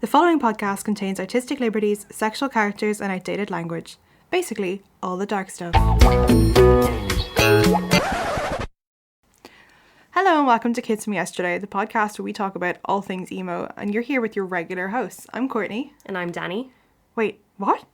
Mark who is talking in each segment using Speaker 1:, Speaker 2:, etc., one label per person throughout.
Speaker 1: The following podcast contains artistic liberties, sexual characters, and outdated language. Basically, all the dark stuff. Hello and welcome to Kids From Yesterday, the podcast where we talk about all things emo, and you're here with your regular hosts. I'm Courtney.
Speaker 2: And I'm Danny.
Speaker 1: Wait, what?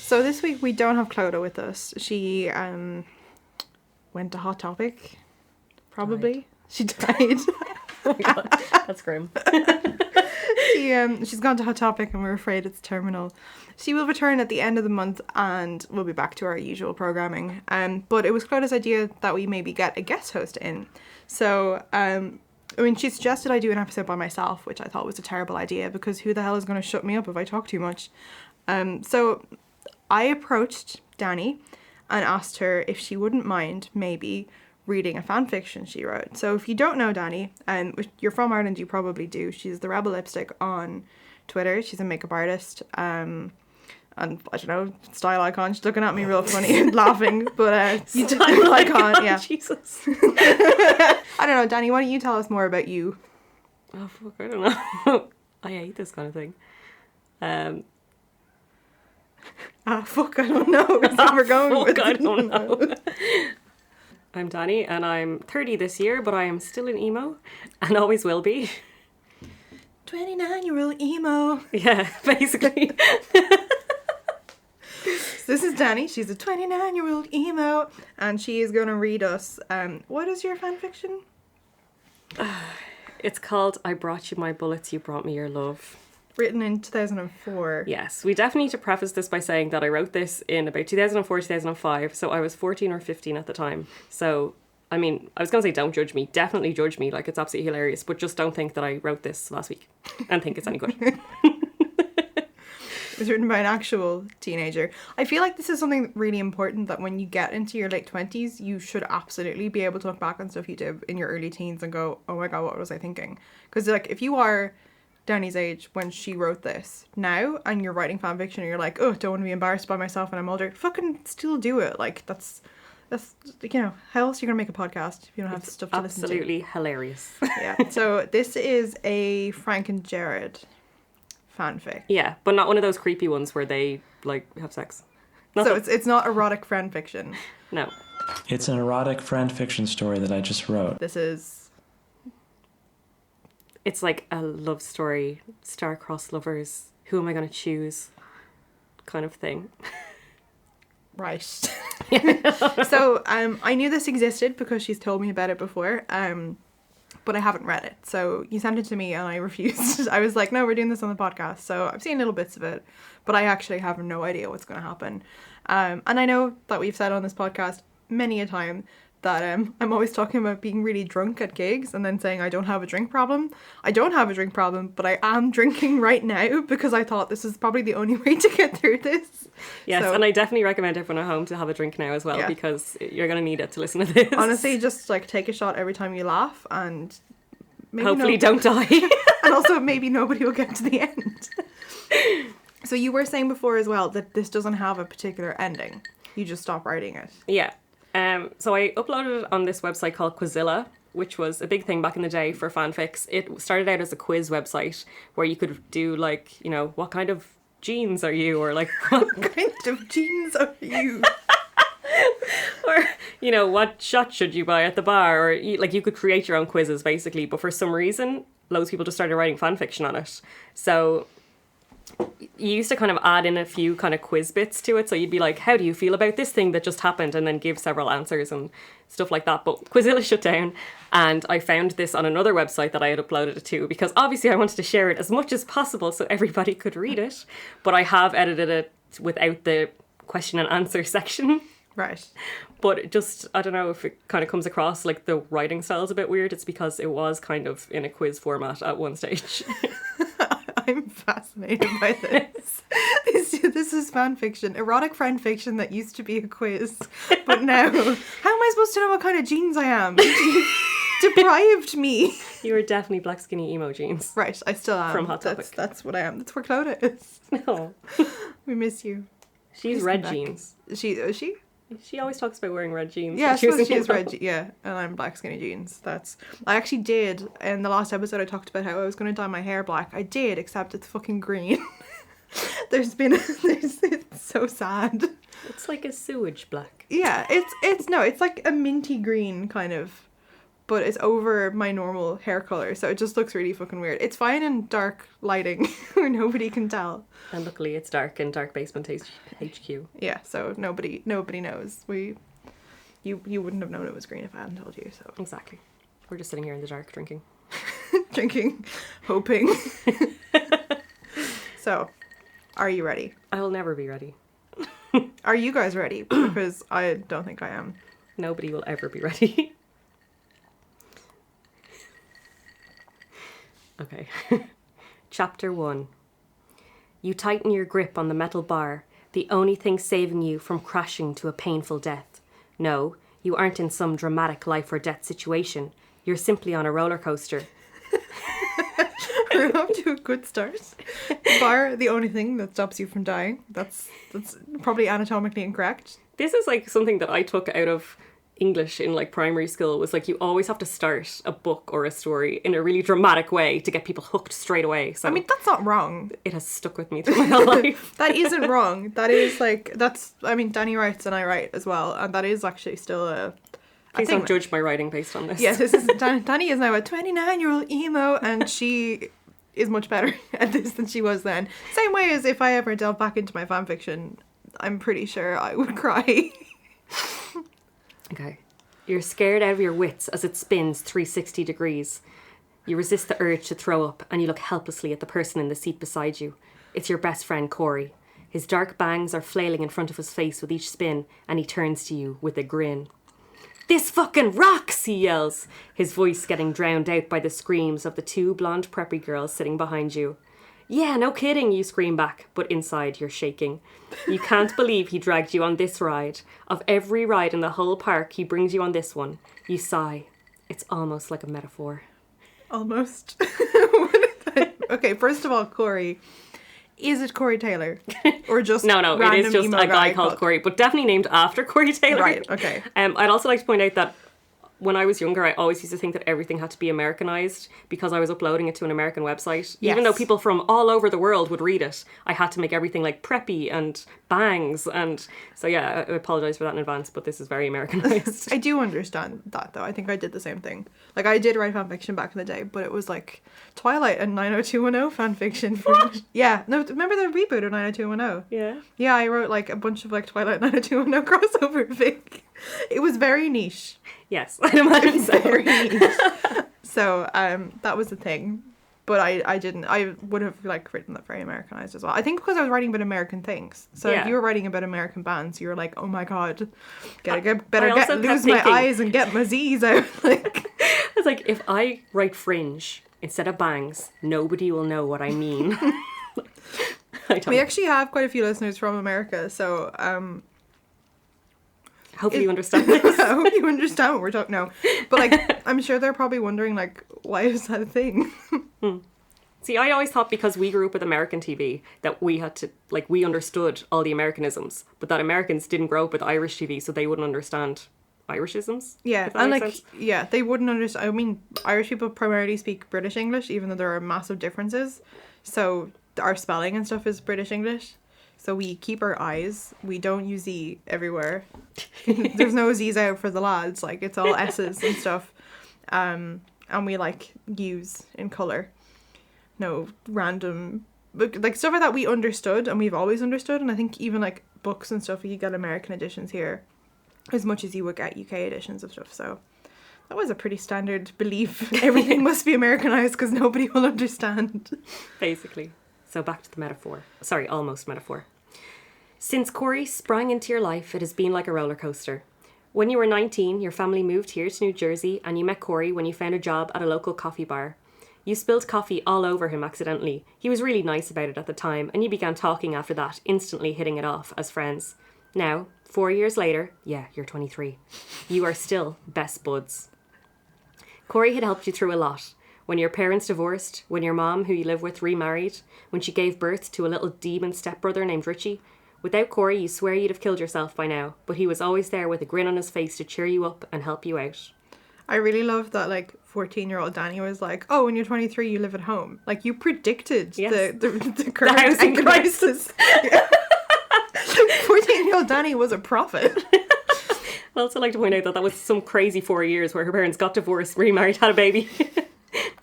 Speaker 1: So this week we don't have Clodagh with us. She went to Hot Topic, probably.
Speaker 2: Died.
Speaker 1: She died.
Speaker 2: Oh my god, that's grim.
Speaker 1: She's gone to Hot Topic and we're afraid it's terminal. She will return at the end of the month and we'll be back to our usual programming. But it was Clodagh's idea that we maybe get a guest host in. So, she suggested I do an episode by myself, which I thought was a terrible idea because who the hell is going to shut me up if I talk too much? So I approached Danny and asked her if she wouldn't mind maybe reading a fan fiction she wrote. So if you don't know Danny, and you're from Ireland, you probably do. She's the Rebel Lipstick on Twitter. She's a makeup artist. And I don't know, style icon. She's looking at me real funny and laughing. But you style icon, yeah.
Speaker 2: Jesus.
Speaker 1: I don't know, Danny. Why don't you tell us more about you?
Speaker 2: Oh fuck, I don't know. I hate this kind of thing.
Speaker 1: Fuck, I don't know. Is that we're going with?
Speaker 2: I don't know. I'm Danny and I'm 30 this year, but I am still an emo and always will be.
Speaker 1: 29-year-old emo.
Speaker 2: Yeah, basically.
Speaker 1: This is Danny. She's a 29-year-old emo and she is going to read us. What is your fan fiction?
Speaker 2: It's called I Brought You My Bullets, You Brought Me Your Love.
Speaker 1: Written in 2004.
Speaker 2: Yes, we definitely need to preface this by saying that I wrote this in about 2004, 2005, so I was 14 or 15 at the time. So, I mean, I was going to say don't judge me, definitely judge me, like it's absolutely hilarious, but just don't think that I wrote this last week and think it's any good.
Speaker 1: It was written by an actual teenager. I feel like this is something really important that when you get into your late 20s, you should absolutely be able to look back on stuff you did in your early teens and go, oh my god, what was I thinking? Because like, if you are Danny's age when she wrote this now and you're writing fan fiction and you're like, oh, don't want to be embarrassed by myself and I'm older, fucking still do it. Like that's you know, how else are you gonna make a podcast if you don't have stuff to listen to?
Speaker 2: Absolutely hilarious.
Speaker 1: Yeah. So this is a Frank and Jared fanfic.
Speaker 2: Yeah, but not one of those creepy ones where they like have sex.
Speaker 1: So it's not erotic fan fiction.
Speaker 2: No.
Speaker 3: It's an erotic fan fiction story that I just wrote.
Speaker 1: This is
Speaker 2: It's like a love story, star-crossed lovers, who am I going to choose kind of thing.
Speaker 1: right. So I knew this existed because she's told me about it before, but I haven't read it. So you sent it to me and I refused. I was like, no, we're doing this on the podcast. So I've seen little bits of it, but I actually have no idea what's going to happen. And I know that we've said on this podcast many a time that I'm always talking about being really drunk at gigs and then saying I don't have a drink problem. I don't have a drink problem, but I am drinking right now because I thought this is probably the only way to get through this.
Speaker 2: Yes,
Speaker 1: so,
Speaker 2: and I definitely recommend everyone at home to have a drink now as well,
Speaker 1: yeah.
Speaker 2: Because you're going to need it to listen to this.
Speaker 1: Honestly, just like take a shot every time you laugh and maybe
Speaker 2: hopefully don't die.
Speaker 1: And also maybe nobody will get to the end. So you were saying before as well that this doesn't have a particular ending. You just stop writing it.
Speaker 2: Yeah. So I uploaded it on this website called Quizilla, which was a big thing back in the day for fanfics. It started out as a quiz website where you could do like, you know, what kind of jeans are you? Or like, what
Speaker 1: kind of jeans are you?
Speaker 2: Or, you know, what shot should you buy at the bar? Or like you could create your own quizzes basically. But for some reason, loads of people just started writing fanfiction on it. So you used to kind of add in a few kind of quiz bits to it. So you'd be like, how do you feel about this thing that just happened? And then give several answers and stuff like that. But Quizilla shut down and I found this on another website that I had uploaded it to because obviously I wanted to share it as much as possible so everybody could read it. But I have edited it without the question and answer section.
Speaker 1: Right.
Speaker 2: But it just, I don't know if it kind of comes across like the writing style is a bit weird. It's because it was kind of in a quiz format at one stage.
Speaker 1: I'm fascinated by this. This is fan fiction, erotic fan fiction that used to be a quiz, but now, how am I supposed to know what kind of jeans I am? You deprived me.
Speaker 2: You were definitely black skinny emo jeans.
Speaker 1: Right, I still am.
Speaker 2: From Hot Topic.
Speaker 1: That's what I am. That's where Clodagh is.
Speaker 2: No.
Speaker 1: We miss you.
Speaker 2: She's red jeans.
Speaker 1: Is she?
Speaker 2: She always talks about wearing red jeans.
Speaker 1: Yeah, I suppose she is
Speaker 2: emo.
Speaker 1: red. Yeah, and I'm black skinny jeans. I actually did in the last episode. I talked about how I was going to dye my hair black. I did, except it's fucking green. It's so sad.
Speaker 2: It's like a sewage black.
Speaker 1: Yeah, it's like a minty green kind of, but it's over my normal hair color, so it just looks really fucking weird. It's fine in dark lighting where nobody can tell.
Speaker 2: And luckily it's dark in Dark Basement HQ.
Speaker 1: Yeah, so nobody knows. You wouldn't have known it was green if I hadn't told you. So
Speaker 2: Exactly. We're just sitting here in the dark drinking.
Speaker 1: drinking, hoping. So, are you ready?
Speaker 2: I will never be ready.
Speaker 1: Are you guys ready? Because I don't think I am.
Speaker 2: Nobody will ever be ready. Okay. Chapter 1. You tighten your grip on the metal bar, the only thing saving you from crashing to a painful death. No, you aren't in some dramatic life or death situation. You're simply on a roller coaster.
Speaker 1: We're off to a good start. Bar, the only thing that stops you from dying. That's probably anatomically incorrect.
Speaker 2: This is like something that I took out of English in like primary school, was like you always have to start a book or a story in a really dramatic way to get people hooked straight away. So
Speaker 1: I mean, that's not wrong.
Speaker 2: it has stuck with me through my whole life.
Speaker 1: That isn't wrong. That is I mean, Danny writes and I write as well, and that is actually still a
Speaker 2: Please
Speaker 1: thing.
Speaker 2: don't judge my writing based on this.
Speaker 1: Yes, this is Danny is now a 29-year-old emo, and she is much better at this than she was then. Same way as if I ever delve back into my fan fiction, I'm pretty sure I would cry.
Speaker 2: Okay. You're scared out of your wits as it spins 360 degrees. You resist the urge to throw up and you look helplessly at the person in the seat beside you. It's your best friend Corey. His dark bangs are flailing in front of his face with each spin, and he turns to you with a grin. "This fucking rocks!" he yells, his voice getting drowned out by the screams of the two blonde preppy girls sitting behind you. "Yeah, no kidding," you scream back, but inside you're shaking. You can't believe he dragged you on this ride. Of every ride in the whole park, he brings you on this one. You sigh. It's almost like a metaphor.
Speaker 1: Almost. Okay, first of all, Corey. Is it Corey Taylor? Or just
Speaker 2: No, it
Speaker 1: random
Speaker 2: is just
Speaker 1: emo
Speaker 2: a guy called Corey, but definitely named after Corey Taylor.
Speaker 1: Right, okay.
Speaker 2: I'd also like to point out that when I was younger, I always used to think that everything had to be Americanized because I was uploading it to an American website.
Speaker 1: Yes.
Speaker 2: Even though people from all over the world would read it, I had to make everything like preppy and bangs. And so, yeah, I apologize for that in advance, but this is very Americanized.
Speaker 1: I do understand that, though. I think I did the same thing. Like, I did write fanfiction back in the day, but it was like Twilight and 90210 fanfiction. Yeah, no, remember the reboot of 90210?
Speaker 2: Yeah.
Speaker 1: Yeah, I wrote like a bunch of like Twilight 90210 crossover fic. It was very niche.
Speaker 2: Yes, I'd imagine so.
Speaker 1: Very niche. So, that was the thing. But I would have like written that very Americanized as well. I think because I was writing about American things. So
Speaker 2: Yeah.
Speaker 1: if you were writing about American bands, you were like, oh my god,
Speaker 2: also
Speaker 1: lose
Speaker 2: kept
Speaker 1: my
Speaker 2: thinking-
Speaker 1: eyes and get my Z's out. Like,
Speaker 2: It's like, if I write fringe instead of bangs, nobody will know what I mean. I don't
Speaker 1: we
Speaker 2: know.
Speaker 1: actually have quite a few listeners from America, so
Speaker 2: Hopefully you understand this.
Speaker 1: I hope you understand what we're talking now. But like, I'm sure they're probably wondering like, why is that a thing?
Speaker 2: See, I always thought because we grew up with American TV that we had to, like, we understood all the Americanisms, but that Americans didn't grow up with Irish TV, so they wouldn't understand Irishisms.
Speaker 1: Yeah,
Speaker 2: if that
Speaker 1: and
Speaker 2: makes
Speaker 1: like,
Speaker 2: sense.
Speaker 1: yeah, they wouldn't understand. I mean, Irish people primarily speak British English, even though there are massive differences. So our spelling and stuff is British English. So we keep our eyes. We don't use Z everywhere. There's no Z's out for the lads. Like, it's all S's and stuff. And we like U's in colour. No random, like stuff like that we understood and we've always understood. And I think even like books and stuff, you get American editions here as much as you would get UK editions of stuff. So that was a pretty standard belief. Everything must be Americanized because nobody will understand.
Speaker 2: Basically. So back to the metaphor. Sorry, almost metaphor. Since Corey sprang into your life, it has been like a roller coaster. When you were 19, your family moved here to New Jersey and you met Corey when you found a job at a local coffee bar. You spilled coffee all over him accidentally. He was really nice about it at the time and you began talking after that, instantly hitting it off as friends. Now, 4 years later, yeah, you're 23, you are still best buds. Corey had helped you through a lot. When your parents divorced, when your mom, who you live with, remarried, when she gave birth to a little demon stepbrother named Richie. Without Corey, you swear you'd have killed yourself by now, but he was always there with a grin on his face to cheer you up and help you out.
Speaker 1: I really love that, like, 14-year-old Danny was like, oh, when you're 23, you live at home. Like, you predicted
Speaker 2: Yes.
Speaker 1: the current
Speaker 2: housing
Speaker 1: crisis. 14-year-old Danny was a prophet.
Speaker 2: I'd also like to point out that was some crazy 4 years where her parents got divorced, remarried, had a baby.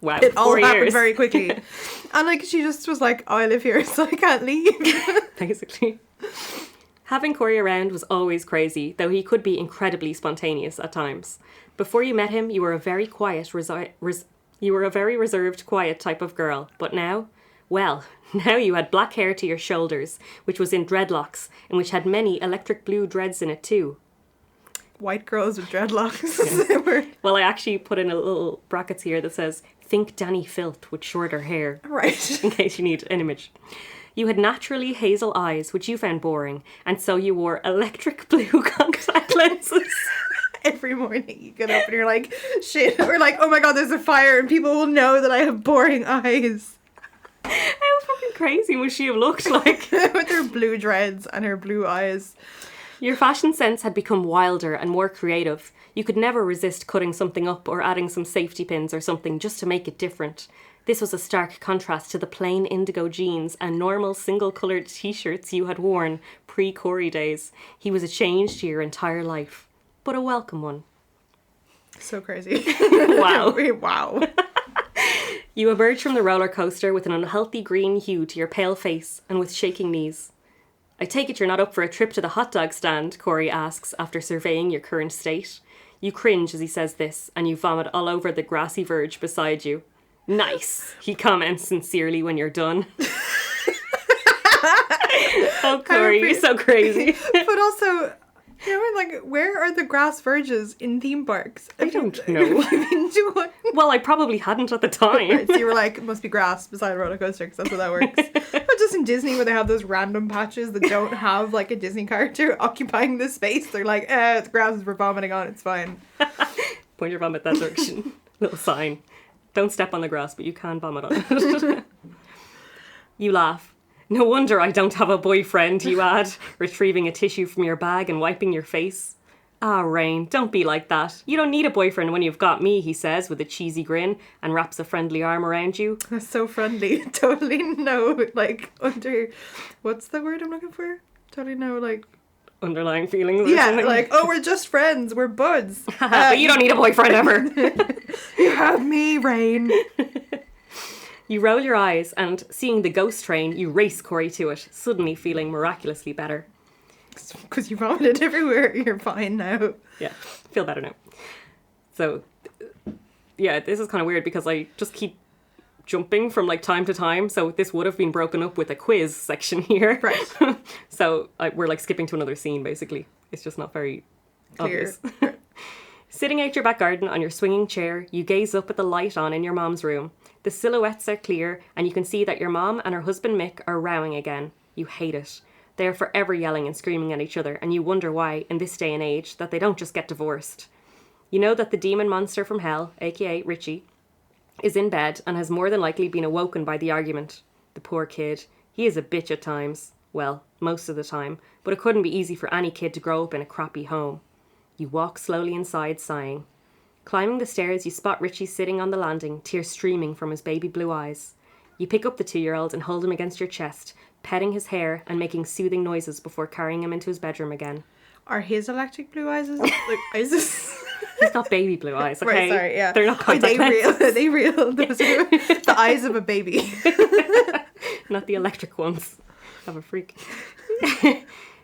Speaker 2: Wow,
Speaker 1: It all
Speaker 2: 4
Speaker 1: happened
Speaker 2: years.
Speaker 1: very quickly. And, like, she just was like, oh, I live here, so I can't leave.
Speaker 2: Basically. Having Corey around was always crazy, though he could be incredibly spontaneous at times. Before you met him, you were a very quiet, reserved, quiet type of girl. But now, well, now you had black hair to your shoulders, which was in dreadlocks, and which had many electric blue dreads in it too.
Speaker 1: White girls with dreadlocks. They were-
Speaker 2: Well, I actually put in a little brackets here that says, think Danny Filth with shorter hair,
Speaker 1: Right.
Speaker 2: in case you need an image. You had naturally hazel eyes, which you found boring, and so you wore electric blue contact lenses.
Speaker 1: Every morning you get up and you're like, shit. Or like, oh my god, there's a fire and people will know that I have boring eyes.
Speaker 2: How fucking crazy would she have looked like?
Speaker 1: With her blue dreads and her blue eyes.
Speaker 2: Your fashion sense had become wilder and more creative. You could never resist cutting something up or adding some safety pins or something just to make it different. This was a stark contrast to the plain indigo jeans and normal single-coloured t-shirts you had worn pre-Corey days. He was a change to your entire life, but a welcome one.
Speaker 1: So crazy.
Speaker 2: Wow.
Speaker 1: Wow.
Speaker 2: You emerged from the roller coaster with an unhealthy green hue to your pale face and with shaking knees. I take it you're not up for a trip to the hot dog stand, Corey asks after surveying your current state. You cringe as he says this, and you vomit all over the grassy verge beside you. Nice, he comments sincerely when you're done. Oh, Corey, you're so crazy.
Speaker 1: But also, you know, like, where are the grass verges in theme parks?
Speaker 2: I don't know.
Speaker 1: Have you been to one?
Speaker 2: Well, I probably hadn't at the time.
Speaker 1: Right, so you were like, it must be grass beside a roller coaster because that's how that works. But just in Disney where they have those random patches that don't have like a Disney character occupying the space, they're like, it's grass we're vomiting on, it's fine.
Speaker 2: Point your vomit that direction. Little sign. Don't step on the grass, but you can vomit on it. You laugh. No wonder I don't have a boyfriend, you add, retrieving a tissue from your bag and wiping your face. Ah, Rain, don't be like that. You don't need a boyfriend when you've got me, he says with a cheesy grin and wraps a friendly arm around you.
Speaker 1: That's so friendly. Totally no, like, what's the word I'm looking for? Totally no, like...
Speaker 2: Underlying feelings or
Speaker 1: Yeah,
Speaker 2: something.
Speaker 1: like, oh, we're just friends, we're buds.
Speaker 2: But you don't need a boyfriend ever.
Speaker 1: You have me, Rain.
Speaker 2: You roll your eyes and, seeing the ghost train, you race Corey to it, suddenly feeling miraculously better.
Speaker 1: Because you vomited everywhere, you're fine now.
Speaker 2: Yeah, feel better now. So, yeah, this is kind of weird because I just keep jumping from like time to time. So this would have been broken up with a quiz section here.
Speaker 1: Right.
Speaker 2: So we're like skipping to another scene, basically. It's just not very
Speaker 1: Clear.
Speaker 2: obvious. Sitting out your back garden on your swinging chair, you gaze up at the light on in your mom's room. The silhouettes are clear, and you can see that your mom and her husband Mick are rowing again. You hate it. They are forever yelling and screaming at each other, and you wonder why, in this day and age, that they don't just get divorced. You know that the demon monster from hell, aka Richie, is in bed and has more than likely been awoken by the argument. The poor kid. He is a bitch at times. Well, most of the time, but it couldn't be easy for any kid to grow up in a crappy home. You walk slowly inside, sighing. Climbing the stairs, you spot Richie sitting on the landing, tears streaming from his baby blue eyes. You pick up the 2-year-old and hold him against your chest, petting his hair and making soothing noises before carrying him into his bedroom again.
Speaker 1: Are his electric blue eyes like Isis?
Speaker 2: He's got baby blue eyes, okay?
Speaker 1: Right, sorry, yeah.
Speaker 2: They're not contact lenses.
Speaker 1: Are they real? Those are the eyes of a baby.
Speaker 2: Not the electric ones. Have a freak.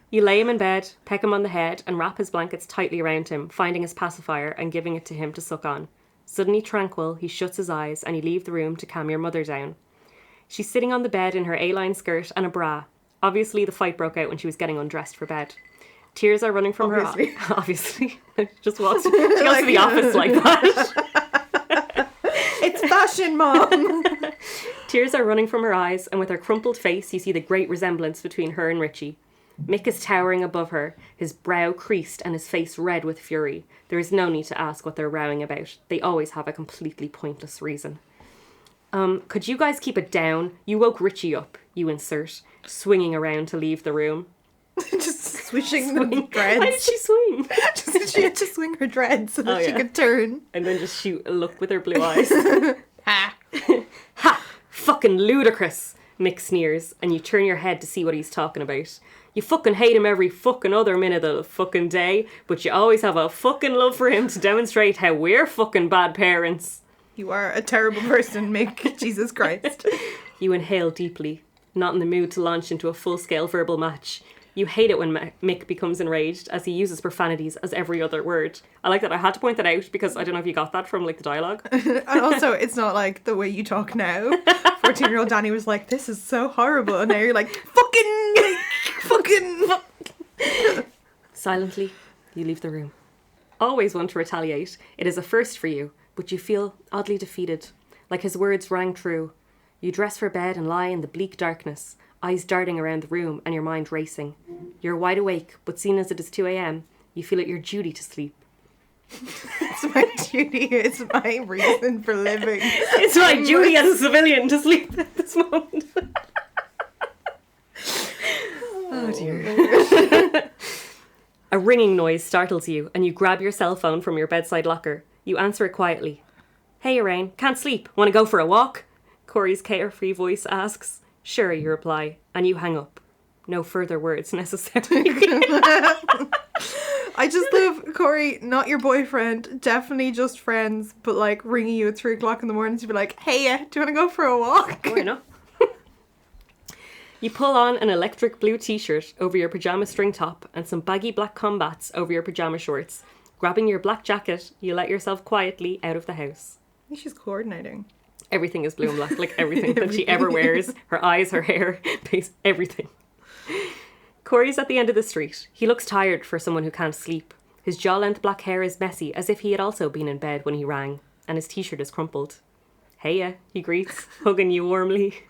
Speaker 2: You lay him in bed, peck him on the head, and wrap his blankets tightly around him, finding his pacifier and giving it to him to suck on. Suddenly tranquil, he shuts his eyes and you leave the room to calm your mother down. She's sitting on the bed in her A-line skirt and a bra. Obviously, the fight broke out when she was getting undressed for bed. Tears are running from her eyes. Obviously. Just walks. She goes to the office like that.
Speaker 1: It's fashion, Mom.
Speaker 2: Tears are running from her eyes, and with her crumpled face, you see the great resemblance between her and Richie. Mick is towering above her, his brow creased and his face red with fury. There is no need to ask what they're rowing about. They always have a completely pointless reason. Could you guys keep it down? You woke Richie up, you insert, swinging around to leave the room.
Speaker 1: Just swishing the dreads.
Speaker 2: Why did she swing?
Speaker 1: She had to swing her dreads so that she could turn.
Speaker 2: And then just shoot a look with her blue eyes.
Speaker 1: Ha!
Speaker 2: Ha! Fucking ludicrous, Mick sneers, and you turn your head to see what he's talking about. You fucking hate him every fucking other minute of the fucking day, but you always have a fucking love for him to demonstrate how we're fucking bad parents.
Speaker 1: You are a terrible person, Mick. Jesus Christ.
Speaker 2: You inhale deeply, not in the mood to launch into a full-scale verbal match. You hate it when Mick becomes enraged, as he uses profanities as every other word. I like that. I had to point that out because I don't know if you got that from like the dialogue.
Speaker 1: And also, it's not like the way you talk now. 14-year-old Danny was like, this is so horrible. And now you're like, fucking.
Speaker 2: Silently, you leave the room. Always want to retaliate. It is a first for you, but you feel oddly defeated. Like his words rang true. You dress for bed and lie in the bleak darkness, eyes darting around the room and your mind racing. You're wide awake, but seeing as it is 2 a.m, you feel it your duty to sleep.
Speaker 1: It's my duty. It's my reason for living.
Speaker 2: It's my duty as a civilian to sleep at this moment. Oh dear. A ringing noise startles you and you grab your cell phone from your bedside locker. You answer it quietly. Hey Elaine, can't sleep. Want to go for a walk? Corey's carefree voice asks. Sure, you reply, and you hang up. No further words necessary.
Speaker 1: I just love Corey, not your boyfriend, definitely just friends, but like ringing you at 3 o'clock in the morning to be like, hey, do you want to go for a walk?
Speaker 2: Why not? You pull on an electric blue t-shirt over your pyjama string top and some baggy black combats over your pyjama shorts. Grabbing your black jacket, you let yourself quietly out of the house.
Speaker 1: I think she's coordinating.
Speaker 2: Everything is blue and black, like everything that she ever wears. Her eyes, her hair, face, everything. Corey's at the end of the street. He looks tired for someone who can't sleep. His jaw-length black hair is messy, as if he had also been in bed when he rang, and his t-shirt is crumpled. Heya, he greets, hugging you warmly.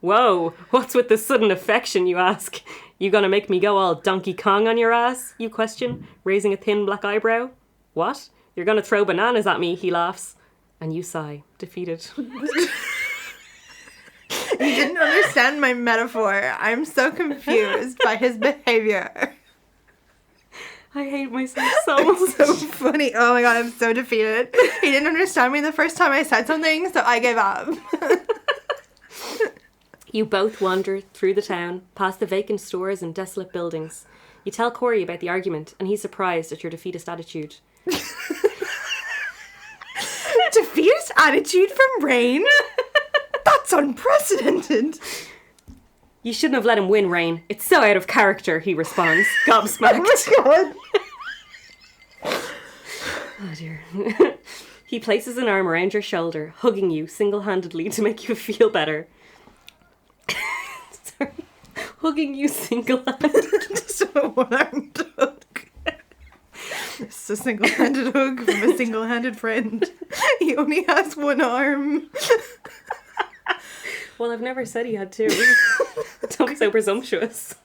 Speaker 2: Whoa, what's with the sudden affection, you ask? You gonna make me go all Donkey Kong on your ass, you question, raising a thin black eyebrow. What? You're gonna throw bananas at me, he laughs. And you sigh, defeated.
Speaker 1: You didn't understand my metaphor. I'm so confused by his behavior.
Speaker 2: I hate myself so much.
Speaker 1: So funny. Oh my god, I'm so defeated. He didn't understand me the first time I said something, so I gave up.
Speaker 2: You both wander through the town, past the vacant stores and desolate buildings. You tell Corey about the argument, and he's surprised at your defeatist attitude.
Speaker 1: Defeatist attitude from Rain? That's unprecedented.
Speaker 2: You shouldn't have let him win, Rain. It's so out of character, he responds, gobsmacked.
Speaker 1: Oh my god.
Speaker 2: Oh dear. He places an arm around your shoulder, hugging you single-handedly to make you feel better. Sorry. Hugging you single-handedly.
Speaker 1: Just a one-armed hug. It's a single-handed hug from a single-handed friend. He only has one arm.
Speaker 2: Well, I've never said he had two. Don't be so presumptuous.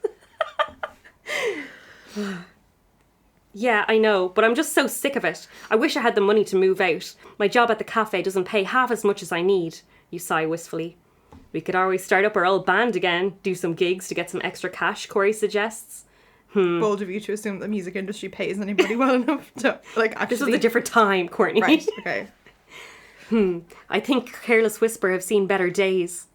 Speaker 2: Yeah, I know, but I'm just so sick of it. I wish I had the money to move out. My job at the cafe doesn't pay half as much as I need. You sigh wistfully. We could always start up our old band again, do some gigs to get some extra cash, Corey suggests.
Speaker 1: Bold of you to assume the music industry pays anybody well enough to, like, actually...
Speaker 2: This was a different time, Courtney.
Speaker 1: Right, okay.
Speaker 2: I think Careless Whisper have seen better days.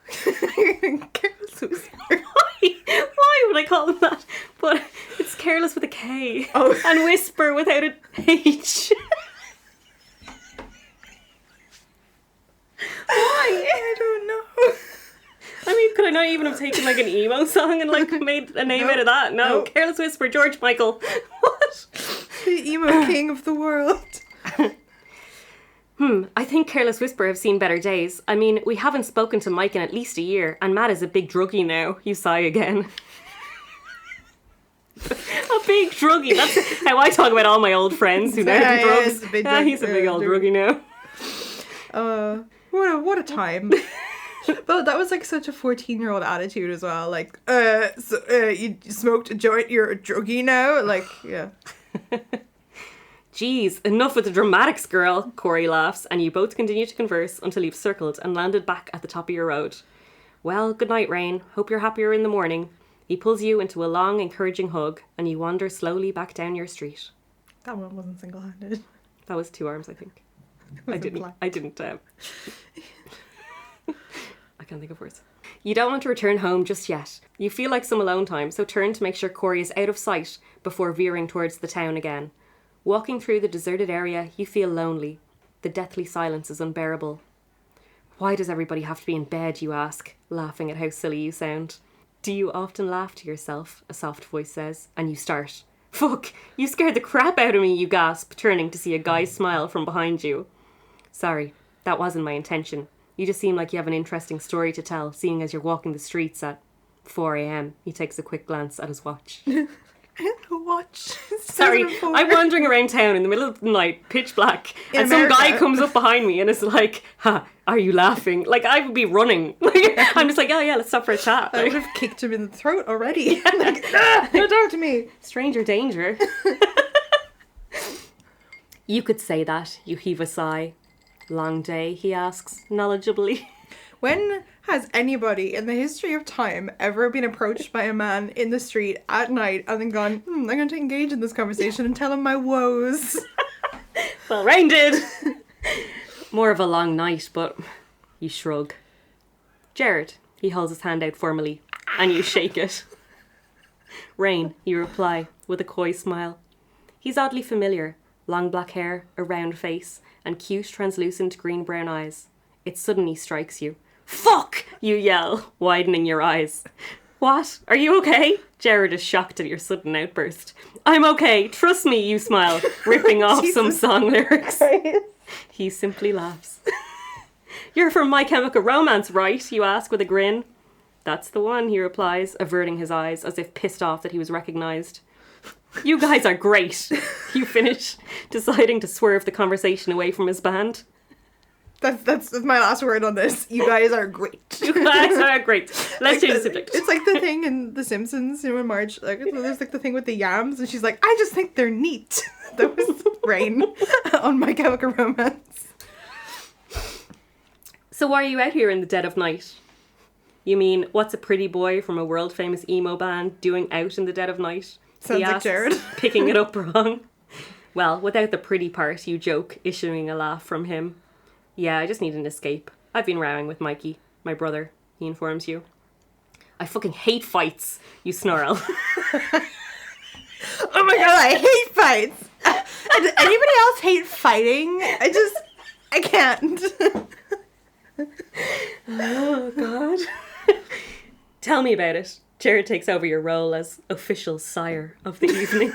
Speaker 1: Careless Whisper.
Speaker 2: Why would I call them that? But it's Careless with a K.
Speaker 1: Oh.
Speaker 2: And Whisper without a H. Why?
Speaker 1: I don't know.
Speaker 2: I mean, could I not even have taken like an emo song and like made a name out of that? No. Careless Whisper, George Michael. What?
Speaker 1: The emo king of the world.
Speaker 2: I think Careless Whisper have seen better days. I mean, we haven't spoken to Mike in at least a year, and Matt is a big druggie now. You sigh again. A big druggie. That's how I talk about all my old friends who now do drugs.
Speaker 1: He's a big
Speaker 2: He's a big old druggie now.
Speaker 1: What a time. But that was like such a 14-year-old attitude as well. Like, you smoked a joint, you're a druggie now? Like, yeah.
Speaker 2: Geez, enough with the dramatics, girl, Corey laughs, and you both continue to converse until you've circled and landed back at the top of your road. Well, good night, Rain. Hope you're happier in the morning. He pulls you into a long, encouraging hug, and you wander slowly back down your street.
Speaker 1: That one wasn't single-handed.
Speaker 2: That was 2 arms, I think. I didn't. I can't think of words. You don't want to return home just yet. You feel like some alone time, so turn to make sure Corey is out of sight before veering towards the town again. Walking through the deserted area, you feel lonely. The deathly silence is unbearable. Why does everybody have to be in bed, you ask, laughing at how silly you sound. Do you often laugh to yourself, a soft voice says, and you start. Fuck, you scared the crap out of me, you gasp, turning to see a guy smile from behind you. Sorry, that wasn't my intention. You just seem like you have an interesting story to tell, seeing as you're walking the streets at 4 a.m. He takes a quick glance at his watch.
Speaker 1: Watch.
Speaker 2: Sorry, I'm wandering around town in the middle of the night, pitch black, and America. Some guy comes up behind me and is like, are you laughing? Like, I would be running. I'm just like, oh yeah, let's stop for a chat.
Speaker 1: I would have kicked him in the throat already. Like, don't talk to me.
Speaker 2: Stranger danger. You could say that, you heave a sigh. Long day, he asks, knowledgeably.
Speaker 1: When has anybody in the history of time ever been approached by a man in the street at night and then gone, I'm going to engage in this conversation and tell him my woes?
Speaker 2: Well, Rain did. More of a long night, but you shrug. Jared, he holds his hand out formally, and you shake it. Rain, you reply, with a coy smile. He's oddly familiar. Long black hair, a round face, and cute, translucent green-brown eyes. It suddenly strikes you. Fuck! You yell, widening your eyes. What? Are you okay? Jared is shocked at your sudden outburst. I'm okay, trust me, you smile, ripping off some song lyrics. He simply laughs. You're from My Chemical Romance, right? You ask with a grin. That's the one, he replies, averting his eyes as if pissed off that he was recognised. You guys are great, you finish, deciding to swerve the conversation away from his band.
Speaker 1: That's my last word on this. You guys are great.
Speaker 2: You guys are great. Let's change the subject.
Speaker 1: It's like the thing in The Simpsons, you know, when Marge, like, there's like the thing with the yams, and she's like, I just think they're neat. That was Rain on My Chemical Romance.
Speaker 2: So why are you out here in the dead of night? You mean, what's a pretty boy from a world-famous emo band doing out in the dead of night?
Speaker 1: Sounds like Jared.
Speaker 2: Picking it up wrong. Well, without the pretty part, you joke, issuing a laugh from him. Yeah, I just need an escape. I've been rowing with Mikey, my brother, he informs you. I fucking hate fights, you snarl.
Speaker 1: Oh my god, I hate fights! Does anybody else hate fighting? I can't.
Speaker 2: Oh god. Tell me about it. Jared takes over your role as official sire of the evening.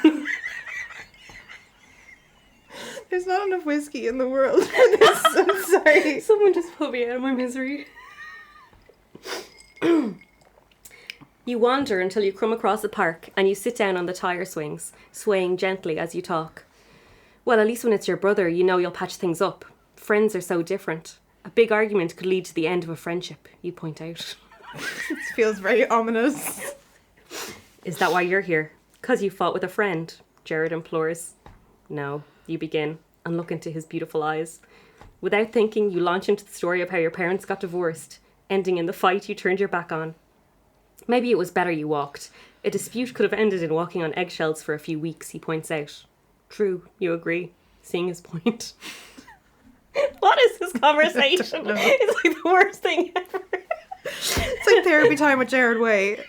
Speaker 1: There's not enough whiskey in the world for this. I'm sorry.
Speaker 2: Someone just put me out of my misery. You wander until you come across a park and you sit down on the tire swings, swaying gently as you talk. Well, at least when it's your brother, you know you'll patch things up. Friends are so different. A big argument could lead to the end of a friendship, you point out.
Speaker 1: This feels very ominous.
Speaker 2: Is that why you're here? 'Cause you fought with a friend, Jared implores. No, you begin, and look into his beautiful eyes. Without thinking, you launch into the story of how your parents got divorced, ending in the fight you turned your back on. Maybe it was better you walked. A dispute could have ended in walking on eggshells for a few weeks, he points out. True, you agree, seeing his point. What is this conversation? It's like the worst thing ever.
Speaker 1: It's like therapy time with Jared Way.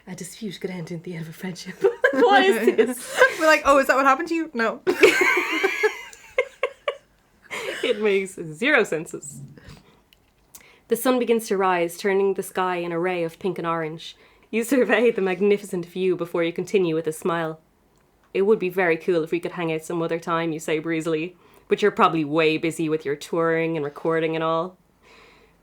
Speaker 2: A dispute could end in the end of a friendship. What is this?
Speaker 1: We're like, oh, is that what happened to you? No.
Speaker 2: It makes zero sense. The sun begins to rise, turning the sky an array of pink and orange. You survey the magnificent view before you continue with a smile. It would be very cool if we could hang out some other time, you say breezily. But you're probably way busy with your touring and recording and all.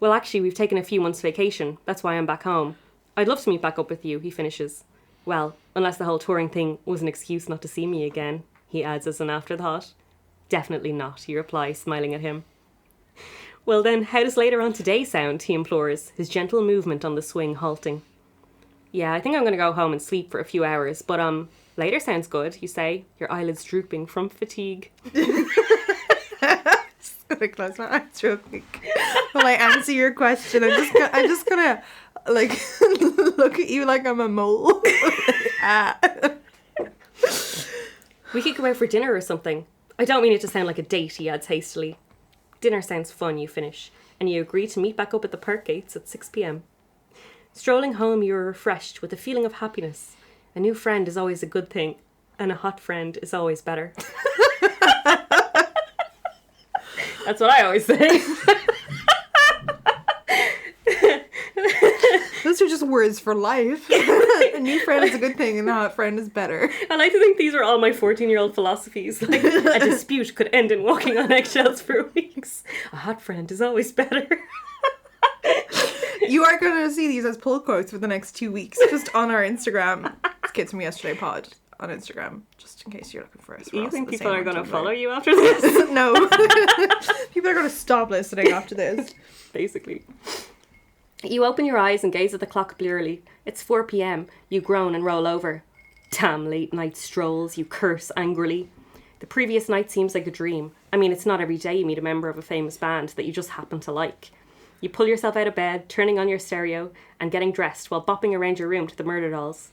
Speaker 2: Well, actually, we've taken a few months' vacation. That's why I'm back home. I'd love to meet back up with you, he finishes. Well, unless the whole touring thing was an excuse not to see me again, he adds as an afterthought. Definitely not, you reply, smiling at him. Well then, how does later on today sound, he implores, his gentle movement on the swing halting. Yeah, I think I'm going to go home and sleep for a few hours, but later sounds good, you say, your eyelids drooping from fatigue.
Speaker 1: Just gonna close my eyes real quick while I answer your question. I'm just gonna like look at you like I'm a mole.
Speaker 2: We could go out for dinner or something. I don't mean it to sound like a date, he adds hastily. Dinner sounds fun, you finish, and you agree to meet back up at the park gates at 6 p.m. Strolling home, you are refreshed with a feeling of happiness. A new friend is always a good thing, and a hot friend is always better. That's what I always say.
Speaker 1: Those are just words for life. A new friend is a good thing and a hot friend is better.
Speaker 2: I like to think these are all my 14-year-old philosophies. Like, a dispute could end in walking on eggshells for weeks. A hot friend is always better.
Speaker 1: You are going to see these as pull quotes for the next 2 weeks, just on our Instagram. It's kidsfromyesterdaypod on Instagram, just in case you're looking for us.
Speaker 2: You think people are going to follow you after this?
Speaker 1: No. People are going to stop listening after this.
Speaker 2: Basically. You open your eyes and gaze at the clock blearily. It's 4 p.m. You groan and roll over. Damn late night strolls, you curse angrily. The previous night seems like a dream. I mean, it's not every day you meet a member of a famous band that you just happen to like. You pull yourself out of bed, turning on your stereo, and getting dressed while bopping around your room to the Murder Dolls.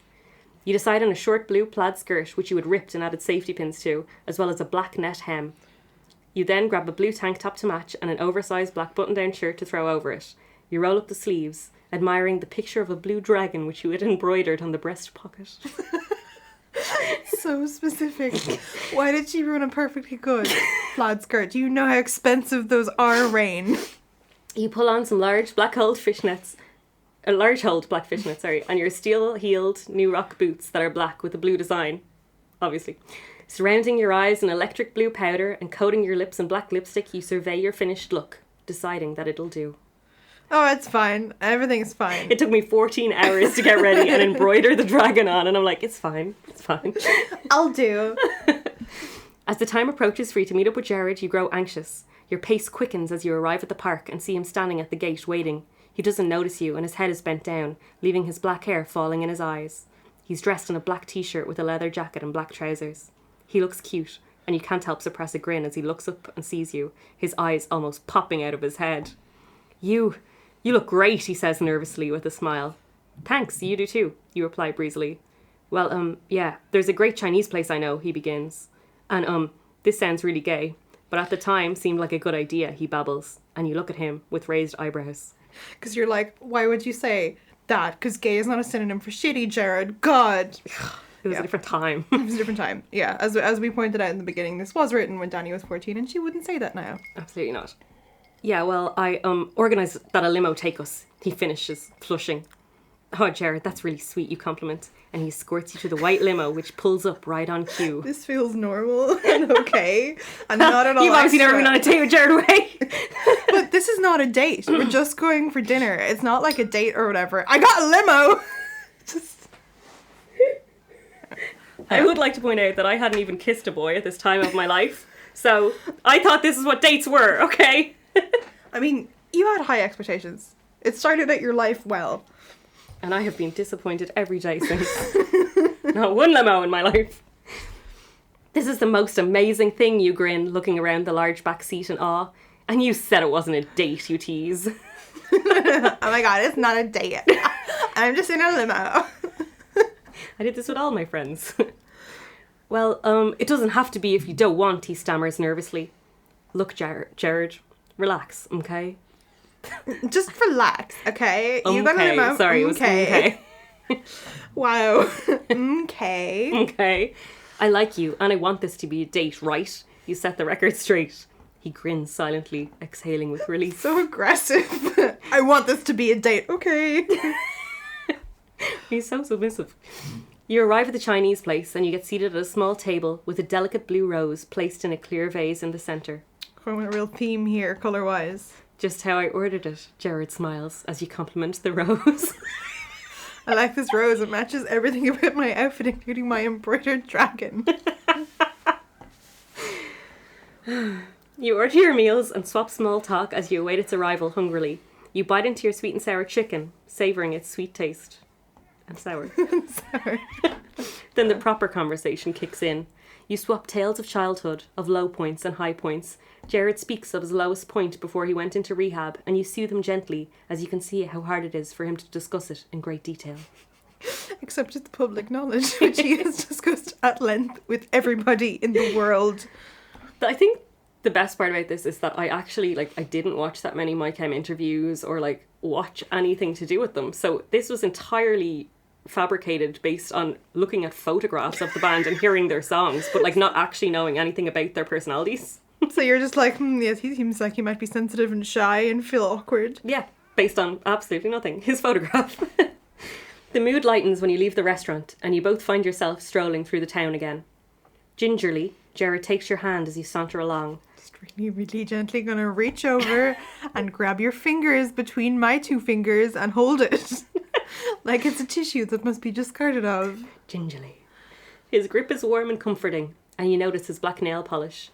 Speaker 2: You decide on a short blue plaid skirt which you had ripped and added safety pins to, as well as a black net hem. You then grab a blue tank top to match and an oversized black button-down shirt to throw over it. You roll up the sleeves, admiring the picture of a blue dragon which you had embroidered on the breast pocket.
Speaker 1: So specific. Why did she ruin a perfectly good plaid skirt? Do you know how expensive those are, Rain?
Speaker 2: You pull on some large black-holed fishnets, and your steel-heeled new rock boots that are black with a blue design, obviously. Surrounding your eyes in electric blue powder and coating your lips in black lipstick, you survey your finished look, deciding that it'll do.
Speaker 1: Oh, it's fine. Everything's fine.
Speaker 2: It took me 14 hours to get ready and embroider the dragon on, and I'm like, it's fine.
Speaker 1: I'll do.
Speaker 2: As the time approaches for you to meet up with Jared, you grow anxious. Your pace quickens as you arrive at the park and see him standing at the gate waiting. He doesn't notice you and his head is bent down, leaving his black hair falling in his eyes. He's dressed in a black t-shirt with a leather jacket and black trousers. He looks cute, and you can't help suppress a grin as he looks up and sees you, his eyes almost popping out of his head. You look great, he says nervously with a smile. Thanks, you do too, you reply breezily. Well, yeah, there's a great Chinese place I know, he begins. And, this sounds really gay, but at the time seemed like a good idea, he babbles, and you look at him with raised eyebrows.
Speaker 1: Because you're like, why would you say that? Because gay is not a synonym for shitty, Jared. God.
Speaker 2: It was a different time.
Speaker 1: It was a different time. Yeah, as we pointed out in the beginning, this was written when Danny was 14, and she wouldn't say that now.
Speaker 2: Absolutely not. Yeah, well, I organised that a limo take us, he finishes, flushing. Oh, Jared, that's really sweet, you compliment. And he escorts you to the white limo, which pulls up right on cue.
Speaker 1: This feels normal and okay. And not at all
Speaker 2: You've obviously never been on a date with Jared Way.
Speaker 1: But this is not a date. We're just going for dinner. It's not like a date or whatever. I got a limo! Just...
Speaker 2: I would like to point out that I hadn't even kissed a boy at this time of my life. So, I thought this is what dates were, okay?
Speaker 1: I mean, you had high expectations. It started out your life well.
Speaker 2: And I have been disappointed every day since. Not one limo in my life. This is the most amazing thing, you grin, looking around the large back seat in awe. And you said it wasn't a date, you tease.
Speaker 1: Oh my god, it's not a date. I'm just in a limo.
Speaker 2: I did this with all my friends. Well, it doesn't have to be if you don't want, he stammers nervously. Look, Jared, relax, okay?
Speaker 1: Just relax, okay? You got a limo.
Speaker 2: Sorry, it was okay.
Speaker 1: Wow. Okay.
Speaker 2: Okay. I like you, and I want this to be a date, right? You set the record straight. He grins silently, exhaling with relief.
Speaker 1: So aggressive. I want this to be a date, okay?
Speaker 2: He's so submissive. You arrive at the Chinese place and you get seated at a small table with a delicate blue rose placed in a clear vase in the centre.
Speaker 1: Going with a real theme here, colour-wise.
Speaker 2: Just how I ordered it, Jared smiles as you compliment the rose.
Speaker 1: I like this rose. It matches everything about my outfit, including my embroidered dragon.
Speaker 2: You order your meals and swap small talk as you await its arrival hungrily. You bite into your sweet and sour chicken, savouring its sweet taste. And sour.
Speaker 1: Sorry.
Speaker 2: Then the proper conversation kicks in. You swap tales of childhood, of low points and high points. Jared speaks of his lowest point before he went into rehab, and you soothe him gently as you can see how hard it is for him to discuss it in great detail.
Speaker 1: Except it's public knowledge, which he has discussed at length with everybody in the world.
Speaker 2: But I think the best part about this is that I actually, I didn't watch that many My Chem interviews or, watch anything to do with them. So this was entirely fabricated based on looking at photographs of the band and hearing their songs, but, not actually knowing anything about their personalities.
Speaker 1: So you're just like, yes, he seems like he might be sensitive and shy and feel awkward.
Speaker 2: Yeah, based on absolutely nothing. His photograph. The mood lightens when you leave the restaurant and you both find yourself strolling through the town again. Gingerly, Jared takes your hand as you saunter along.
Speaker 1: Just really, really gently gonna reach over and grab your fingers between my two fingers and hold it. Like it's a tissue that must be discarded of.
Speaker 2: Gingerly. His grip is warm and comforting, and you notice his black nail polish.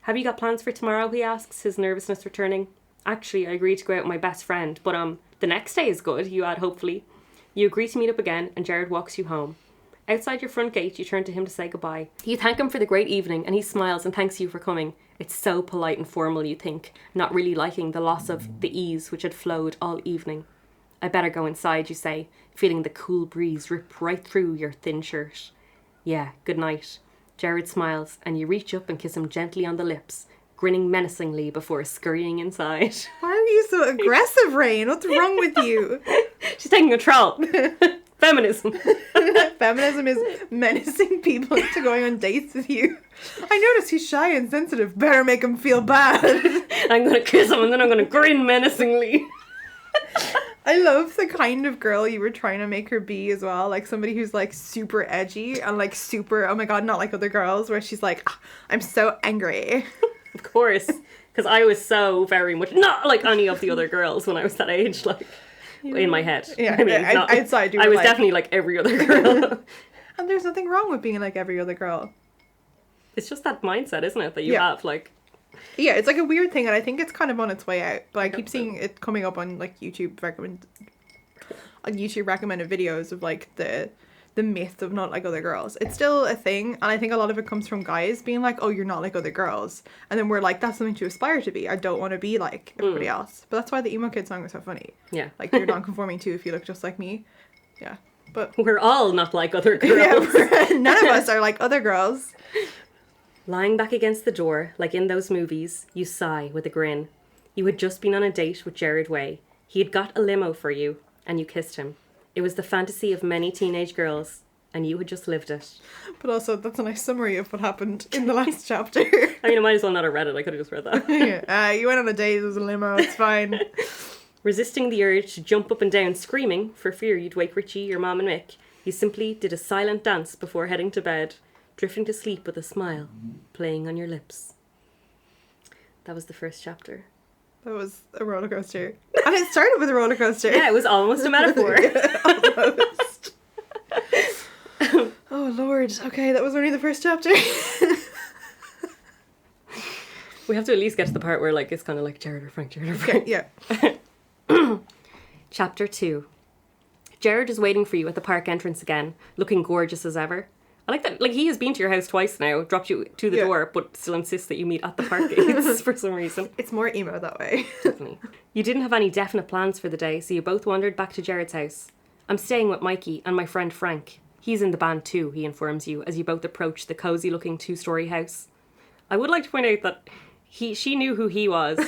Speaker 2: Have you got plans for tomorrow, he asks, his nervousness returning. Actually, I agreed to go out with my best friend, but the next day is good, you add hopefully. You agree to meet up again, and Jared walks you home. Outside your front gate, you turn to him to say goodbye. You thank him for the great evening, and he smiles and thanks you for coming. It's so polite and formal, you think, not really liking the loss of the ease which had flowed all evening. I better go inside, you say, feeling the cool breeze rip right through your thin shirt. Yeah, good night. Jared smiles, and you reach up and kiss him gently on the lips, grinning menacingly before scurrying inside.
Speaker 1: Why are you so aggressive, Rain? What's wrong with you?
Speaker 2: She's taking control. Feminism.
Speaker 1: Feminism is menacing people into going on dates with you. I notice he's shy and sensitive. Better make him feel bad.
Speaker 2: I'm going to kiss him and then I'm going to grin menacingly.
Speaker 1: I love the kind of girl you were trying to make her be as well. Like somebody who's super edgy and super, oh my god, not like other girls where she's like, I'm so angry.
Speaker 2: Of course. Because I was so very much not like any of the other girls when I was that age, in my head.
Speaker 1: Yeah,
Speaker 2: I mean,
Speaker 1: outside you were
Speaker 2: I was definitely like every other girl.
Speaker 1: And there's nothing wrong with being like every other girl.
Speaker 2: It's just that mindset, isn't it, that you have,
Speaker 1: Yeah, it's a weird thing, and I think it's kind of on its way out. But I keep seeing it coming up on YouTube recommended videos of the myth of not like other girls. It's still a thing, and I think a lot of it comes from guys being like, oh, you're not like other girls, and then we're like, that's something to aspire to be. I don't want to be like everybody else. But that's why the emo kid song was so funny.
Speaker 2: Yeah,
Speaker 1: you're not conforming too if you look just like me. Yeah, but
Speaker 2: we're all not like other girls.
Speaker 1: Yeah, none of us are like other girls.
Speaker 2: Lying back against the door, like in those movies, you sigh with a grin. You had just been on a date with Jared Way. He had got a limo for you, and you kissed him. It was the fantasy of many teenage girls, and you had just lived it.
Speaker 1: But also, that's a nice summary of what happened in the last chapter.
Speaker 2: I mean, I might as well not have read it. I could have just read that.
Speaker 1: Yeah. You went on a date, it was a limo, it's fine.
Speaker 2: Resisting the urge to jump up and down screaming for fear you'd wake Richie, your mom and Mick, you simply did a silent dance before heading to bed, drifting to sleep with a smile playing on your lips. That was the first chapter.
Speaker 1: That was a roller coaster. And it started with a roller coaster.
Speaker 2: Yeah, it was almost a metaphor.
Speaker 1: Almost. Oh, Lord. Okay, that was only the first chapter.
Speaker 2: We have to at least get to the part where it's kind of like Jared or Frank, Jared or Frank.
Speaker 1: Okay, yeah.
Speaker 2: Chapter 2. Jared is waiting for you at the park entrance again, looking gorgeous as ever. I like that, he has been to your house twice now, dropped you to the door, but still insists that you meet at the park gates for some reason.
Speaker 1: It's more emo that way.
Speaker 2: Definitely. You didn't have any definite plans for the day, so you both wandered back to Jared's house. I'm staying with Mikey and my friend Frank. He's in the band too, he informs you, as you both approach the cosy-looking 2-story house. I would like to point out that she knew who he was.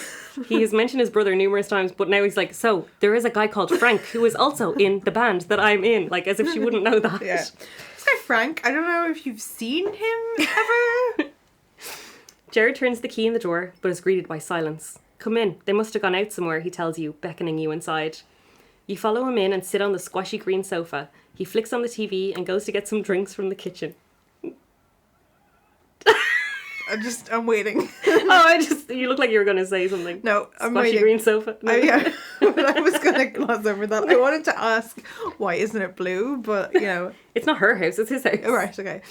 Speaker 2: He has mentioned his brother numerous times, but now he's like, so, there is a guy called Frank who is also in the band that I'm in. As if she wouldn't know that.
Speaker 1: Yeah. This guy Frank, I don't know if you've seen him ever.
Speaker 2: Jared turns the key in the door, but is greeted by silence. Come in, they must have gone out somewhere, he tells you, beckoning you inside. You follow him in and sit on the squashy green sofa. He He flicks on the TV and goes to get some drinks from the kitchen.
Speaker 1: I'm waiting.
Speaker 2: You look like you were going to say something.
Speaker 1: No, I'm
Speaker 2: Squashy
Speaker 1: waiting.
Speaker 2: green sofa. No.
Speaker 1: Yeah, but I was going to gloss over that. I wanted to ask, why isn't it blue? But,
Speaker 2: It's not her house, it's his house.
Speaker 1: Oh, right, okay.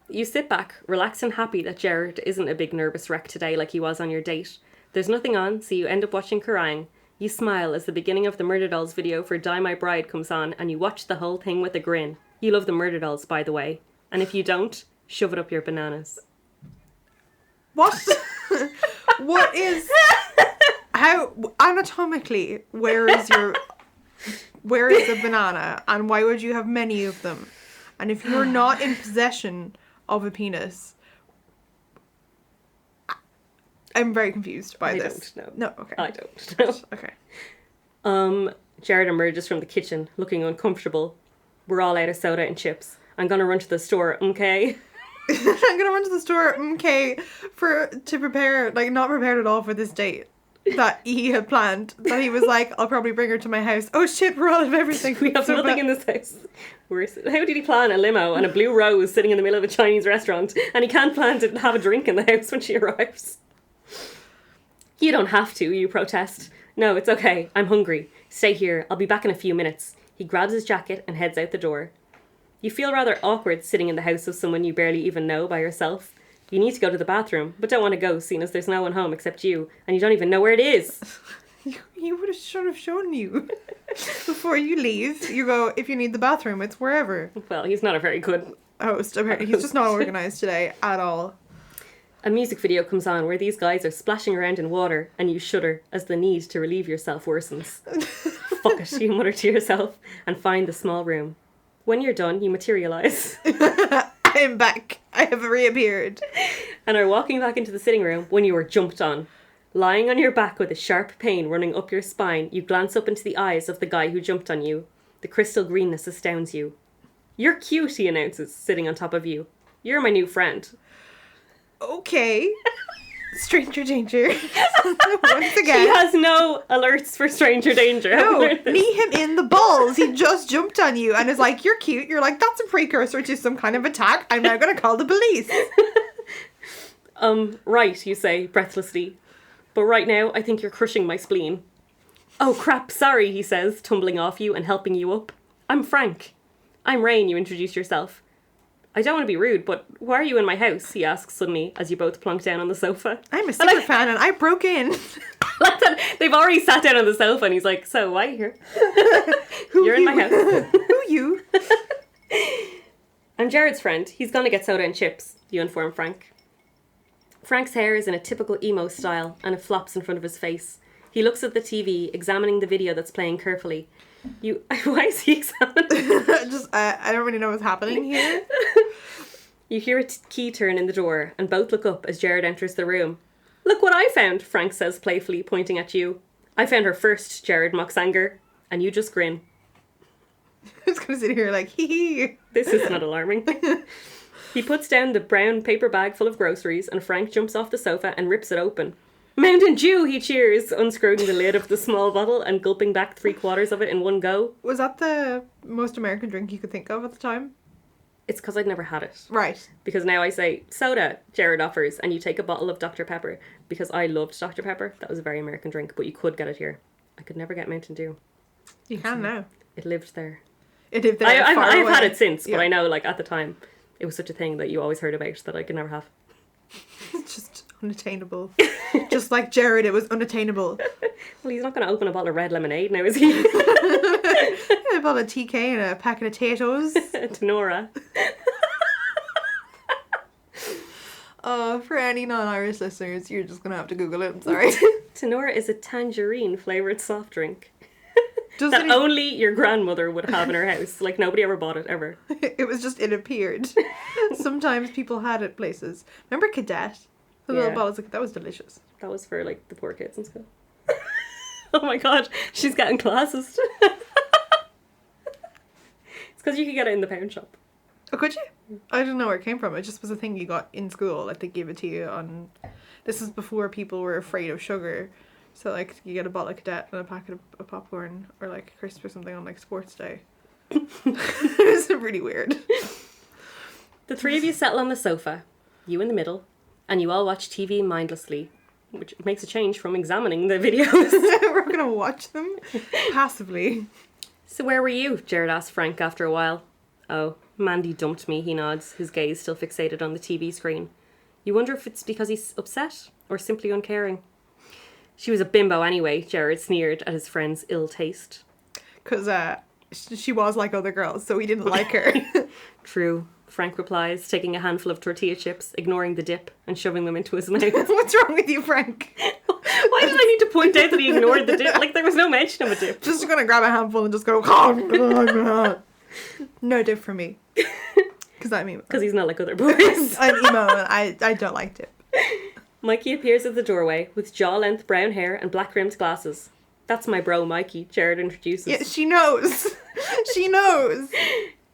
Speaker 2: You sit back, relaxed and happy that Jared isn't a big nervous wreck today like he was on your date. There's nothing on, so you end up watching Kerrang. You smile as the beginning of the Murder Dolls video for Die My Bride comes on, and you watch the whole thing with a grin. You love the Murder Dolls, by the way. And if you don't, shove it up your bananas.
Speaker 1: What? What is... How... Anatomically, where is a banana? And why would you have many of them? And if you're not in possession of a penis... I'm very confused by this.
Speaker 2: I don't
Speaker 1: know. No, okay.
Speaker 2: I don't know.
Speaker 1: Okay.
Speaker 2: Jared emerges from the kitchen, looking uncomfortable. We're all out of soda and chips. I'm gonna run to the store, okay?
Speaker 1: I'm gonna run to the store, okay, to prepare, like, not prepared at all for this date that he had planned. That he was like, I'll probably bring her to my house. Oh shit, we're all out of everything.
Speaker 2: We have nothing in this house. How did he plan a limo and a blue rose sitting in the middle of a Chinese restaurant, and he can't plan to have a drink in the house when she arrives? You don't have to, you protest. No, it's okay. I'm hungry. Stay here. I'll be back in a few minutes. He grabs his jacket and heads out the door. You feel rather awkward sitting in the house of someone you barely even know by yourself. You need to go to the bathroom, but don't want to go, seeing as there's no one home except you, and you don't even know where it is.
Speaker 1: You should have shown you. Before you leave, you go, if you need the bathroom, it's wherever.
Speaker 2: Well, he's not a very good
Speaker 1: host. He's just not organised today at all.
Speaker 2: A music video comes on where these guys are splashing around in water, and you shudder as the need to relieve yourself worsens. Fuck it, you mutter to yourself, and find the small room. When you're done, you materialise.
Speaker 1: I'm back. I have reappeared.
Speaker 2: And are walking back into the sitting room when you are jumped on. Lying on your back with a sharp pain running up your spine, you glance up into the eyes of the guy who jumped on you. The crystal greenness astounds you. You're cute, he announces, sitting on top of you. You're my new friend.
Speaker 1: Okay. Stranger danger. Once again.
Speaker 2: She has no alerts for stranger danger.
Speaker 1: No, knee him in the balls. He just jumped on you and is like, you're cute. You're like, that's a precursor to some kind of attack. I'm now going to call the police.
Speaker 2: Right, you say, breathlessly. But right now, I think you're crushing my spleen. Oh crap, sorry, he says, tumbling off you and helping you up. I'm Frank. I'm Rain, you introduce yourself. I don't want to be rude, but why are you in my house? He asks suddenly as you both plonk down on the sofa.
Speaker 1: I'm a super fan and I broke in.
Speaker 2: They've already sat down on the sofa and he's like, so why are you here? You're in my house.
Speaker 1: Who you?
Speaker 2: I'm Jared's friend. He's gonna get soda and chips, you inform Frank. Frank's hair is in a typical emo style and it flops in front of his face. He looks at the TV, examining the video that's playing carefully. Why is he examining?
Speaker 1: I don't really know what's happening here.
Speaker 2: You hear a key turn in the door and both look up as Jared enters the room. Look what I found, Frank says playfully, pointing at you. I found her first, Jared mocks anger, and you just grin.
Speaker 1: I was going to sit here like, hee hee.
Speaker 2: This is not alarming. He puts down the brown paper bag full of groceries and Frank jumps off the sofa and rips it open. Mountain Dew, he cheers, unscrewing the lid of the small bottle and gulping back 3/4 of it in one go.
Speaker 1: Was that the most American drink you could think of at the time?
Speaker 2: It's because I'd never had it.
Speaker 1: Right.
Speaker 2: Because now I say, soda, Jared offers, and you take a bottle of Dr. Pepper. Because I loved Dr. Pepper. That was a very American drink, but you could get it here. I could never get Mountain Dew.
Speaker 1: You can now.
Speaker 2: It lived there.
Speaker 1: It lived there.
Speaker 2: I've had it since,
Speaker 1: yeah.
Speaker 2: But I know, like, at the time, it was such a thing that you always heard about that I could never have.
Speaker 1: It's just unattainable. Just like Jared, it was unattainable.
Speaker 2: Well, he's not going to open a bottle of red lemonade now, is he?
Speaker 1: A bottle of TK and a packet of potatoes.
Speaker 2: To Nora.
Speaker 1: For any non-Irish listeners, you're just going to have to Google it. I'm sorry.
Speaker 2: Tenora is a tangerine flavoured soft drink.
Speaker 1: Does
Speaker 2: that only your grandmother would have in her house. Like, nobody ever bought it, ever.
Speaker 1: It was just, it appeared. Sometimes people had it places. Remember Cadet? The little bottles, like, that was delicious.
Speaker 2: That was for, like, the poor kids and stuff. Oh my god, she's getting classist. It's because you could get it in the pound shop.
Speaker 1: Oh, could you? I don't know where it came from. It just was a thing you got in school. Like, they gave it to you on... This is before people were afraid of sugar. So, like, you get a bottle of Cadet and a packet of popcorn or, like, crisps or something on, like, sports day. It's really weird.
Speaker 2: The three of you settle on the sofa, you in the middle, and you all watch TV mindlessly, which makes a change from examining the videos.
Speaker 1: We're going to watch them passively.
Speaker 2: So where were you? Jared asked Frank after a while. Oh, Mandy dumped me, he nods, his gaze still fixated on the TV screen. You wonder if it's because he's upset or simply uncaring. She was a bimbo anyway, Jared sneered at his friend's ill taste.
Speaker 1: Because she was like other girls, so we didn't like her.
Speaker 2: True, Frank replies, taking a handful of tortilla chips, ignoring the dip, and shoving them into his mouth.
Speaker 1: What's wrong with you, Frank?
Speaker 2: Why did I need to point out that he ignored the dip? Like, there was no mention of a dip.
Speaker 1: Just gonna grab a handful and just go, no dip for me. Because I'm emo.
Speaker 2: Because he's not like other boys.
Speaker 1: I'm emo and I don't like dip.
Speaker 2: Mikey appears at the doorway with jaw-length brown hair and black-rimmed glasses. That's my bro, Mikey, Jared introduces.
Speaker 1: Yeah, she knows. She knows.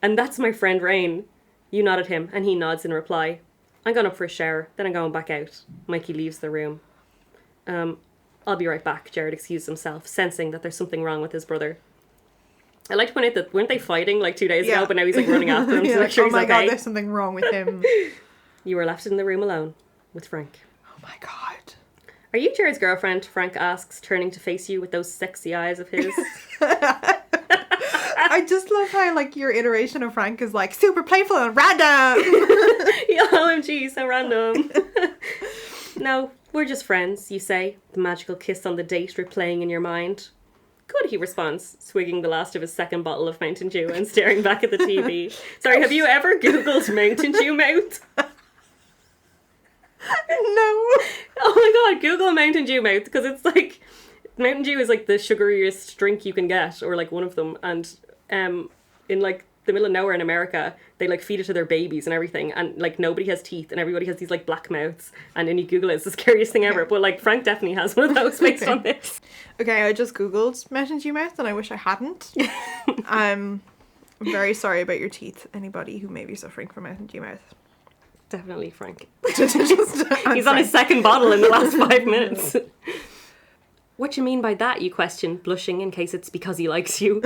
Speaker 2: And that's my friend Rain. You nod at him, and he nods in reply. I'm going up for a shower, then I'm going back out. Mikey leaves the room. I'll be right back, Jared excused himself, sensing that there's something wrong with his brother. I like to point out that weren't they fighting like 2 days ago, but now he's like running after him to make sure he's okay.
Speaker 1: Oh my god, there's something wrong with him.
Speaker 2: You were left in the room alone with Frank.
Speaker 1: Oh my god.
Speaker 2: Are you Jared's girlfriend? Frank asks, turning to face you with those sexy eyes of his.
Speaker 1: I just love how like your iteration of Frank is like super playful and random.
Speaker 2: Yeah, OMG, so random. No, we're just friends, you say, the magical kiss on the date replaying in your mind. Good, he responds, swigging the last of his second bottle of Mountain Dew and staring back at the TV. Sorry, have you ever Googled Mountain Dew mouth?
Speaker 1: No.
Speaker 2: Oh my god, Google Mountain Dew mouth, because it's like, Mountain Dew is like the sugariest drink you can get, or like one of them, and in like the middle of nowhere in America, they like feed it to their babies and everything, and like nobody has teeth and everybody has these like black mouths, and then you Google it, it's the scariest thing ever. But like Frank definitely has one of those based on this.
Speaker 1: Okay, I just Googled Mountain Dew mouth and I wish I hadn't. I'm very sorry about your teeth, anybody who may be suffering from Mountain Dew mouth.
Speaker 2: Definitely Frank.
Speaker 1: He's
Speaker 2: on his second bottle in the last 5 minutes. What you mean by that, you question, blushing in case it's because he likes you.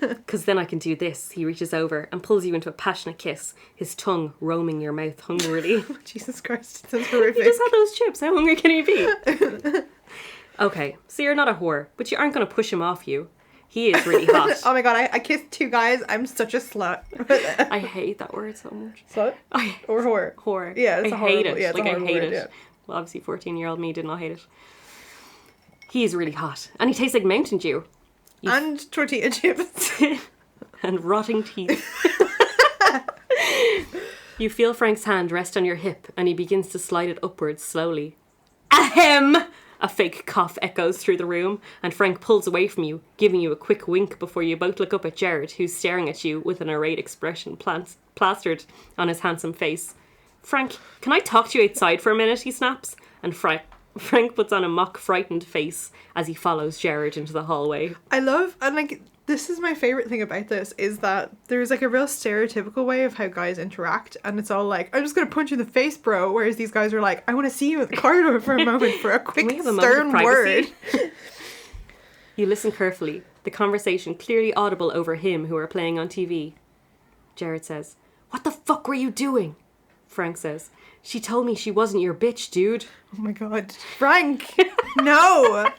Speaker 2: Because then I can do this. He reaches over and pulls you into a passionate kiss, his tongue roaming your mouth hungrily.
Speaker 1: Jesus Christ, that's horrific.
Speaker 2: You just had those chips. How hungry can he be? Okay, so you're not a whore, but you aren't going to push him off you. He is really hot.
Speaker 1: Oh my god, I kissed 2 guys. I'm such a slut.
Speaker 2: I hate that word so much.
Speaker 1: Slut? Or whore?
Speaker 2: Whore.
Speaker 1: Yeah, it's
Speaker 2: I hate it.
Speaker 1: Yeah,
Speaker 2: like, I hate
Speaker 1: word,
Speaker 2: it.
Speaker 1: Yeah.
Speaker 2: Well, obviously 14-year-old me did not hate it. He is really hot. And he tastes like Mountain Dew.
Speaker 1: And tortilla chips.
Speaker 2: And rotting teeth. You feel Frank's hand rest on your hip and he begins to slide it upwards slowly. Ahem! A fake cough echoes through the room and Frank pulls away from you, giving you a quick wink before you both look up at Jared, who's staring at you with an irate expression plastered on his handsome face. Frank, can I talk to you outside for a minute? He snaps. And Frank puts on a mock frightened face as he follows Jared into the hallway.
Speaker 1: I love, and like, this is my favourite thing about this, is that there's like a real stereotypical way of how guys interact, and it's all like, I'm just gonna punch you in the face, bro, whereas these guys are like, I want to see you in the corridor for a moment for a quick stern word.
Speaker 2: You listen carefully, the conversation clearly audible over him who are playing on TV. Jared says, "What the fuck were you doing?" Frank says, "She told me she wasn't your bitch, dude."
Speaker 1: Oh my god. Frank! No!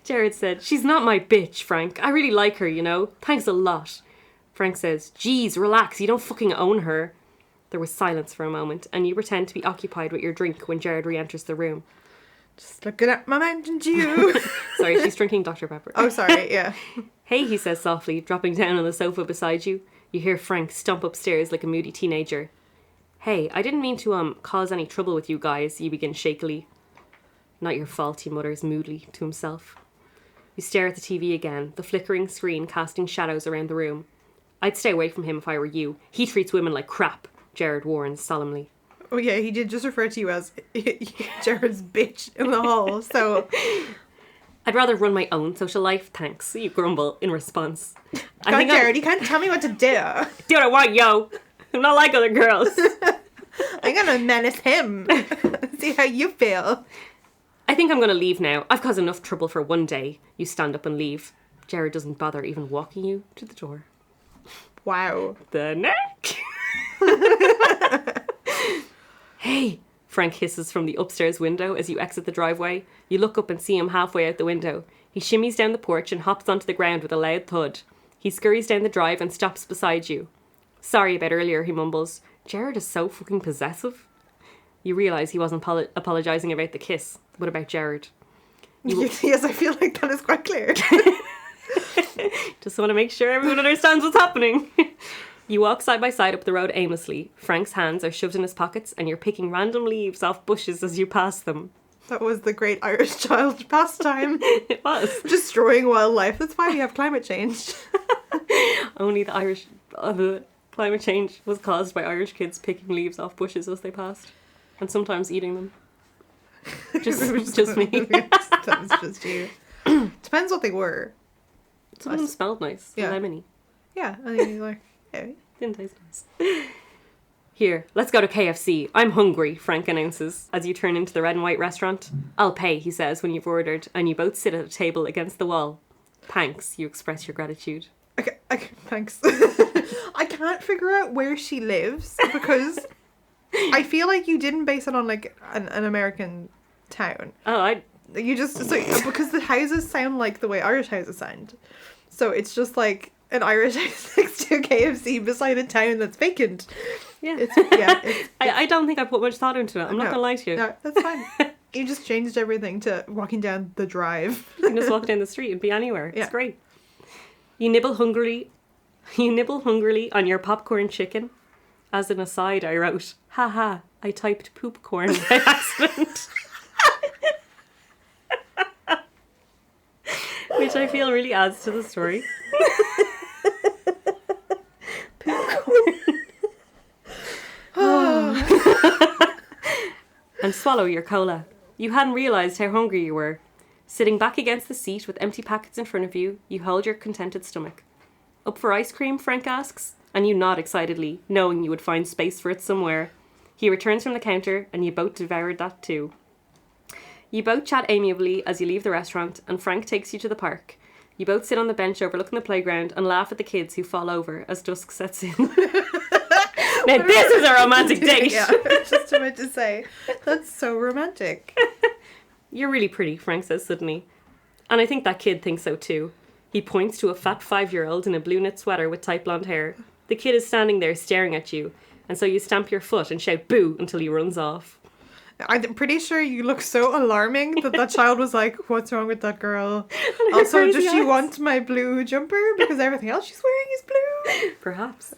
Speaker 2: Jared said, "She's not my bitch, Frank. I really like her, you know. Thanks a lot." Frank says, "Geez, relax. You don't fucking own her." There was silence for a moment, and you pretend to be occupied with your drink when Jared re-enters the room.
Speaker 1: Just looking at my Mountain Dew.
Speaker 2: Sorry, she's drinking Dr. Pepper.
Speaker 1: Oh, sorry, yeah.
Speaker 2: "Hey," he says softly, dropping down on the sofa beside you. You hear Frank stomp upstairs like a moody teenager. "Hey, I didn't mean to cause any trouble with you guys," you begin shakily. "Not your fault," he mutters moodily to himself. You stare at the TV again, the flickering screen casting shadows around the room. "I'd stay away from him if I were you. He treats women like crap," Jared warns solemnly.
Speaker 1: Oh yeah, he did just refer to you as Jared's bitch in the hall, so...
Speaker 2: "I'd rather run my own social life, thanks," you grumble in response.
Speaker 1: God, Jared, you can't tell me what to do.
Speaker 2: Do what I want, yo. I'm not like other girls.
Speaker 1: I'm gonna menace him. See how you feel.
Speaker 2: "I think I'm gonna leave now. I've caused enough trouble for one day." You stand up and leave. Jared doesn't bother even walking you to the door.
Speaker 1: Wow.
Speaker 2: The neck. Hey, Frank hisses from the upstairs window as you exit the driveway. You look up and see him halfway out the window. He shimmies down the porch and hops onto the ground with a loud thud. He scurries down the drive and stops beside you. Sorry about earlier, he mumbles. Jared is so fucking possessive. You realise he wasn't apologising about the kiss, but about Jared.
Speaker 1: Yes, I feel like that is quite clear.
Speaker 2: Just want to make sure everyone understands what's happening. You walk side by side up the road aimlessly. Frank's hands are shoved in his pockets and you're picking random leaves off bushes as you pass them.
Speaker 1: That was the great Irish child pastime.
Speaker 2: It was.
Speaker 1: Destroying wildlife. That's why we have climate change.
Speaker 2: Only the climate change was caused by Irish kids picking leaves off bushes as they passed. And sometimes eating them. Just me.
Speaker 1: That was just you. Depends what they were.
Speaker 2: Some of them smelled nice.
Speaker 1: Yeah.
Speaker 2: Lemony.
Speaker 1: Yeah, and then you're like, yeah.
Speaker 2: Didn't taste nice. Here, let's go to KFC. I'm hungry, Frank announces as you turn into the red and white restaurant. I'll pay, he says when you've ordered, and you both sit at a table against the wall. Thanks, you express your gratitude.
Speaker 1: Okay, thanks. I can't figure out where she lives because I feel like you didn't base it on like an American town.
Speaker 2: Oh,
Speaker 1: because the houses sound like the way Irish houses sound. So it's just like an Irish house next to a KFC beside a town that's vacant.
Speaker 2: Yeah.
Speaker 1: It's
Speaker 2: I don't think I put much thought into it. I'm not going to lie to you.
Speaker 1: No, that's fine. You just changed everything to walking down the drive.
Speaker 2: You can just walk down the street and be anywhere.
Speaker 1: Yeah.
Speaker 2: It's great. You nibble hungrily on your popcorn chicken. As an aside, I wrote, haha, I typed poop corn by accident. Which I feel really adds to the story. And swallow your cola. You hadn't realised how hungry you were. Sitting back against the seat with empty packets in front of you, you hold your contented stomach. Up for ice cream, Frank asks, and you nod excitedly, knowing you would find space for it somewhere. He returns from the counter, and you both devoured that too. You both chat amiably as you leave the restaurant, and Frank takes you to the park. You both sit on the bench overlooking the playground and laugh at the kids who fall over as dusk sets in. Now this is a romantic date!
Speaker 1: Yeah, I was just about to say, that's so romantic.
Speaker 2: You're really pretty, Frank says suddenly. And I think that kid thinks so too. He points to a fat 5-year-old in a blue knit sweater with tight blonde hair. The kid is standing there staring at you, and so you stamp your foot and shout boo until he runs off.
Speaker 1: I'm pretty sure you look so alarming that child was like, what's wrong with that girl? Also, does she want my blue jumper? Because everything else she's wearing is blue.
Speaker 2: Perhaps.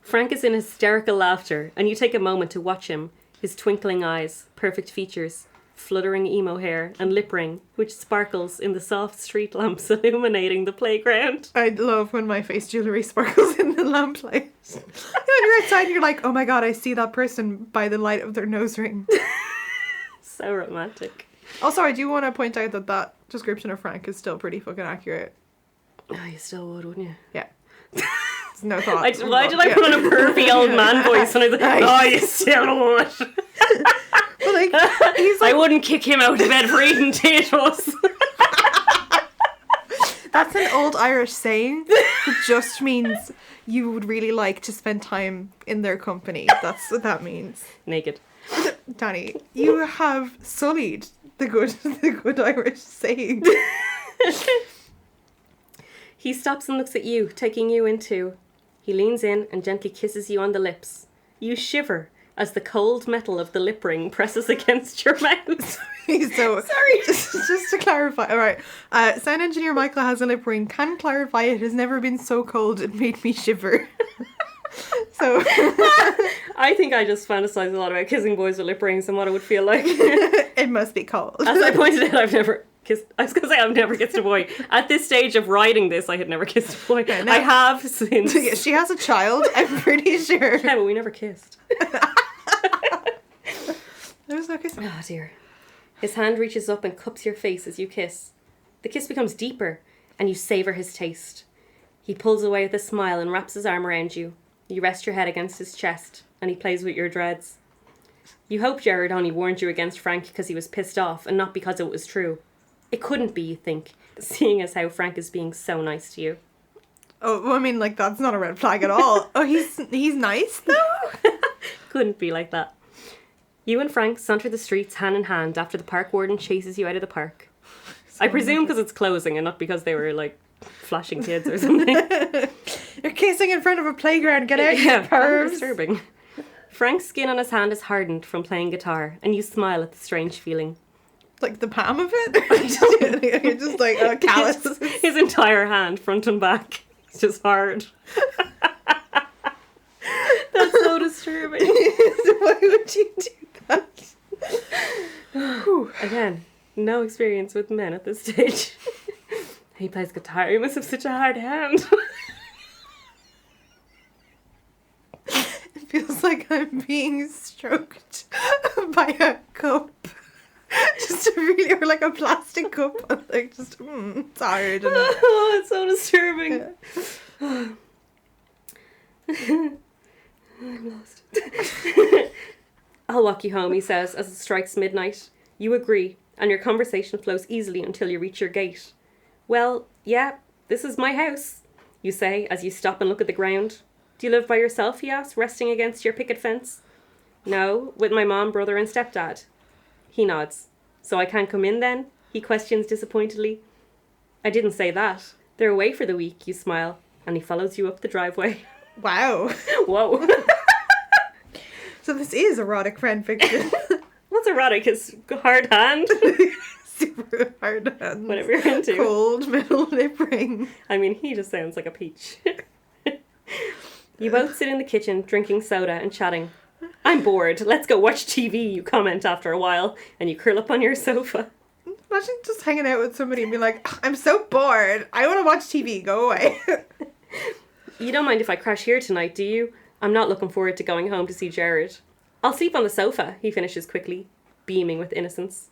Speaker 2: Frank is in hysterical laughter, and you take a moment to watch him. His twinkling eyes, perfect features, fluttering emo hair, and lip ring, which sparkles in the soft street lamps illuminating the playground.
Speaker 1: I love when my face jewellery sparkles in the lamplight. When you're outside and you're like, oh my god, I see that person by the light of their nose ring.
Speaker 2: So romantic.
Speaker 1: Also, I do want to point out that description of Frank is still pretty fucking accurate.
Speaker 2: Oh, you still would, wouldn't you?
Speaker 1: Yeah. No thought.
Speaker 2: Why did I put on a pervy old man voice when I was like, oh, you still would?
Speaker 1: But like, he's like,
Speaker 2: I wouldn't kick him out of bed for eating potatoes.
Speaker 1: That's an old Irish saying. It just means you would really like to spend time in their company. That's what that means.
Speaker 2: Naked.
Speaker 1: Danny, you have sullied the good Irish saying.
Speaker 2: He stops and looks at you, taking you in too. He leans in and gently kisses you on the lips. You shiver as the cold metal of the lip ring presses against your mouth.
Speaker 1: So, sorry. Just to clarify, all right. Sound engineer Michael has a lip ring. Can clarify it has never been so cold it made me shiver. So,
Speaker 2: I think I just fantasize a lot about kissing boys with lip rings and what it would feel like.
Speaker 1: It must be cold.
Speaker 2: As I pointed out, I've never kissed a boy. At this stage of writing this, I had never kissed a boy.
Speaker 1: Okay, now,
Speaker 2: I have since.
Speaker 1: Yeah, she has a child, I'm pretty sure.
Speaker 2: Yeah, but we never kissed.
Speaker 1: There was no kissing.
Speaker 2: Oh dear. His hand reaches up and cups your face as you kiss. The kiss becomes deeper, and you savour his taste. He pulls away with a smile and wraps his arm around you. You rest your head against his chest, and he plays with your dreads. You hope Jared only warned you against Frank because he was pissed off, and not because it was true. It couldn't be, you think, seeing as how Frank is being so nice to you.
Speaker 1: Oh, well, I mean, like, that's not a red flag at all. Oh, he's nice, though?
Speaker 2: Couldn't be like that. You and Frank saunter the streets hand in hand after the park warden chases you out of the park. I presume because it's closing and not because they were, like, flashing kids or something.
Speaker 1: You're kissing in front of a playground. Get out,
Speaker 2: Yeah,
Speaker 1: you
Speaker 2: very
Speaker 1: pervs.
Speaker 2: disturbing. Frank's skin on his hand is hardened from playing guitar, and you smile at the strange feeling.
Speaker 1: Like the palm of it? You're just like, oh, callous.
Speaker 2: His entire hand, front and back. It's just hard. That's so disturbing.
Speaker 1: Why would you do that?
Speaker 2: Again, no experience with men at this stage. He plays guitar. He must have such a hard hand.
Speaker 1: It feels like I'm being stroked by a cup. Just a really, or like a plastic cup. I'm like, just, it's hard. And
Speaker 2: Oh, it's so disturbing.
Speaker 1: yeah.
Speaker 2: I'm lost. I'll walk you home, he says, as it strikes midnight. You agree, and your conversation flows easily until you reach your gate. Well, yeah, this is my house, you say, as you stop and look at the ground. Do you live by yourself, he asks, resting against your picket fence. No, with my mom, brother, and stepdad. He nods. So I can't come in then? He questions disappointedly. I didn't say that. They're away for the week, you smile, and he follows you up the driveway.
Speaker 1: Wow.
Speaker 2: Whoa.
Speaker 1: So this is erotic fan fiction.
Speaker 2: What's erotic? His hard hand?
Speaker 1: Super hard hands.
Speaker 2: Whatever you're into.
Speaker 1: Cold metal lip ring.
Speaker 2: I mean, he just sounds like a peach. You both sit in the kitchen, drinking soda and chatting. I'm bored. Let's go watch TV, you comment after a while, and you curl up on your sofa.
Speaker 1: Imagine just hanging out with somebody and being like, I'm so bored. I want to watch TV. Go away.
Speaker 2: You don't mind if I crash here tonight, do you? I'm not looking forward to going home to see Jared. I'll sleep on the sofa, he finishes quickly, beaming with innocence.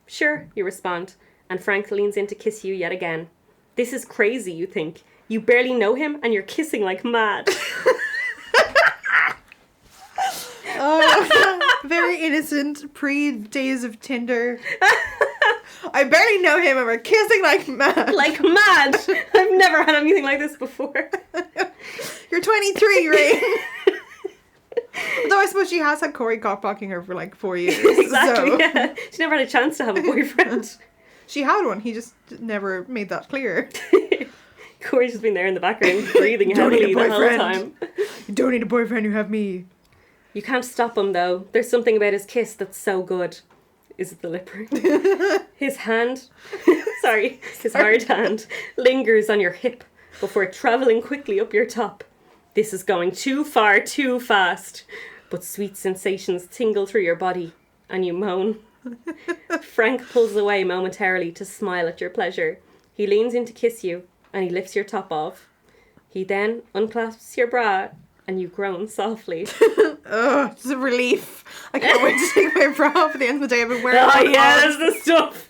Speaker 2: Sure, you respond, and Frank leans in to kiss you yet again. This is crazy, you think. You barely know him, and you're kissing like mad.
Speaker 1: Oh, very innocent, pre-days of Tinder. I barely know him and we're kissing like mad.
Speaker 2: Like mad! I've never had anything like this before.
Speaker 1: You're 23, Rain. Though I suppose she has had Corey cockblocking her for like 4 years.
Speaker 2: Exactly,
Speaker 1: So.
Speaker 2: yeah. She never had a chance to have a boyfriend.
Speaker 1: She had one, he just never made that clear.
Speaker 2: Corey's just been there in the background, breathing
Speaker 1: Don't need a
Speaker 2: heavily the whole
Speaker 1: boyfriend.
Speaker 2: time.
Speaker 1: You don't need a boyfriend, you have me.
Speaker 2: You can't stop him, though. There's something about his kiss that's so good. Is it the lip ring? His hand, his hard hand, lingers on your hip before travelling quickly up your top. This is going too far, too fast. But sweet sensations tingle through your body, and you moan. Frank pulls away momentarily to smile at your pleasure. He leans in to kiss you, and he lifts your top off. He then unclasps your bra, and you groan softly.
Speaker 1: Ugh, it's a relief. I can't wait to take my bra off at the end of the day. I've been wearing
Speaker 2: Oh
Speaker 1: it
Speaker 2: yeah,
Speaker 1: all.
Speaker 2: that's the stuff.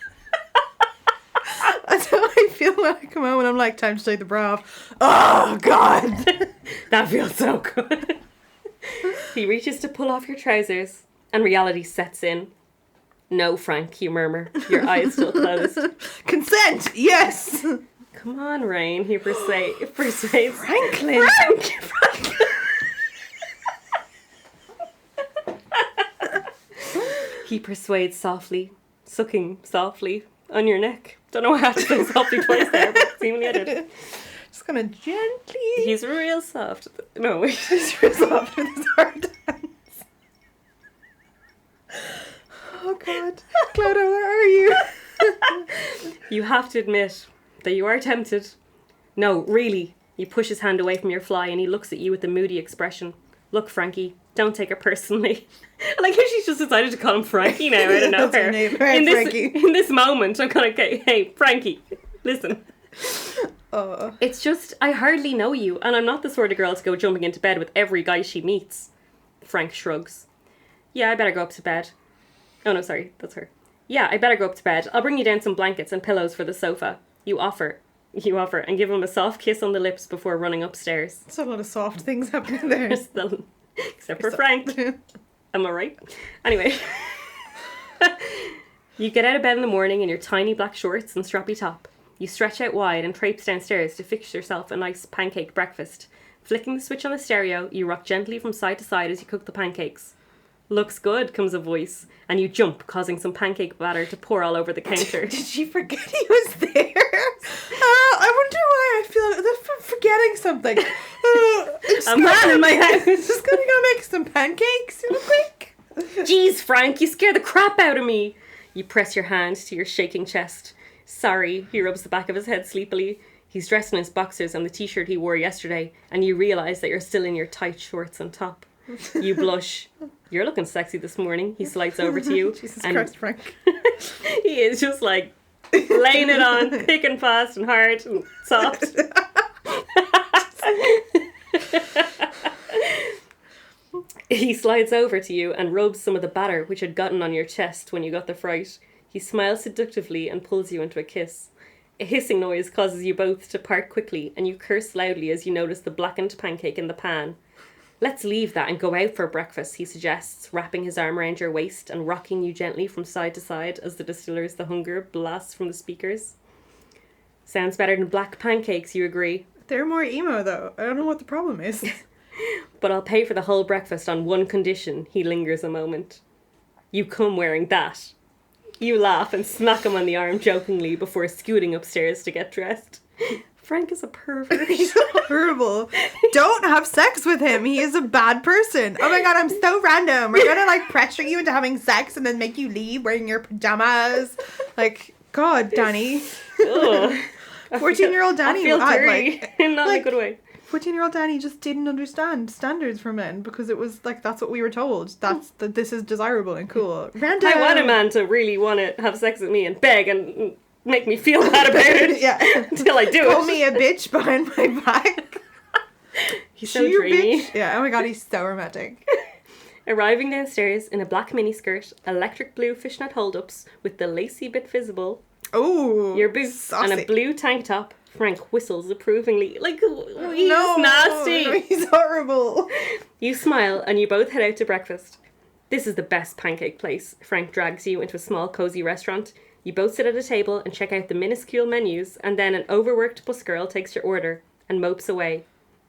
Speaker 1: That's how I feel when I come home and I'm like, time to take the bra off. Oh, God.
Speaker 2: That feels so good. He reaches to pull off your trousers, and reality sets in. No, Frank, you murmur, your eyes still closed.
Speaker 1: Consent, yes.
Speaker 2: Come on, Rain, he persuades.
Speaker 1: Franklin.
Speaker 2: Frank! He persuades softly, sucking softly on your neck. Don't know why I had to say softly twice there, but seemingly I did.
Speaker 1: Just gonna gently.
Speaker 2: He's real soft. No, wait.
Speaker 1: He's real soft with his hard hands. Oh, God. Clodagh, where are you?
Speaker 2: You have to admit that you are tempted. No, really. You push his hand away from your fly and he looks at you with a moody expression. Look, Frankie, don't take it personally. I like how she's just decided to call him Frankie now out of
Speaker 1: That's her
Speaker 2: nowhere.
Speaker 1: name. Right, Frankie.
Speaker 2: In this moment, I'm kind of, hey, Frankie, listen.
Speaker 1: Oh.
Speaker 2: It's just, I hardly know you, and I'm not the sort of girl to go jumping into bed with every guy she meets. Frank shrugs. Yeah, I better go up to bed. Oh no, sorry, that's her. Yeah, I better go up to bed. I'll bring you down some blankets and pillows for the sofa. You offer, and give him a soft kiss on the lips before running upstairs.
Speaker 1: There's a lot of soft things happening there.
Speaker 2: Except for Frank. Am I right? Anyway. You get out of bed in the morning in your tiny black shorts and strappy top. You stretch out wide and traipse downstairs to fix yourself a nice pancake breakfast. Flicking the switch on the stereo, you rock gently from side to side as you cook the pancakes. Looks good, comes a voice, and you jump, causing some pancake batter to pour all over the counter.
Speaker 1: Did she forget he was there? I wonder why I feel like I'm forgetting something.
Speaker 2: A man in my house.
Speaker 1: Just gonna go make some pancakes real quick.
Speaker 2: Jeez, Frank, you scare the crap out of me. You press your hand to your shaking chest. Sorry, he rubs the back of his head sleepily. He's dressed in his boxers and the t-shirt he wore yesterday, and you realise that you're still in your tight shorts on top. You blush. You're looking sexy this morning. He slides over to you.
Speaker 1: Jesus Christ, Frank.
Speaker 2: He is just like laying it on, thick and fast and hard and soft. He slides over to you and rubs some of the batter which had gotten on your chest when you got the fright. He smiles seductively and pulls you into a kiss. A hissing noise causes you both to part quickly, and you curse loudly as you notice the blackened pancake in the pan. Let's leave that and go out for breakfast, he suggests, wrapping his arm around your waist and rocking you gently from side to side as the distiller's The Hunger blasts from the speakers. Sounds better than black pancakes, you agree.
Speaker 1: They're more emo, though. I don't know what the problem is.
Speaker 2: But I'll pay for the whole breakfast on one condition. He lingers a moment. You come wearing that. You laugh and smack him on the arm jokingly before scooting upstairs to get dressed. Frank is a pervert.
Speaker 1: He's horrible. Don't have sex with him. He is a bad person. Oh my god, I'm so random. We're gonna like pressure you into having sex and then make you leave wearing your pajamas. Like, God, Danny. 14-year-old Danny.
Speaker 2: I feel dirty. Not in a good way.
Speaker 1: 14-year-old Danny just didn't understand standards for men because it was like, that's what we were told. That this is desirable and cool. Random.
Speaker 2: I want a man to really want to have sex with me and beg and make me feel bad about it.
Speaker 1: Yeah.
Speaker 2: Until I do
Speaker 1: Call me a bitch behind my back.
Speaker 2: He's so dreamy.
Speaker 1: Bitch. Yeah, oh my god, he's so romantic.
Speaker 2: Arriving downstairs in a black miniskirt, electric blue fishnet hold-ups with the lacy bit visible,
Speaker 1: Oh,
Speaker 2: your boots,
Speaker 1: saucy.
Speaker 2: and a blue tank top, Frank whistles approvingly. Like, he's
Speaker 1: No,
Speaker 2: nasty.
Speaker 1: he's horrible.
Speaker 2: You smile and you both head out to breakfast. This is the best pancake place. Frank drags you into a small cozy restaurant. You both sit at a table and check out the minuscule menus, and then an overworked busgirl takes your order and mopes away.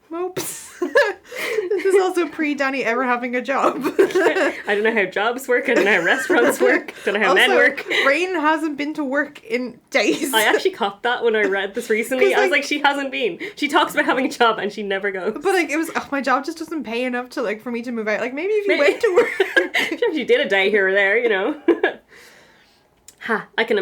Speaker 1: Mopes. This is also pre-Danny ever having a job.
Speaker 2: I don't know how jobs work. I don't know how restaurants work. I don't know how men work.
Speaker 1: Rain hasn't been to work in days.
Speaker 2: I actually copped that when I read this recently. I was like, she hasn't been. She talks about having a job and she never goes.
Speaker 1: But like, it was, my job just doesn't pay enough to like, for me to move out. Like, maybe if you went to work.
Speaker 2: Sure, if you did a day here or there, you know. I can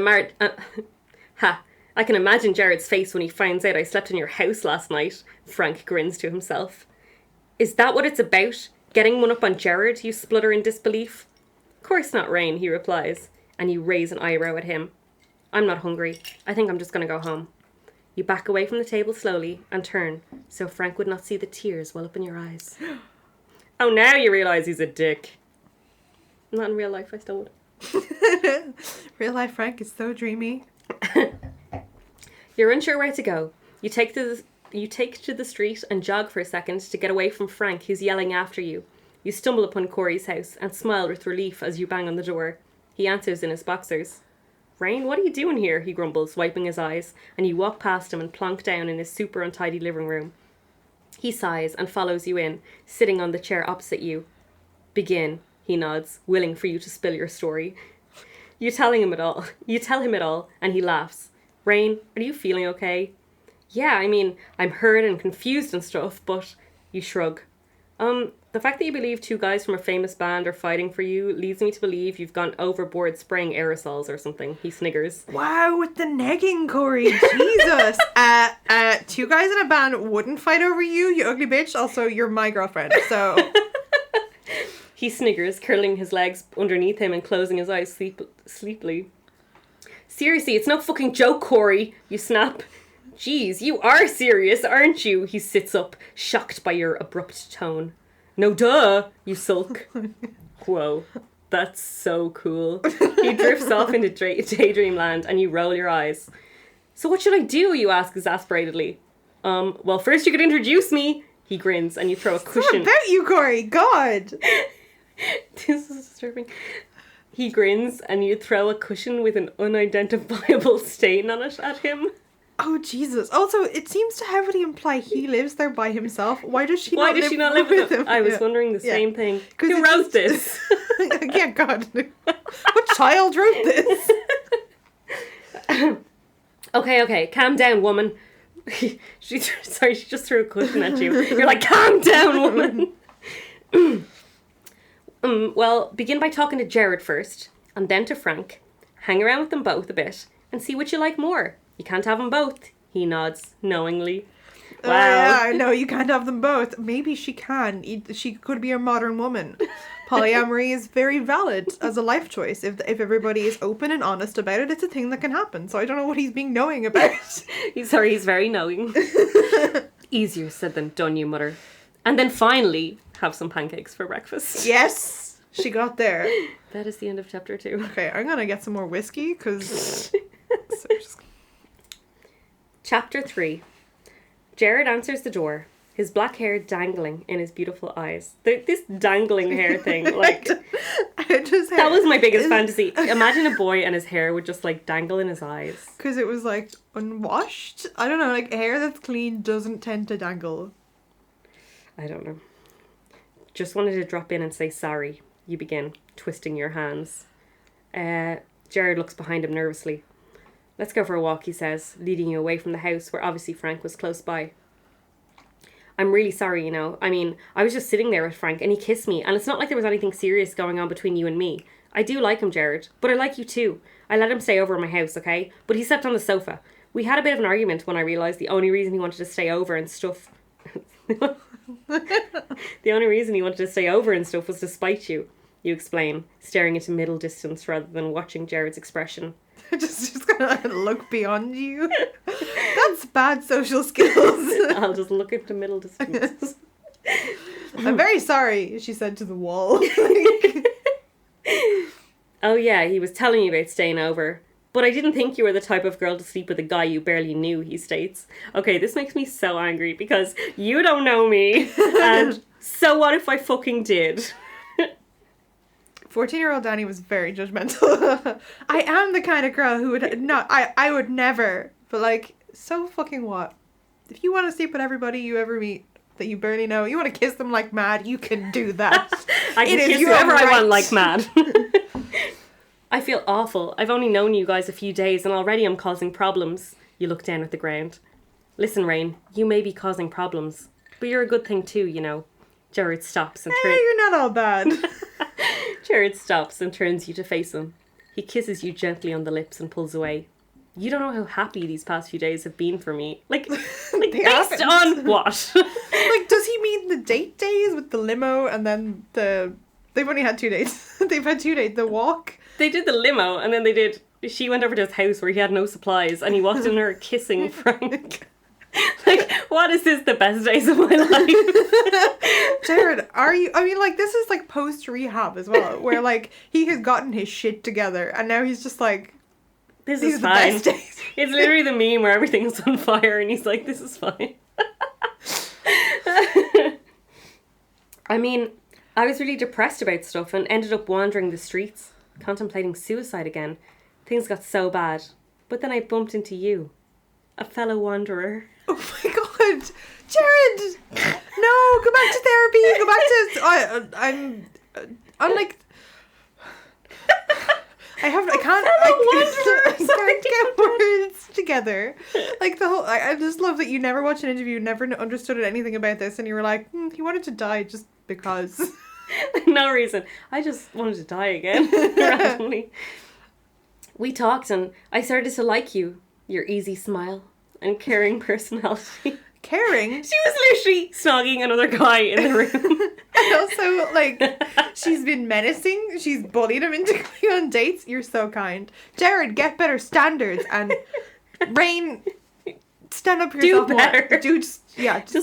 Speaker 2: imagine Jared's face when he finds out I slept in your house last night. Frank grins to himself. Is that what it's about? Getting one up on Jared, you splutter in disbelief. Course not, Rain, he replies, and you raise an eyebrow at him. I'm not hungry. I think I'm just going to go home. You back away from the table slowly and turn, so Frank would not see the tears well up in your eyes. Oh, now you realise he's a dick. Not in real life, I still would.
Speaker 1: Real life Frank is so dreamy.
Speaker 2: You're unsure where to go. You take to the street and jog for a second to get away from Frank, who's yelling after you. You stumble upon Corey's house and smile with relief as you bang on the door. He answers in his boxers. Rain, what are you doing here? He grumbles, wiping his eyes, and you walk past him and plonk down in his super untidy living room. He sighs and follows you in, sitting on the chair opposite you. Begin, he nods, willing for you to spill your story. You tell him it all, and he laughs. Rain, are you feeling okay? Yeah, I mean, I'm hurt and confused and stuff, but you shrug. The fact that you believe two guys from a famous band are fighting for you leads me to believe you've gone overboard spraying aerosols or something. He sniggers.
Speaker 1: Wow, with the negging, Corey. Jesus. Two guys in a band wouldn't fight over you, you ugly bitch. Also, you're my girlfriend, so...
Speaker 2: He sniggers, curling his legs underneath him and closing his eyes sleepily. Seriously, it's no fucking joke, Corey, you snap. Jeez, you are serious, aren't you? He sits up, shocked by your abrupt tone. No duh, you sulk. Whoa, that's so cool. He drifts off into daydream land and you roll your eyes. So what should I do, you ask exasperatedly. Well, first you could introduce me. He grins and you throw a cushion.
Speaker 1: What about you, Corey? God.
Speaker 2: This is disturbing. He grins and you throw a cushion with an unidentifiable stain on it at him.
Speaker 1: Oh, Jesus. Also, it seems to heavily imply he lives there by himself. Why does she
Speaker 2: Why does she not live with him? I was wondering the same thing. Who wrote this?
Speaker 1: Yeah, God. What child wrote this?
Speaker 2: Okay, calm down, woman. She just threw a cushion at you. You're like, calm down, woman. Well, begin by talking to Jared first, and then to Frank. Hang around with them both a bit, and see what you like more. You can't have them both. He nods knowingly. Wow.
Speaker 1: Yeah, no, you can't have them both. Maybe she can. She could be a modern woman. Polyamory is very valid as a life choice. If everybody is open and honest about it, it's a thing that can happen. So I don't know what he's being knowing about.
Speaker 2: He's very knowing. Easier said than done, you mutter. And then finally, have some pancakes for breakfast.
Speaker 1: Yes, she got there.
Speaker 2: That is the end of chapter 2.
Speaker 1: Okay, I'm gonna get some more whiskey, because...
Speaker 2: Chapter 3. Jared answers the door, his black hair dangling in his beautiful eyes. This dangling hair thing, like... that was my biggest fantasy. Imagine a boy and his hair would just, like, dangle in his eyes.
Speaker 1: Because it was, like, unwashed? I don't know, like, hair that's clean doesn't tend to dangle.
Speaker 2: I don't know. Just wanted to drop in and say sorry. You begin, twisting your hands. Jared looks behind him nervously. Let's go for a walk, he says, leading you away from the house where obviously Frank was close by. I'm really sorry, you know. I mean, I was just sitting there with Frank and he kissed me, and it's not like there was anything serious going on between you and me. I do like him, Jared, but I like you too. I let him stay over at my house, okay? But he slept on the sofa. We had a bit of an argument when I realised the only reason he wanted to stay over and stuff... The only reason he wanted to stay over and stuff was to spite you, you explain, staring into middle distance rather than watching Jared's expression.
Speaker 1: just gonna look beyond you. That's bad social skills.
Speaker 2: I'll just look into middle distance.
Speaker 1: I'm very sorry, she said to the wall.
Speaker 2: Oh yeah, he was telling me about staying over. But I didn't think you were the type of girl to sleep with a guy you barely knew, he states. Okay, this makes me so angry because you don't know me. And so what if I fucking did?
Speaker 1: 14-year-old Danny was very judgmental. I am the kind of girl who would not... I would never. But, like, so fucking what? If you want to sleep with everybody you ever meet that you barely know, you want to kiss them like mad, you can do that.
Speaker 2: I can kiss whoever I want like mad. I feel awful. I've only known you guys a few days and already I'm causing problems. You look down at the ground. Listen, Rain, you may be causing problems, but you're a good thing too, you know. Jared stops and turns...
Speaker 1: you're not all bad.
Speaker 2: Jared stops and turns you to face him. He kisses you gently on the lips and pulls away. You don't know how happy these past few days have been for me. Like based on what?
Speaker 1: Like, does he mean the date days with the limo and then the... They've only had 2 dates. They've had 2 dates. The walk...
Speaker 2: They did the limo, and then she went over to his house where he had no supplies, and he walked in her kissing Frank. Like, what is this, the best days of my life?
Speaker 1: Jared, are you... I mean, like, this is, like, post-rehab as well, where, like, he has gotten his shit together, and now he's just like,
Speaker 2: this is fine. The best days. It's literally the meme where everything's on fire, and he's like, this is fine. I mean, I was really depressed about stuff and ended up wandering the streets, contemplating suicide again. Things got so bad. But then I bumped into you. A fellow wanderer. Oh
Speaker 1: my god! Jared! No! Go back to therapy! Go back to... I'm like... I can't get words together. Like, the whole... I just love that you never watched an interview, never understood anything about this, and you were like, he wanted to die just because...
Speaker 2: No reason. I just wanted to die again. Randomly. We talked and I started to like you. Your easy smile and caring personality.
Speaker 1: Caring?
Speaker 2: She was literally snogging another guy in the room.
Speaker 1: And also, like, she's been menacing. She's bullied him into going on dates. You're so kind. Jared, get better standards. And Rain, stand up for yourself.
Speaker 2: Do better.
Speaker 1: More. Just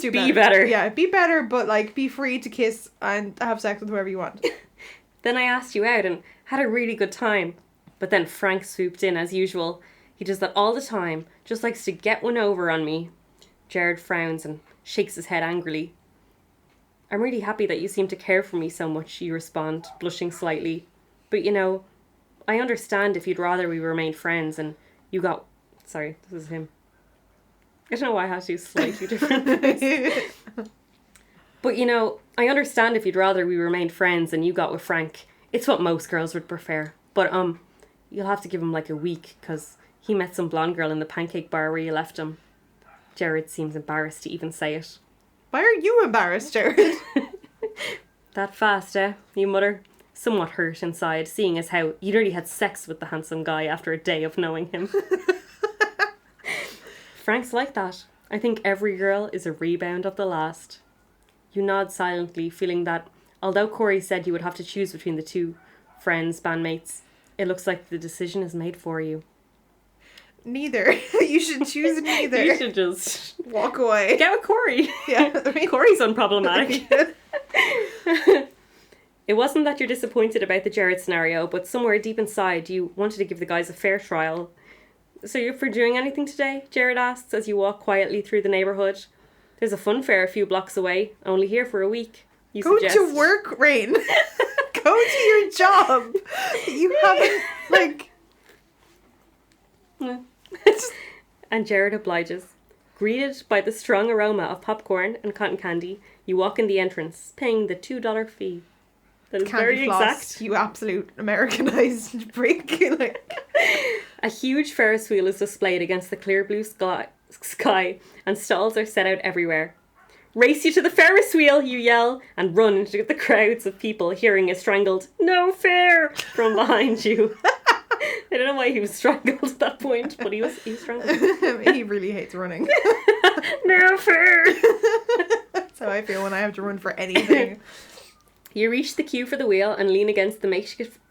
Speaker 1: do
Speaker 2: be better.
Speaker 1: Yeah, be better, but, like, be free to kiss and have sex with whoever you want.
Speaker 2: Then I asked you out and had a really good time. But then Frank swooped in as usual. He does that all the time. Just likes to get one over on me. Jared frowns and shakes his head angrily. I'm really happy that you seem to care for me so much, you respond, blushing slightly. But you know, I understand if you'd rather we remained friends and you got... Sorry, this is him. I don't know why I had to do slightly different things. But, you know, I understand if you'd rather we remained friends and you got with Frank. It's what most girls would prefer. But, you'll have to give him like a week, because he met some blonde girl in the pancake bar where you left him. Jared seems embarrassed to even say it.
Speaker 1: Why are you embarrassed, Jared?
Speaker 2: That fast, eh? You mutter, somewhat hurt inside, seeing as how you'd already had sex with the handsome guy after a day of knowing him. Frank's like that. I think every girl is a rebound of the last. You nod silently, feeling that, although Corey said you would have to choose between the two friends, bandmates, it looks like the decision is made for you.
Speaker 1: Neither. You should choose neither.
Speaker 2: You should just
Speaker 1: walk away.
Speaker 2: Get with Corey.
Speaker 1: Yeah.
Speaker 2: Corey's unproblematic. It wasn't that you're disappointed about the Jared scenario, but somewhere deep inside you wanted to give the guys a fair trial. So you're for doing anything today? Jared asks as you walk quietly through the neighbourhood. There's a fun fair a few blocks away, only here for a week. You
Speaker 1: Go
Speaker 2: suggest.
Speaker 1: to work, Rain. Go to your job. You haven't,
Speaker 2: And Jared obliges. Greeted by the strong aroma of popcorn and cotton candy, you walk in the entrance, paying the $2 fee. That is
Speaker 1: candy
Speaker 2: very
Speaker 1: floss,
Speaker 2: exact.
Speaker 1: you absolute Americanized freak.
Speaker 2: A huge Ferris wheel is displayed against the clear blue sky, and stalls are set out everywhere. Race you to the Ferris wheel, you yell, and run into the crowds of people hearing a strangled "No fair" from behind you. I don't know why he was strangled at that point, but he was strangled.
Speaker 1: He really hates running.
Speaker 2: No fair.
Speaker 1: That's how I feel when I have to run for anything.
Speaker 2: You reach the queue for the wheel and lean against the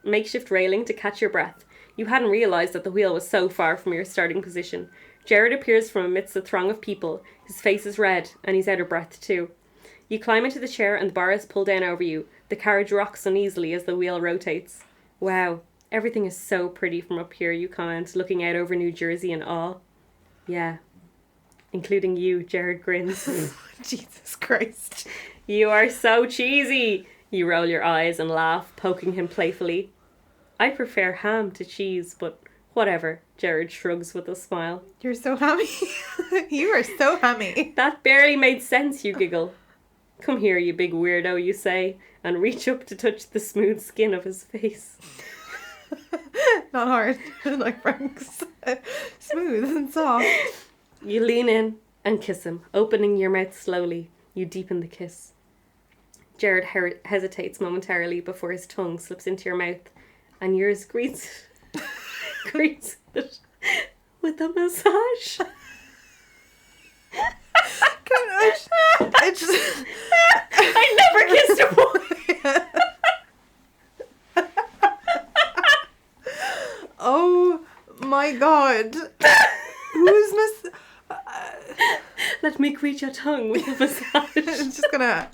Speaker 2: makeshift railing to catch your breath. You hadn't realised that the wheel was so far from your starting position. Jared appears from amidst a throng of people. His face is red, and he's out of breath too. You climb into the chair and the bar is pulled down over you. The carriage rocks uneasily as the wheel rotates. Wow, everything is so pretty from up here, you comment, looking out over New Jersey in awe. Yeah, including you, Jared grins.
Speaker 1: Jesus Christ.
Speaker 2: You are so cheesy. You roll your eyes and laugh, poking him playfully. I prefer ham to cheese, but whatever, Jared shrugs with a smile.
Speaker 1: You're so hammy. You are so hammy.
Speaker 2: That barely made sense, you giggle. Come here, you big weirdo, you say, and reach up to touch the smooth skin of his face.
Speaker 1: Not hard, like Frank's. Smooth and soft.
Speaker 2: You lean in and kiss him, opening your mouth slowly. You deepen the kiss. Jared hesitates momentarily before his tongue slips into your mouth, and yours greets it with a massage. I never kissed a boy.
Speaker 1: Oh my god. Who's Miss...
Speaker 2: Let me greet your tongue with a massage.
Speaker 1: I'm just gonna...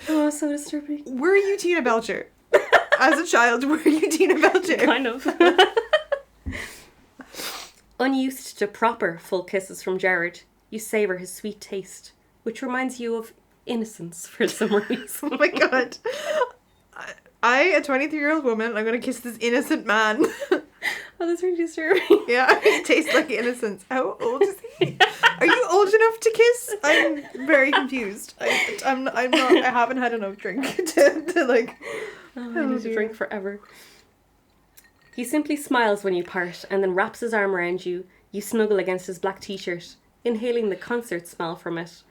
Speaker 2: Oh, so disturbing.
Speaker 1: Were you Tina Belcher? As a child, were you Tina Belcher?
Speaker 2: Kind of. Unused to proper full kisses from Jared, you savour his sweet taste, which reminds you of innocence for some reason.
Speaker 1: Oh my god. I, a 23-year-old woman, I'm gonna kiss this innocent man.
Speaker 2: Oh, that's really disturbing.
Speaker 1: Yeah, it tastes like innocence. How old is he? Are you old enough to kiss? I'm very confused. I'm not, I haven't had enough drink to like...
Speaker 2: Oh, I need to drink forever. He simply smiles when you part and then wraps his arm around you. You snuggle against his black t-shirt, inhaling the concert smell from it.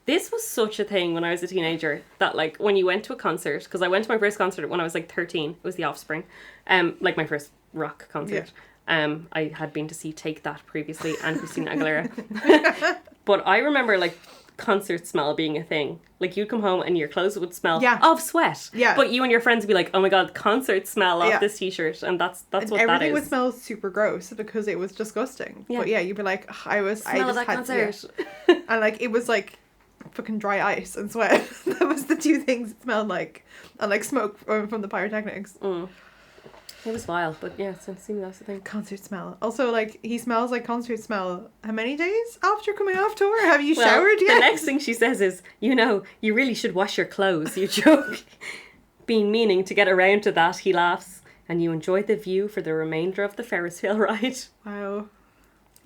Speaker 2: This was such a thing when I was a teenager, that like when you went to a concert, because I went to my first concert when I was like 13, it was The Offspring, like my first rock concert. Yeah. I had been to see Take That previously and Christina Aguilera. But I remember like concert smell being a thing. Like you'd come home and your clothes would smell of sweat. Yeah. But you and your friends would be like, oh my god, concert smell off this t-shirt, and that's what that is.
Speaker 1: Everything would smell super gross because it was disgusting. Yeah. But yeah, you'd be like, I just had concert. Yeah. And like it was like fucking dry ice and sweat. That was the two things it smelled like. And like smoke from the pyrotechnics.
Speaker 2: It was vile, but yeah, it seemed that's the thing.
Speaker 1: Concert smell. Also, like, he smells like concert smell how many days after coming off tour? Have you showered yet?
Speaker 2: The next thing she says is, you know, you really should wash your clothes, you joke. Being meaning to get around to that, he laughs, and you enjoy the view for the remainder of the Ferris wheel ride.
Speaker 1: Wow.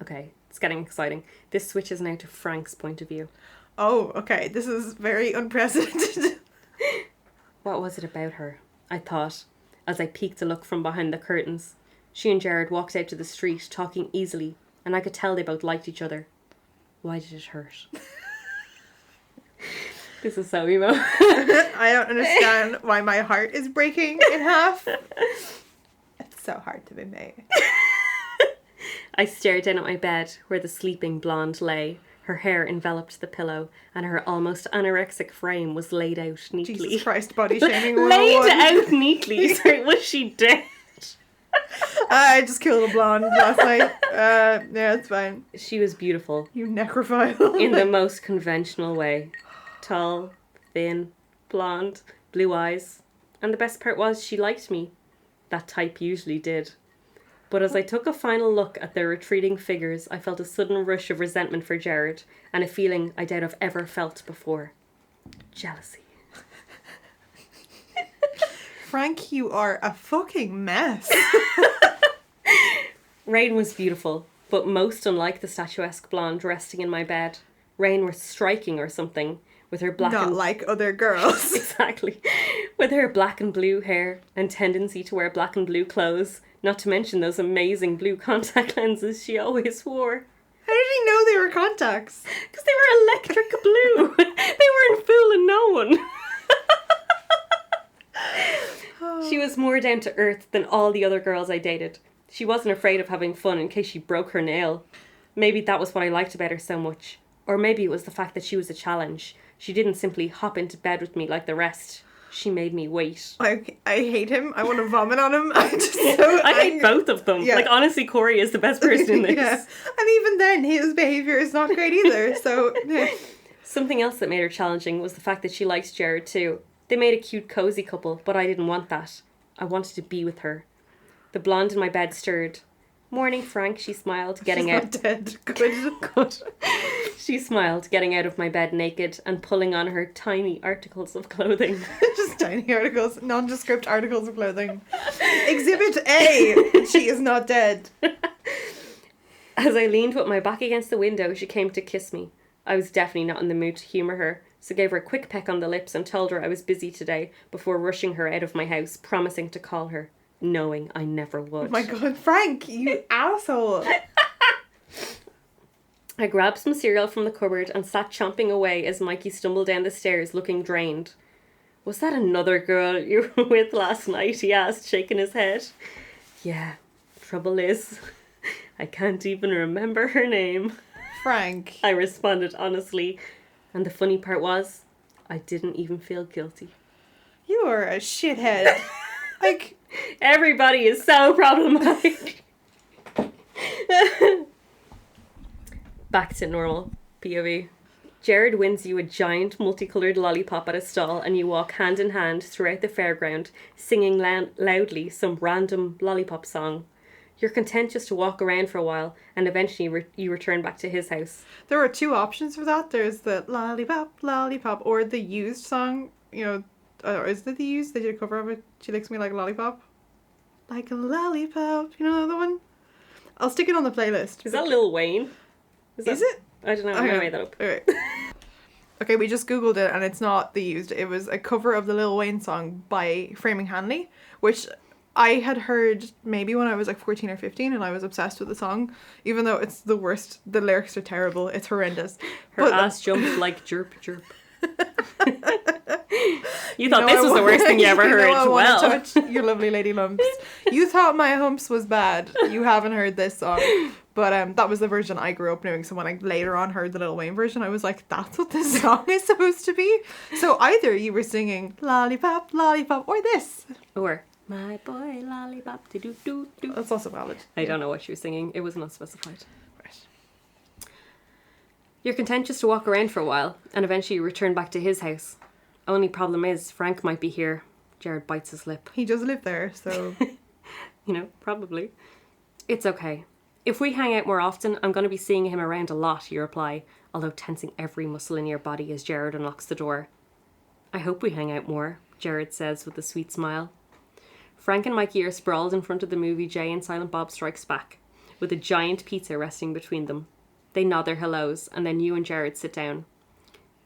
Speaker 2: Okay, it's getting exciting. This switches now to Frank's point of view.
Speaker 1: Oh, okay. This is very unprecedented.
Speaker 2: What was it about her? I thought, as I peeked a look from behind the curtains. She and Jared walked out to the street, talking easily, and I could tell they both liked each other. Why did it hurt? This is so emo.
Speaker 1: I don't understand why my heart is breaking in half. It's so hard to be made.
Speaker 2: I stared down at my bed, where the sleeping blonde lay. Her hair enveloped the pillow, and her almost anorexic frame was laid out neatly.
Speaker 1: Jesus Christ, body shaming 101.
Speaker 2: Laid out neatly? Sorry, was she dead?
Speaker 1: I just killed a blonde last night. Yeah, it's fine.
Speaker 2: She was beautiful.
Speaker 1: You necrophile.
Speaker 2: In the most conventional way. Tall, thin, blonde, blue eyes. And the best part was she liked me. That type usually did. But as I took a final look at their retreating figures, I felt a sudden rush of resentment for Jared, and a feeling I doubt I've ever felt before. Jealousy.
Speaker 1: Frank, you are a fucking mess.
Speaker 2: Rain was beautiful, but most unlike the statuesque blonde resting in my bed. Rain was striking or something, with her black
Speaker 1: Not
Speaker 2: and...
Speaker 1: like other girls.
Speaker 2: Exactly. With her black and blue hair and tendency to wear black and blue clothes, not to mention those amazing blue contact lenses she always wore.
Speaker 1: How did he know they were contacts?
Speaker 2: Because they were electric blue. They weren't fooling no one. She was more down to earth than all the other girls I dated. She wasn't afraid of having fun in case she broke her nail. Maybe that was what I liked about her so much. Or maybe it was the fact that she was a challenge. She didn't simply hop into bed with me like the rest. She made me wait.
Speaker 1: I hate him. I want to vomit on him. I'm just so
Speaker 2: I hate both of them.
Speaker 1: Yeah.
Speaker 2: Like, honestly, Corey is the best person in this.
Speaker 1: Yeah. And even then, his behaviour is not great either. So, yeah.
Speaker 2: Something else that made her challenging was the fact that she liked Jared too. They made a cute, cozy couple, but I didn't want that. I wanted to be with her. The blonde in my bed stirred. Morning, Frank, she smiled, getting
Speaker 1: She's
Speaker 2: out.
Speaker 1: not dead. Good.
Speaker 2: Good. She smiled, getting out of my bed naked and pulling on her tiny articles of clothing.
Speaker 1: Just tiny articles, nondescript articles of clothing. Exhibit A. She is not dead.
Speaker 2: As I leaned with my back against the window, she came to kiss me. I was definitely not in the mood to humour her, so gave her a quick peck on the lips and told her I was busy today before rushing her out of my house, promising to call her, knowing I never would.
Speaker 1: Oh my god, Frank, you asshole.
Speaker 2: I grabbed some cereal from the cupboard and sat chomping away as Mikey stumbled down the stairs looking drained. Was that another girl you were with last night? He asked, shaking his head. Yeah, trouble is, I can't even remember her name.
Speaker 1: Frank.
Speaker 2: I responded honestly, and the funny part was, I didn't even feel guilty.
Speaker 1: You are a shithead. Like,
Speaker 2: everybody is so problematic. Back to normal, POV. Jared wins you a giant multicoloured lollipop at a stall and you walk hand in hand throughout the fairground, singing loudly some random lollipop song. You're content just to walk around for a while and eventually you return back to his house.
Speaker 1: there are two options for that. There's the lollipop, lollipop, or the Used song. You know, or is it the Used? They did a cover of it. She licks me like a lollipop. Like a lollipop. You know the one? I'll stick it on the playlist.
Speaker 2: Is that Lil Wayne?
Speaker 1: Is it?
Speaker 2: I don't know, I made that up.
Speaker 1: Alright. Okay, we just googled it and it's not the Used. It was a cover of the Lil Wayne song by Framing Hanley, which I had heard maybe when I was like 14 or 15 and I was obsessed with the song, even though it's the worst. The lyrics are terrible. It's horrendous.
Speaker 2: Her ass jumped like jerp jerp. You thought this was the worst thing you ever heard.
Speaker 1: I want
Speaker 2: Well,
Speaker 1: to touch your lovely lady lumps. You thought my humps was bad. You haven't heard this song. But that was the version I grew up knowing. So when I later on heard the Lil Wayne version, I was like, that's what this song is supposed to be. So either you were singing lollipop, lollipop, or this.
Speaker 2: or my boy lollipop do do do do.
Speaker 1: That's also valid.
Speaker 2: I don't know what she was singing. It was not specified.
Speaker 1: Right.
Speaker 2: You're content just to walk around for a while, and eventually you return back to his house. Only problem is, Frank might be here. Jared bites his lip.
Speaker 1: He does live there, so...
Speaker 2: You know, probably. It's okay. If we hang out more often, I'm going to be seeing him around a lot, you reply, although tensing every muscle in your body as Jared unlocks the door. I hope we hang out more, Jared says with a sweet smile. Frank and Mikey are sprawled in front of the movie Jay and Silent Bob Strikes Back, with a giant pizza resting between them. They nod their hellos, and then you and Jared sit down.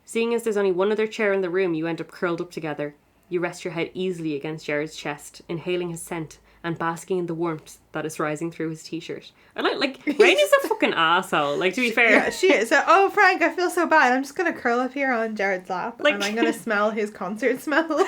Speaker 2: Seeing as there's only one other chair in the room, you end up curled up together. You rest your head easily against Jared's chest, inhaling his scent and basking in the warmth that is rising through his t-shirt. I like Rain is a fucking asshole, like, to be fair.
Speaker 1: Yeah, she is. So, oh, Frank, I feel so bad. I'm just going to curl up here on Jared's lap,
Speaker 2: Like-
Speaker 1: and I'm going to smell his concert smell.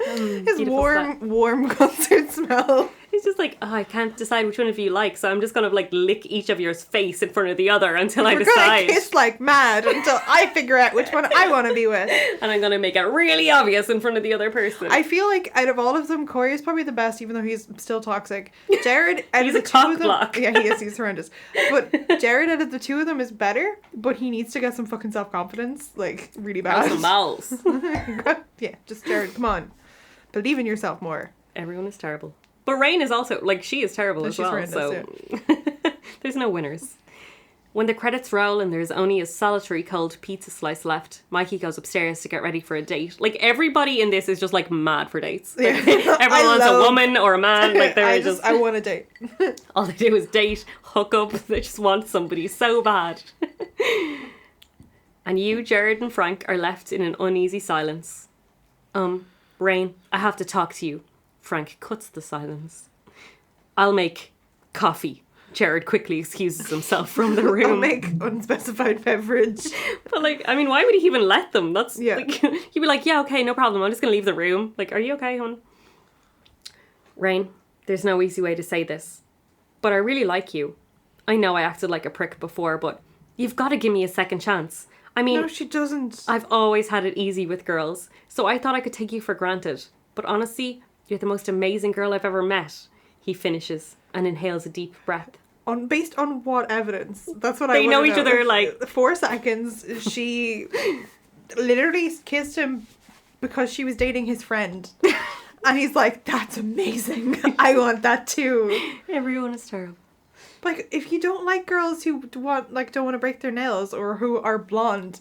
Speaker 1: His
Speaker 2: beautiful
Speaker 1: warm concert smell.
Speaker 2: He's just like, oh, I can't decide which one of you like, so I'm just gonna like lick each of yours face in front of the other until I
Speaker 1: We're
Speaker 2: decide.
Speaker 1: gonna kiss like mad until I figure out which one I want to be with.
Speaker 2: And I'm gonna make it really obvious in front of the other person.
Speaker 1: I feel like out of all of them, Corey is probably the best, even though he's still toxic. Jared, out
Speaker 2: He's
Speaker 1: of
Speaker 2: a
Speaker 1: the two
Speaker 2: cock
Speaker 1: of them,
Speaker 2: block.
Speaker 1: yeah, he is. He's horrendous. But Jared, out of the two of them, is better. But he needs to get some fucking self-confidence, like really bad.
Speaker 2: Some balls.
Speaker 1: Yeah, just Jared, come on, believe in yourself more.
Speaker 2: Everyone is terrible. But Rain is also, like, she is terrible as
Speaker 1: she's
Speaker 2: well,
Speaker 1: horrendous,
Speaker 2: so there's no winners. When the credits roll and there's only a solitary cold pizza slice left, Mikey goes upstairs to get ready for a date. Like, everybody in this is just, like, mad for dates. Like, everyone wants a woman or a man. Like, they're just...
Speaker 1: I want a date.
Speaker 2: All they do is date, hook up, they just want somebody so bad. And you, Jared and Frank, are left in an uneasy silence. Rain, I have to talk to you. Frank cuts the silence. I'll make coffee. Jared quickly excuses himself from the room.
Speaker 1: I'll make unspecified beverage.
Speaker 2: But, like, I mean, why would he even let them? That's,
Speaker 1: Yeah.
Speaker 2: like, he'd be like, yeah, okay, no problem. I'm just going to leave the room. Like, are you okay, hon? Rain, there's no easy way to say this, but I really like you. I know I acted like a prick before, but you've got to give me a second chance. I mean,
Speaker 1: No, she doesn't.
Speaker 2: I've always had it easy with girls, so I thought I could take you for granted. But honestly, you're the most amazing girl I've ever met. He finishes and inhales a deep breath.
Speaker 1: Based on what evidence? That's what
Speaker 2: They
Speaker 1: I
Speaker 2: know
Speaker 1: wanna
Speaker 2: each other, like-
Speaker 1: 4 seconds. She literally kissed him because she was dating his friend. And he's like, that's amazing. I want that too.
Speaker 2: Everyone is terrible.
Speaker 1: Like, if you don't like girls who don't want to break their nails or who are blonde,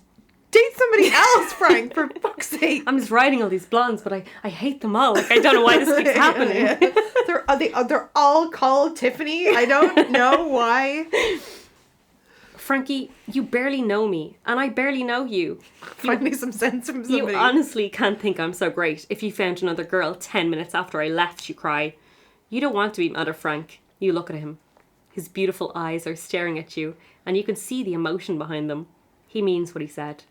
Speaker 1: date somebody else, Frank, for fuck's sake.
Speaker 2: I'm just writing all these blondes, but I hate them all. Like, I don't know why this keeps happening.
Speaker 1: Yeah. They're all called Tiffany. I don't know why.
Speaker 2: Frankie, you barely know me, and I barely know you.
Speaker 1: Finally some sense from somebody.
Speaker 2: You honestly can't think I'm so great if you found another girl 10 minutes after I left, you cry. You don't want to be mad at Frank. You look at him. His beautiful eyes are staring at you, and you can see the emotion behind them. He means what he said.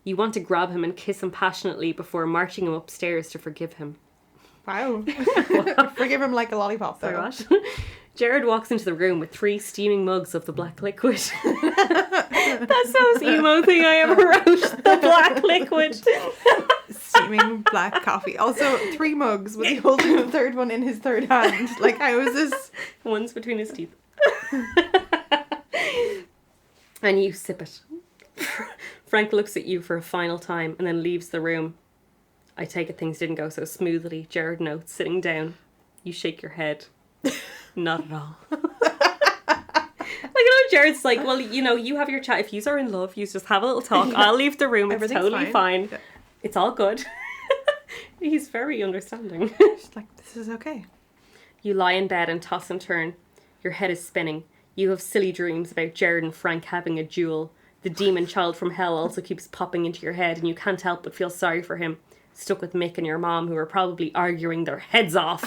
Speaker 2: You want to grab him and kiss him passionately before marching him upstairs to forgive him.
Speaker 1: Wow. Forgive him like a lollipop, though.
Speaker 2: Gosh. Jared walks into the room with 3 steaming mugs of the black liquid. That's the most emo thing I ever wrote. The black liquid.
Speaker 1: Steaming black coffee. Also, 3 mugs with he holding the third one in his third hand. Like, how is this?
Speaker 2: One's between his teeth. And you sip it. Frank looks at you for a final time and then leaves the room. I take it things didn't go so smoothly, Jared notes, sitting down. You shake your head. Not at all. Like, you know, Jared's like, well, you know, you have your chat. If you are in love, you just have a little talk. I'll leave the room. It's
Speaker 1: Everything's
Speaker 2: totally fine.
Speaker 1: Yeah.
Speaker 2: It's all good. He's very understanding.
Speaker 1: She's like, this is okay.
Speaker 2: You lie in bed and toss and turn. Your head is spinning. You have silly dreams about Jared and Frank having a duel. The demon child from hell also keeps popping into your head and you can't help but feel sorry for him. Stuck with Mick and your mom, who are probably arguing their heads off.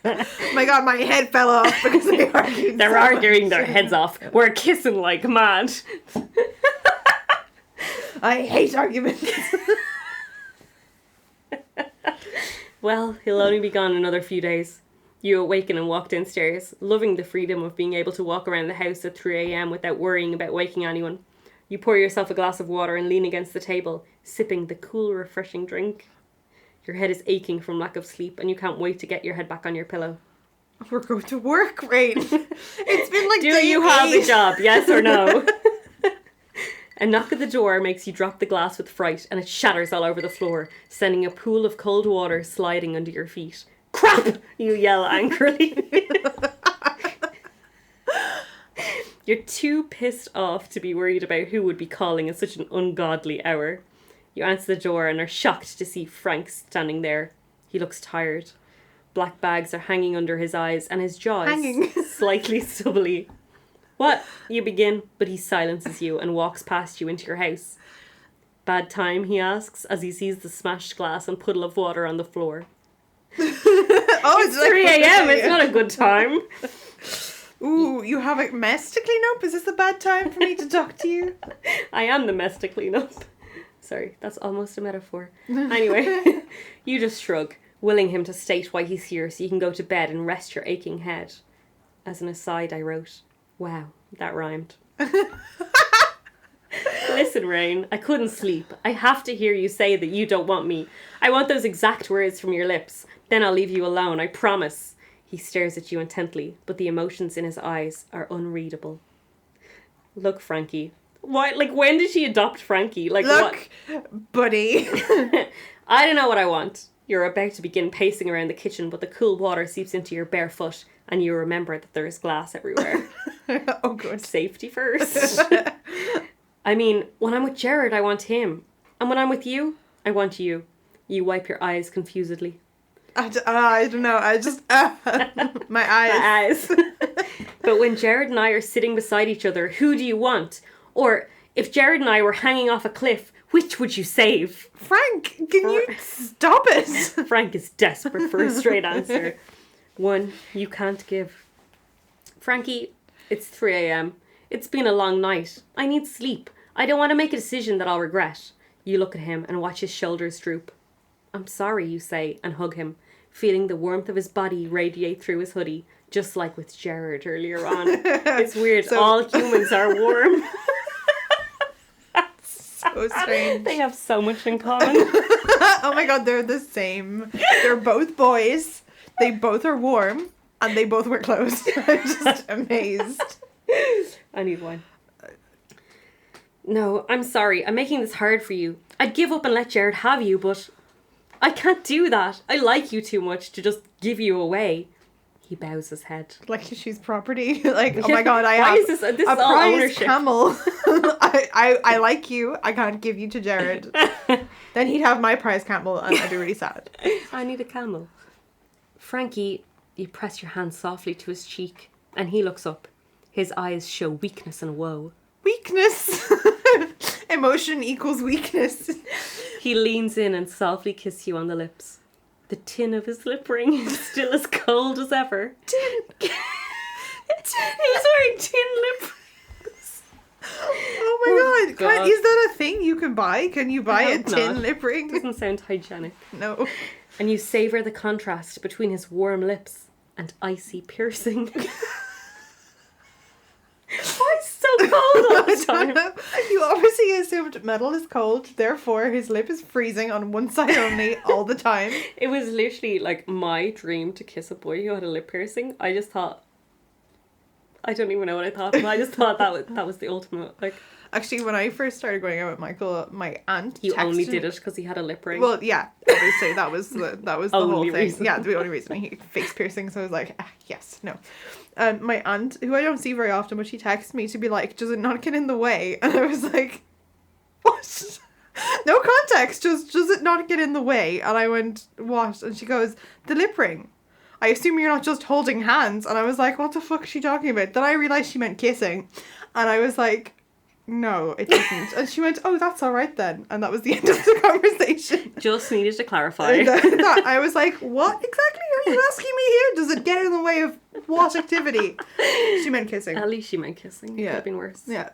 Speaker 1: Oh my god, my head fell off because they argued.
Speaker 2: They're
Speaker 1: so
Speaker 2: arguing
Speaker 1: much.
Speaker 2: their heads off. We're kissing like mad.
Speaker 1: I hate arguments.
Speaker 2: Well, he'll only be gone another few days. You awaken and walk downstairs, loving the freedom of being able to walk around the house at 3 a.m. without worrying about waking anyone. You pour yourself a glass of water and lean against the table, sipping the cool, refreshing drink. Your head is aching from lack of sleep and you can't wait to get your head back on your pillow.
Speaker 1: We're going to work, Rain. It's been like
Speaker 2: Do
Speaker 1: day
Speaker 2: you have a
Speaker 1: 8.
Speaker 2: job, yes or no? A knock at the door makes you drop the glass with fright and it shatters all over the floor, sending a pool of cold water sliding under your feet. Crap! You yell angrily. You're too pissed off to be worried about who would be calling at such an ungodly hour. You answer the door and are shocked to see Frank standing there. He looks tired. Black bags are hanging under his eyes and his jaw
Speaker 1: Hanging.
Speaker 2: is slightly stubbly. What? You begin, but he silences you and walks past you into your house. Bad time, he asks, as he sees the smashed glass and puddle of water on the floor.
Speaker 1: Oh,
Speaker 2: It's 3 a.m. It's not a good time.
Speaker 1: Ooh, you have a mess to clean up? Is this a bad time for me to talk to you?
Speaker 2: I am the mess to clean up. Sorry, that's almost a metaphor. Anyway, you just shrug, willing him to state why he's here so you can go to bed and rest your aching head. As an aside, I wrote, wow, that rhymed. Listen, Rain, I couldn't sleep. I have to hear you say that you don't want me. I want those exact words from your lips. Then I'll leave you alone, I promise. He stares at you intently, but the emotions in his eyes are unreadable. Look, Frankie. Why? Like, when did she adopt Frankie? Like,
Speaker 1: Look, buddy.
Speaker 2: I don't know what I want. You're about to begin pacing around the kitchen, but the cool water seeps into your bare foot, and you remember that there is glass everywhere.
Speaker 1: Oh, good.
Speaker 2: Safety first. I mean, when I'm with Jared, I want him. And when I'm with you, I want you. You wipe your eyes confusedly.
Speaker 1: I don't know. I just... my eyes.
Speaker 2: But when Jared and I are sitting beside each other, who do you want? Or, if Jared and I were hanging off a cliff, which would you save?
Speaker 1: Frank, can you stop it?
Speaker 2: Frank is desperate for a straight answer. One you can't give. Frankie, it's 3 a.m. It's been a long night. I need sleep. I don't want to make a decision that I'll regret. You look at him and watch his shoulders droop. I'm sorry, you say, and hug him, feeling the warmth of his body radiate through his hoodie, just like with Jared earlier on. It's weird. All humans are warm.
Speaker 1: So strange.
Speaker 2: They have so much in common.
Speaker 1: Oh my god, they're the same. They're both boys. They both are warm. And they both wear clothes. I'm just amazed.
Speaker 2: I need wine. No, I'm sorry. I'm making this hard for you. I'd give up and let Jared have you, but I can't do that. I like you too much to just give you away. He bows his head.
Speaker 1: Like she's property. Like, oh my god, I
Speaker 2: Why
Speaker 1: have
Speaker 2: is this
Speaker 1: a
Speaker 2: all
Speaker 1: prize
Speaker 2: ownership?
Speaker 1: camel. I like you. I can't give you to Jared. Then he'd have my prize camel and I'd be really sad.
Speaker 2: I need a camel. Frankie, you press your hand softly to his cheek and he looks up. His eyes show weakness and woe.
Speaker 1: Weakness. Emotion equals weakness.
Speaker 2: He leans in and softly kisses you on the lips. The tin of his lip ring is still as cold as ever.
Speaker 1: Tin.
Speaker 2: He was wearing tin lip rings.
Speaker 1: Oh my god. Is that a thing you can buy? Can you buy
Speaker 2: I
Speaker 1: a
Speaker 2: hope
Speaker 1: tin
Speaker 2: not.
Speaker 1: lip ring?
Speaker 2: Doesn't sound hygienic.
Speaker 1: No.
Speaker 2: And you savour the contrast between his warm lips and icy piercing. Why is it so cold all the time?
Speaker 1: You obviously assumed metal is cold, therefore his lip is freezing on one side only all the time.
Speaker 2: It was literally like my dream to kiss a boy who had a lip piercing. I just thought, I don't even know what I thought, but I just thought that was the ultimate. Like,
Speaker 1: actually, when I first started going out with Michael, my aunt
Speaker 2: you only
Speaker 1: texted-
Speaker 2: did it because he had a lip ring.
Speaker 1: Well, yeah, obviously that was the
Speaker 2: Only
Speaker 1: whole thing.
Speaker 2: reason.
Speaker 1: Yeah, the only reason he face piercing. So I was like, yes, no. My aunt, who I don't see very often, but she texted me to be like, does it not get in the way? And I was like, what? No context, just does it not get in the way? And I went, what? And she goes, the lip ring. I assume you're not just holding hands. And I was like, what the fuck is she talking about? Then I realised she meant kissing. And I was like, no, it doesn't. And she went, oh, that's all right then. And that was the end of the conversation.
Speaker 2: Just needed to clarify.
Speaker 1: And I was like, what exactly are you asking me here? Does it get in the way of what activity? She meant kissing.
Speaker 2: At least she meant kissing.
Speaker 1: Yeah.
Speaker 2: Could have been worse.
Speaker 1: Yeah.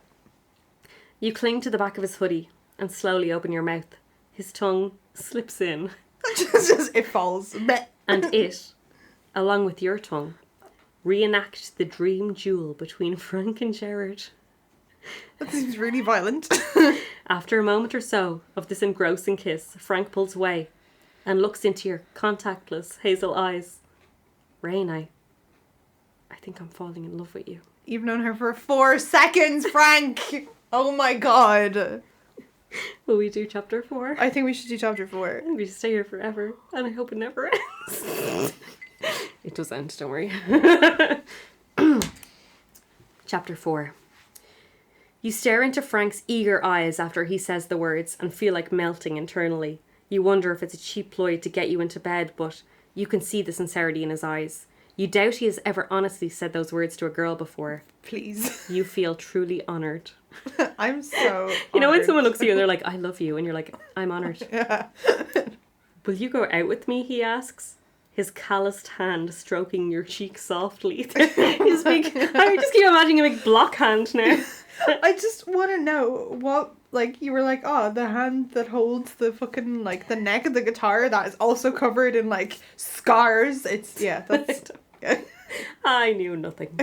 Speaker 2: You cling to the back of his hoodie and slowly open your mouth. His tongue slips in.
Speaker 1: Just it falls. Blech.
Speaker 2: And it, along with your tongue, reenact the dream duel between Frank and Jared.
Speaker 1: That seems really violent.
Speaker 2: After a moment or so of this engrossing kiss, Frank pulls away and looks into your contactless hazel eyes. Rain, I think I'm falling in love with you.
Speaker 1: You've known her for 4 seconds, Frank. Oh my god.
Speaker 2: Will we do chapter 4?
Speaker 1: I think we should do chapter 4.
Speaker 2: We stay here forever, and I hope it never ends. It does end, don't worry. Chapter 4. You stare into Frank's eager eyes after he says the words and feel like melting internally. You wonder if it's a cheap ploy to get you into bed, but You can see the sincerity in his eyes. You doubt he has ever honestly said those words to a girl before.
Speaker 1: Please.
Speaker 2: You feel truly honoured.
Speaker 1: I'm so
Speaker 2: You know when
Speaker 1: honoured.
Speaker 2: someone looks at you and they're like, I love you, and you're like, I'm honoured.
Speaker 1: Yeah.
Speaker 2: Will you go out with me, he asks, his calloused hand stroking your cheek softly. His big, I just keep imagining a big block hand now.
Speaker 1: I just want to know what, like, you were like, oh, the hand that holds the fucking, like, the neck of the guitar that is also covered in, like, scars. It's, yeah, that's... Yeah.
Speaker 2: I knew nothing.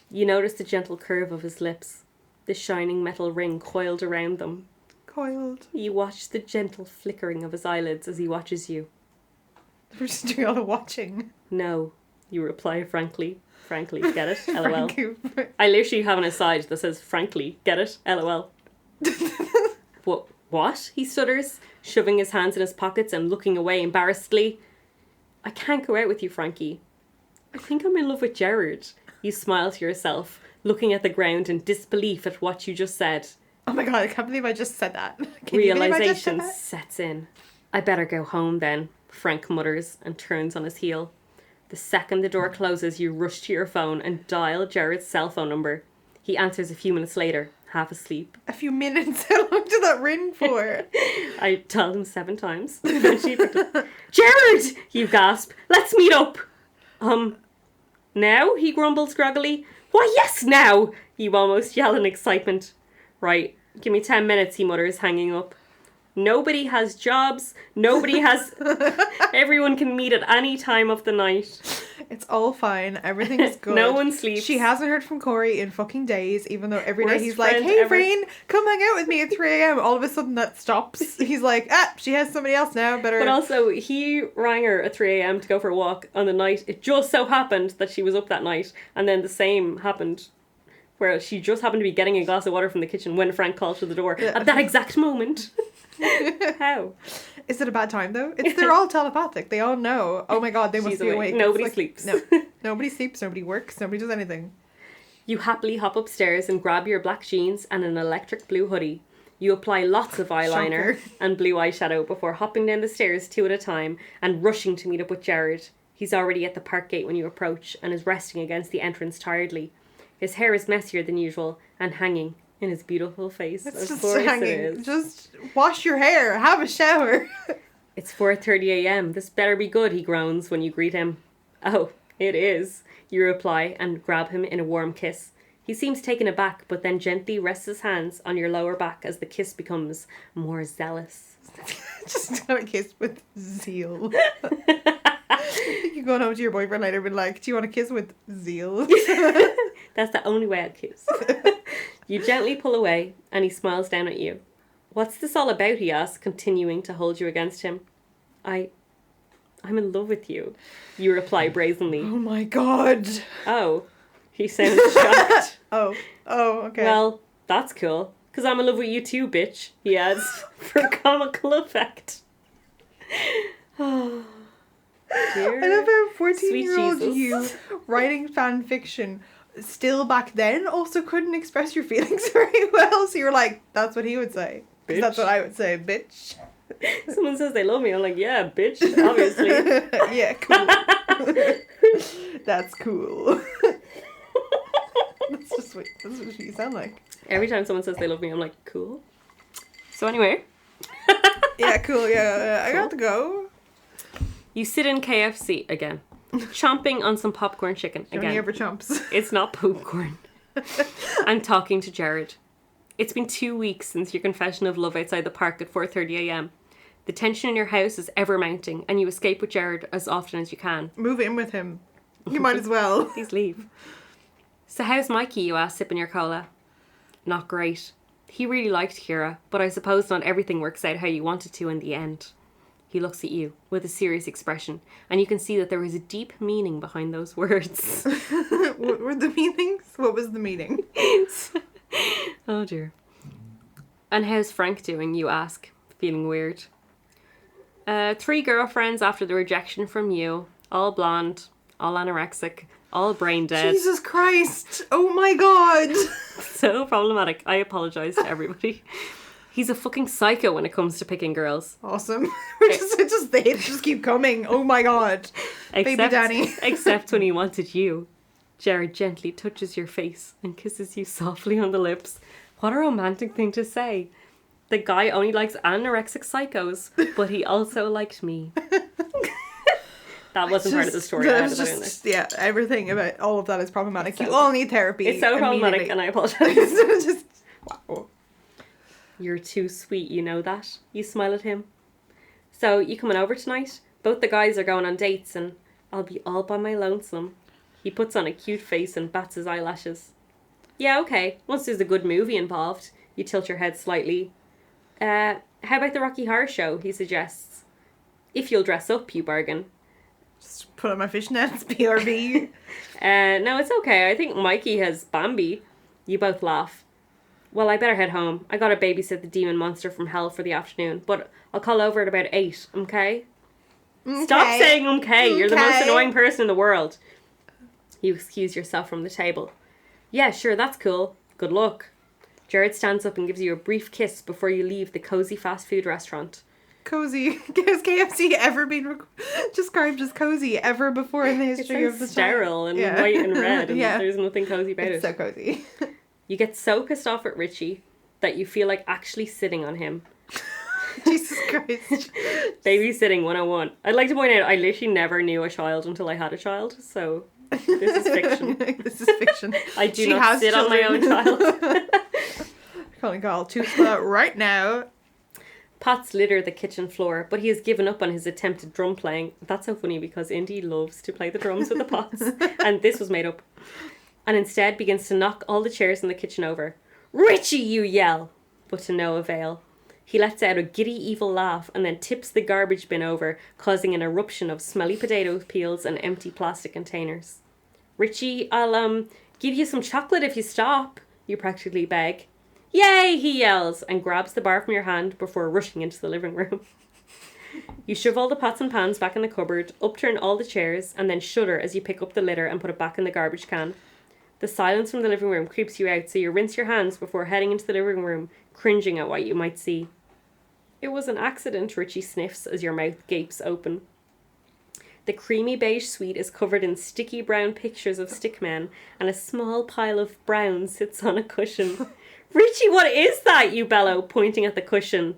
Speaker 2: You notice the gentle curve of his lips, the shining metal ring coiled around them.
Speaker 1: Coiled.
Speaker 2: You watch the gentle flickering of his eyelids as he watches you.
Speaker 1: We're just doing all the watching.
Speaker 2: No, you reply frankly. Frankly, get it? LOL.
Speaker 1: Thank you.
Speaker 2: I literally have an aside that says, frankly, get it? LOL. What? He stutters, shoving his hands in his pockets and looking away embarrassedly. I can't go out with you, Frankie. I think I'm in love with Jared. You smile to yourself, looking at the ground in disbelief at what you just said.
Speaker 1: Oh my god, I can't believe I just said that. Can you believe I just said
Speaker 2: Realization
Speaker 1: that?
Speaker 2: sets in. I better go home then, Frank mutters and turns on his heel. The second the door closes, you rush to your phone and dial Jared's cell phone number. He answers a few minutes later, half asleep.
Speaker 1: A few minutes. How long did that ring for?
Speaker 2: I dialed him 7 times. Eventually picked up. Jared! You gasp. Let's meet up. Now? He grumbles groggily. Why, yes, now! You almost yell in excitement. Right, give me 10 minutes, he mutters, hanging up. Nobody has jobs. Nobody has... Everyone can meet at any time of the night.
Speaker 1: It's all fine. Everything's good.
Speaker 2: No one sleeps.
Speaker 1: She hasn't heard from Corey in fucking days, even though every day
Speaker 2: Worst
Speaker 1: he's like,
Speaker 2: friend
Speaker 1: hey,
Speaker 2: ever.
Speaker 1: Freen, come hang out with me at 3 a.m. All of a sudden that stops. He's like, she has somebody else now. Better...
Speaker 2: But also, he rang her at 3 a.m. to go for a walk on the night. It just so happened that she was up that night. And then the same happened where she just happened to be getting a glass of water from the kitchen when Frank called to the door at that exact moment. How?
Speaker 1: Is it a bad time though? They're all telepathic. They all know. Oh my god, they must
Speaker 2: She's
Speaker 1: be
Speaker 2: awake.
Speaker 1: awake.
Speaker 2: Nobody
Speaker 1: It's
Speaker 2: sleeps.
Speaker 1: No, nobody sleeps. Nobody works. Nobody does anything.
Speaker 2: You happily hop upstairs and grab your black jeans and an electric blue hoodie. You apply lots of eyeliner
Speaker 1: Shocker.
Speaker 2: and blue eyeshadow before hopping down the stairs 2 at a time and rushing to meet up with Jared. He's already at the park gate when you approach and is resting against the entrance tiredly. His hair is messier than usual and hanging in his beautiful face.
Speaker 1: It's
Speaker 2: Of
Speaker 1: just
Speaker 2: course
Speaker 1: hanging.
Speaker 2: it is.
Speaker 1: Just wash your hair. Have a shower.
Speaker 2: It's 4:30 a.m. This better be good, he groans when you greet him. Oh, it is, you reply and grab him in a warm kiss. He seems taken aback, but then gently rests his hands on your lower back as the kiss becomes more zealous.
Speaker 1: Just have a kiss with zeal. You going home to your boyfriend later and be like, do you want a kiss with zeal?
Speaker 2: That's the only way I'd kiss. You gently pull away and he smiles down at you. What's this all about, he asks, continuing to hold you against him. I'm in love with you, you reply brazenly.
Speaker 1: Oh my god.
Speaker 2: Oh, he sounds shocked.
Speaker 1: Oh, okay.
Speaker 2: Well, that's cool, because I'm in love with you too, bitch, he adds, for comical effect. Oh, dear.
Speaker 1: I love how
Speaker 2: Sweet
Speaker 1: 14-year-old
Speaker 2: Jesus.
Speaker 1: you writing fan fiction still back then also couldn't express your feelings very well. So you're like, that's what he would say. 'Cause that's
Speaker 2: Bitch.
Speaker 1: what I would say, bitch.
Speaker 2: Someone says they love me, I'm like, yeah, bitch, obviously.
Speaker 1: Yeah, cool. That's cool. That's what you sound like.
Speaker 2: Every time someone says they love me, I'm like, cool. So anyway,
Speaker 1: Yeah, cool, yeah. I got to go.
Speaker 2: you sit in KFC again, chomping on some popcorn chicken
Speaker 1: Only
Speaker 2: again.
Speaker 1: ever chumps.
Speaker 2: It's not popcorn. I'm talking to Jared. It's been 2 weeks since your confession of love outside the park at 4:30 a.m. The tension in your house is ever mounting, and you escape with Jared as often as you can.
Speaker 1: Move in with him. You might as well.
Speaker 2: Please leave. So how's Mikey, you ask, sipping your cola? Not great. He really liked Kira, but I suppose not everything works out how you want it to in the end. He looks at you with a serious expression, and you can see that there is a deep meaning behind those words.
Speaker 1: What were the meanings? What was the meaning?
Speaker 2: Oh dear. And how's Frank doing, you ask, feeling weird. 3 girlfriends after the rejection from you, all blonde, all anorexic, all brain dead.
Speaker 1: Jesus Christ. Oh my god.
Speaker 2: So problematic. I apologise to everybody. He's a fucking psycho when it comes to picking girls.
Speaker 1: Awesome. They just keep coming. Oh my god. Baby Danny.
Speaker 2: Except when he wanted you. Jared gently touches your face and kisses you softly on the lips. What a romantic thing to say. The guy only likes anorexic psychos, but he also liked me. That wasn't part of the story. I added that in there.
Speaker 1: Yeah, everything about all of that is problematic. You all need therapy.
Speaker 2: It's so problematic, and I apologize.
Speaker 1: Just wow.
Speaker 2: You're too sweet, you know that? You smile at him. So, you coming over tonight? Both the guys are going on dates, and I'll be all by my lonesome. He puts on a cute face and bats his eyelashes. Yeah, okay. Once there's a good movie involved. You tilt your head slightly. How about the Rocky Horror Show, he suggests. If you'll dress up, you bargain.
Speaker 1: Just put on my fishnets, BRB.
Speaker 2: No, it's okay. I think Mikey has Bambi. You both laugh. Well, I better head home. I gotta babysit the demon monster from hell for the afternoon, but I'll call over at about 8, okay? Stop saying okay. You're the most annoying person in the world. You excuse yourself from the table. Yeah, sure, that's cool. Good luck. Jared stands up and gives you a brief kiss before you leave the cozy fast food restaurant.
Speaker 1: Cozy. Has KFC ever been described as cozy ever before in the history of the
Speaker 2: sterile and white and red, and there's nothing cozy about it.
Speaker 1: It's so cozy.
Speaker 2: You get so pissed off at Richie that you feel like actually sitting on him.
Speaker 1: Jesus Christ.
Speaker 2: Babysitting 101. I'd like to point out I literally never knew a child until I had a child, so this is fiction.
Speaker 1: This is fiction.
Speaker 2: I do not sit on my own child.
Speaker 1: Calling Carl Toothla right now.
Speaker 2: Pots litter the kitchen floor, but he has given up on his attempted drum playing. That's so funny because Indy loves to play the drums with the pots, and this was made up. And instead begins to knock all the chairs in the kitchen over. Richie, you yell! But to no avail. He lets out a giddy evil laugh and then tips the garbage bin over, causing an eruption of smelly potato peels and empty plastic containers. Richie, I'll give you some chocolate if you stop, you practically beg. Yay, he yells, and grabs the bar from your hand before rushing into the living room. You shove all the pots and pans back in the cupboard, upturn all the chairs, and then shudder as you pick up the litter and put it back in the garbage can. The silence from the living room creeps you out, so you rinse your hands before heading into the living room, cringing at what you might see. It was an accident, Richie sniffs as your mouth gapes open. The creamy beige suite is covered in sticky brown pictures of stickmen, and a small pile of brown sits on a cushion. Richie, what is that? You bellow, pointing at the cushion.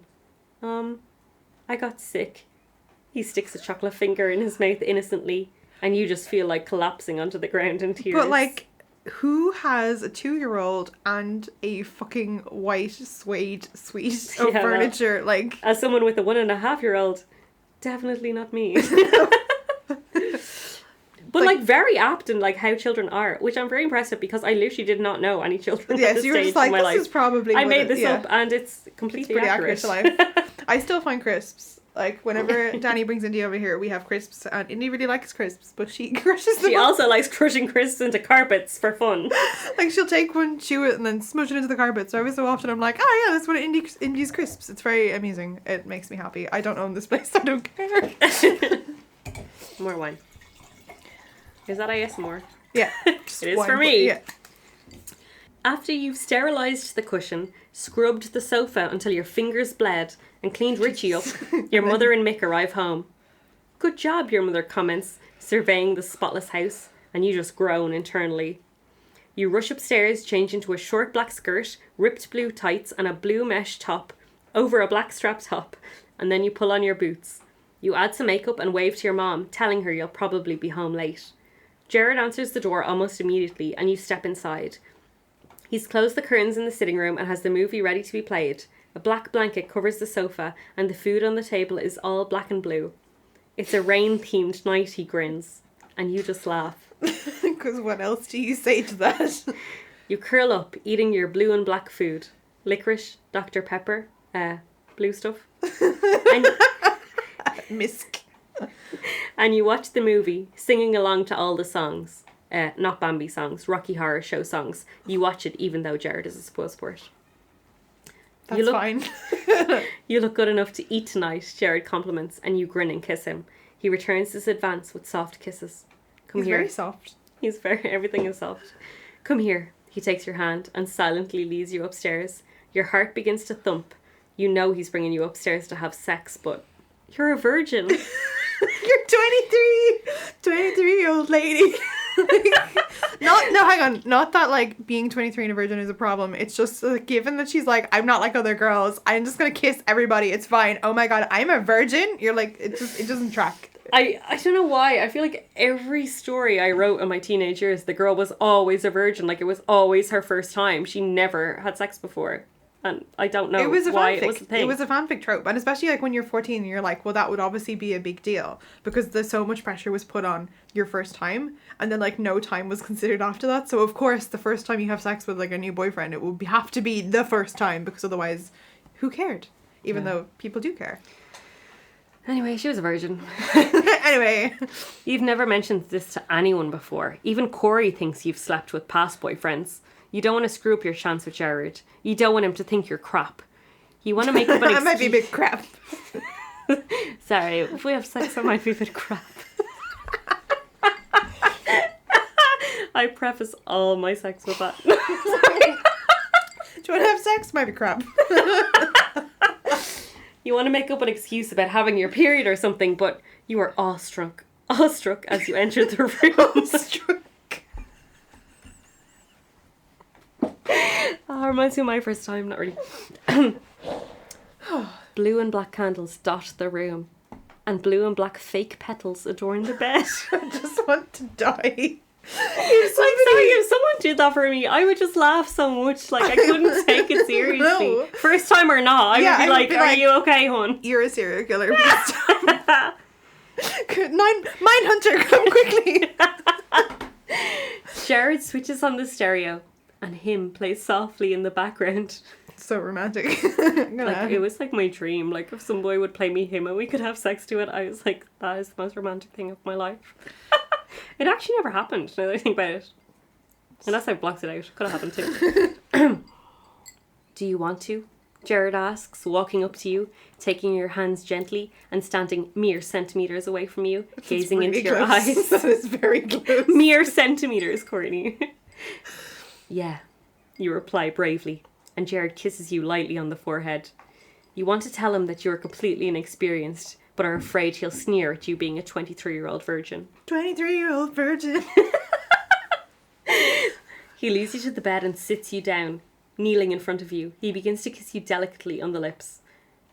Speaker 2: I got sick. He sticks a chocolate finger in his mouth innocently, and you just feel like collapsing onto the ground in tears.
Speaker 1: But like, who has a 2-year-old and a fucking white suede suite of furniture?
Speaker 2: Well,
Speaker 1: like,
Speaker 2: as someone with a 1.5-year-old, definitely not me. But like very apt in like how children are, which I'm very impressed with because I literally did not know any children at this
Speaker 1: you were
Speaker 2: stage
Speaker 1: just like,
Speaker 2: in my
Speaker 1: this
Speaker 2: life.
Speaker 1: is probably
Speaker 2: I made this up and it's completely
Speaker 1: accurate to life. I still find crisps. Like whenever Danny brings Indy over here, we have crisps, and Indy really likes crisps, but she crushes them.
Speaker 2: She also likes crushing crisps into carpets for fun.
Speaker 1: Like she'll take one, chew it, and then smush it into the carpet. So every so often I'm like, oh yeah, that's one of Indy's crisps. It's very amusing. It makes me happy. I don't own this place, so I don't care.
Speaker 2: More wine. Is that ASMR?
Speaker 1: Yeah.
Speaker 2: It is for me.
Speaker 1: Yeah.
Speaker 2: After you've sterilised the cushion, scrubbed the sofa until your fingers bled, and cleaned Richie up, your mother and Mick arrive home. Good job, your mother comments, surveying the spotless house, and you just groan internally. You rush upstairs, change into a short black skirt, ripped blue tights, and a blue mesh top, over a black strap top, and then you pull on your boots. You add some makeup and wave to your mom, telling her you'll probably be home late. Jared answers the door almost immediately, and you step inside. He's closed the curtains in the sitting room and has the movie ready to be played. A black blanket covers the sofa, and the food on the table is all black and blue. It's a rain-themed night, he grins, and you just laugh.
Speaker 1: Because what else do you say to that?
Speaker 2: You curl up, eating your blue and black food. Licorice, Dr. Pepper, blue stuff. And
Speaker 1: Misk.
Speaker 2: And you watch the movie, singing along to all the songs. Not Bambi songs, Rocky Horror Show songs. You watch it even though Jared is a spoil sport.
Speaker 1: That's fine.
Speaker 2: You look good enough to eat tonight, Jared compliments, and you grin and kiss him. He returns his advance with soft kisses.
Speaker 1: He's very soft.
Speaker 2: Everything is soft. Come here. He takes your hand and silently leads you upstairs. Your heart begins to thump. You know he's bringing you upstairs to have sex, but you're a virgin.
Speaker 1: You're 23-year-old lady. Hang on. Not that, like, being 23 and a virgin is a problem. It's just, given that she's like, I'm not like other girls. I'm just going to kiss everybody. It's fine. Oh my God, I'm a virgin? You're like, it doesn't track.
Speaker 2: I don't know why. I feel like every story I wrote in my teenage years, the girl was always a virgin. Like, it was always her first time. She never had sex before. And I don't know why it was a thing.
Speaker 1: It was a fanfic trope. And especially, like, when you're 14 and you're like, well, that would obviously be a big deal. Because there's so much pressure was put on your first time. And then, like, no time was considered after that. So, of course, the first time you have sex with, like, a new boyfriend, it would have to be the first time. Because otherwise, who cared? Even though people do care.
Speaker 2: Anyway, she was a virgin.
Speaker 1: Anyway.
Speaker 2: You've never mentioned this to anyone before. Even Corey thinks you've slept with past boyfriends. You don't want to screw up your chance with Jared. You don't want him to think you're crap. You want to make up an excuse.
Speaker 1: I might be a bit crap.
Speaker 2: Sorry, if we have sex, I might be a bit crap. I preface all my sex with that.
Speaker 1: Do you want to have sex? Might be crap.
Speaker 2: You want to make up an excuse about having your period or something, but you are awestruck as you enter the room.
Speaker 1: Awestruck.
Speaker 2: Oh, reminds me of my first time, not really. Blue and black candles dot the room, and blue and black fake petals adorn the bed.
Speaker 1: I just want to die.
Speaker 2: If someone did that for me, I would just laugh so much. Like, I couldn't take it seriously.
Speaker 1: No.
Speaker 2: First time or not, I would be like, are you okay, hon?
Speaker 1: You're a serial killer. Mindhunter, come quickly.
Speaker 2: Jared switches on the stereo, and him plays softly in the background.
Speaker 1: So romantic.
Speaker 2: Like, it was like my dream. Like, if some boy would play me him and we could have sex to it, I was like, that is the most romantic thing of my life. It actually never happened, now that I think about it. Unless I blocked it out. Could have happened too. Do you want to? Jared asks, walking up to you, taking your hands gently and standing mere centimetres away from you, gazing
Speaker 1: really
Speaker 2: into your
Speaker 1: close.
Speaker 2: eyes.
Speaker 1: That is very close.
Speaker 2: Mere centimetres, Courtney. Yeah, you reply bravely, and Jared kisses you lightly on the forehead. You want to tell him that you are completely inexperienced, but are afraid he'll sneer at you being a 23-year-old virgin.
Speaker 1: 23-year-old virgin.
Speaker 2: He leads you to the bed and sits you down. Kneeling in front of you, he begins to kiss you delicately on the lips.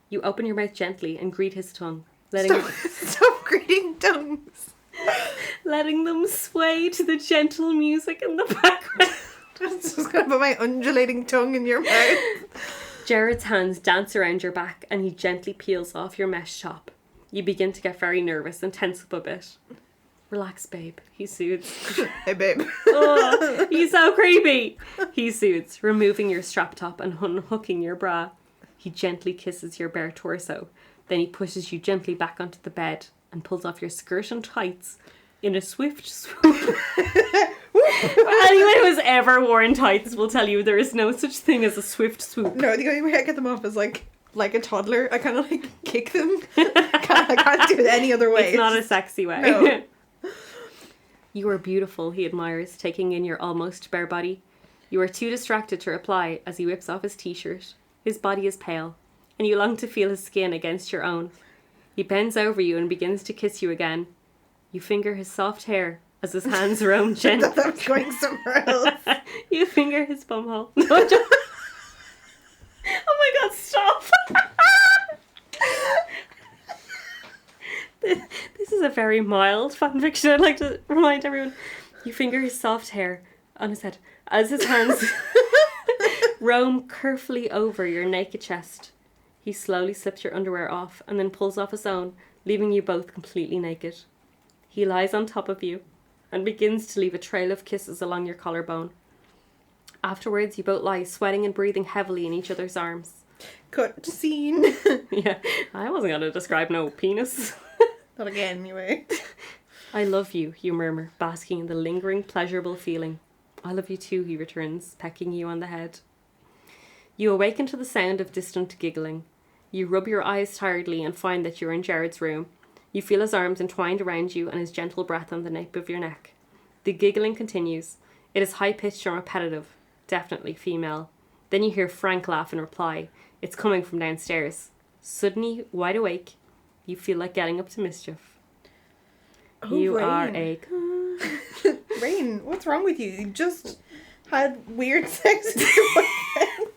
Speaker 2: You open your mouth gently and greet his tongue,
Speaker 1: Stop greeting tongues.
Speaker 2: letting them sway to the gentle music in the background.
Speaker 1: I'm just gonna put my undulating tongue in your mouth.
Speaker 2: Jared's hands dance around your back and he gently peels off your mesh top. You begin to get very nervous and tense up a bit. Relax, babe, he soothes.
Speaker 1: Hey, babe.
Speaker 2: Oh, he's so creepy. He soothes, removing your strap top and unhooking your bra. He gently kisses your bare torso. Then he pushes you gently back onto the bed and pulls off your skirt and tights in a swift swoop. Anyone who's ever worn tights will tell you there is no such thing as a swift swoop.
Speaker 1: No, the only way I get them off is like a toddler. I kind of like kick them. I can't do it any other way.
Speaker 2: It's not a sexy way.
Speaker 1: No.
Speaker 2: You are beautiful, he admires, taking in your almost bare body. You are too distracted to reply as he whips off his t-shirt. His body is pale, and you long to feel his skin against your own. He bends over you and begins to kiss you again. You finger his soft hair as his hands roam gently.
Speaker 1: I thought that was going somewhere else.
Speaker 2: You finger his bumhole. No, oh my god, stop! This is a very mild fanfiction, I'd like to remind everyone. You finger his soft hair on his head as his hands roam carefully over your naked chest. He slowly slips your underwear off and then pulls off his own, leaving you both completely naked. He lies on top of you and begins to leave a trail of kisses along your collarbone. Afterwards, you both lie sweating and breathing heavily in each other's arms.
Speaker 1: Cut scene.
Speaker 2: Yeah, I wasn't going to describe no penis.
Speaker 1: Not again, anyway.
Speaker 2: I love you, you murmur, basking in the lingering, pleasurable feeling. I love you too, he returns, pecking you on the head. You awaken to the sound of distant giggling. You rub your eyes tiredly and find that you're in Jared's room. You feel his arms entwined around you and his gentle breath on the nape of your neck. The giggling continues. It is high-pitched and repetitive, definitely female. Then you hear Frank laugh in reply. It's coming from downstairs. Suddenly, wide awake, you feel like getting up to mischief.
Speaker 1: Oh,
Speaker 2: You
Speaker 1: Rain.
Speaker 2: are a...
Speaker 1: Rain, what's wrong with you? You just had weird sex with your boyfriend.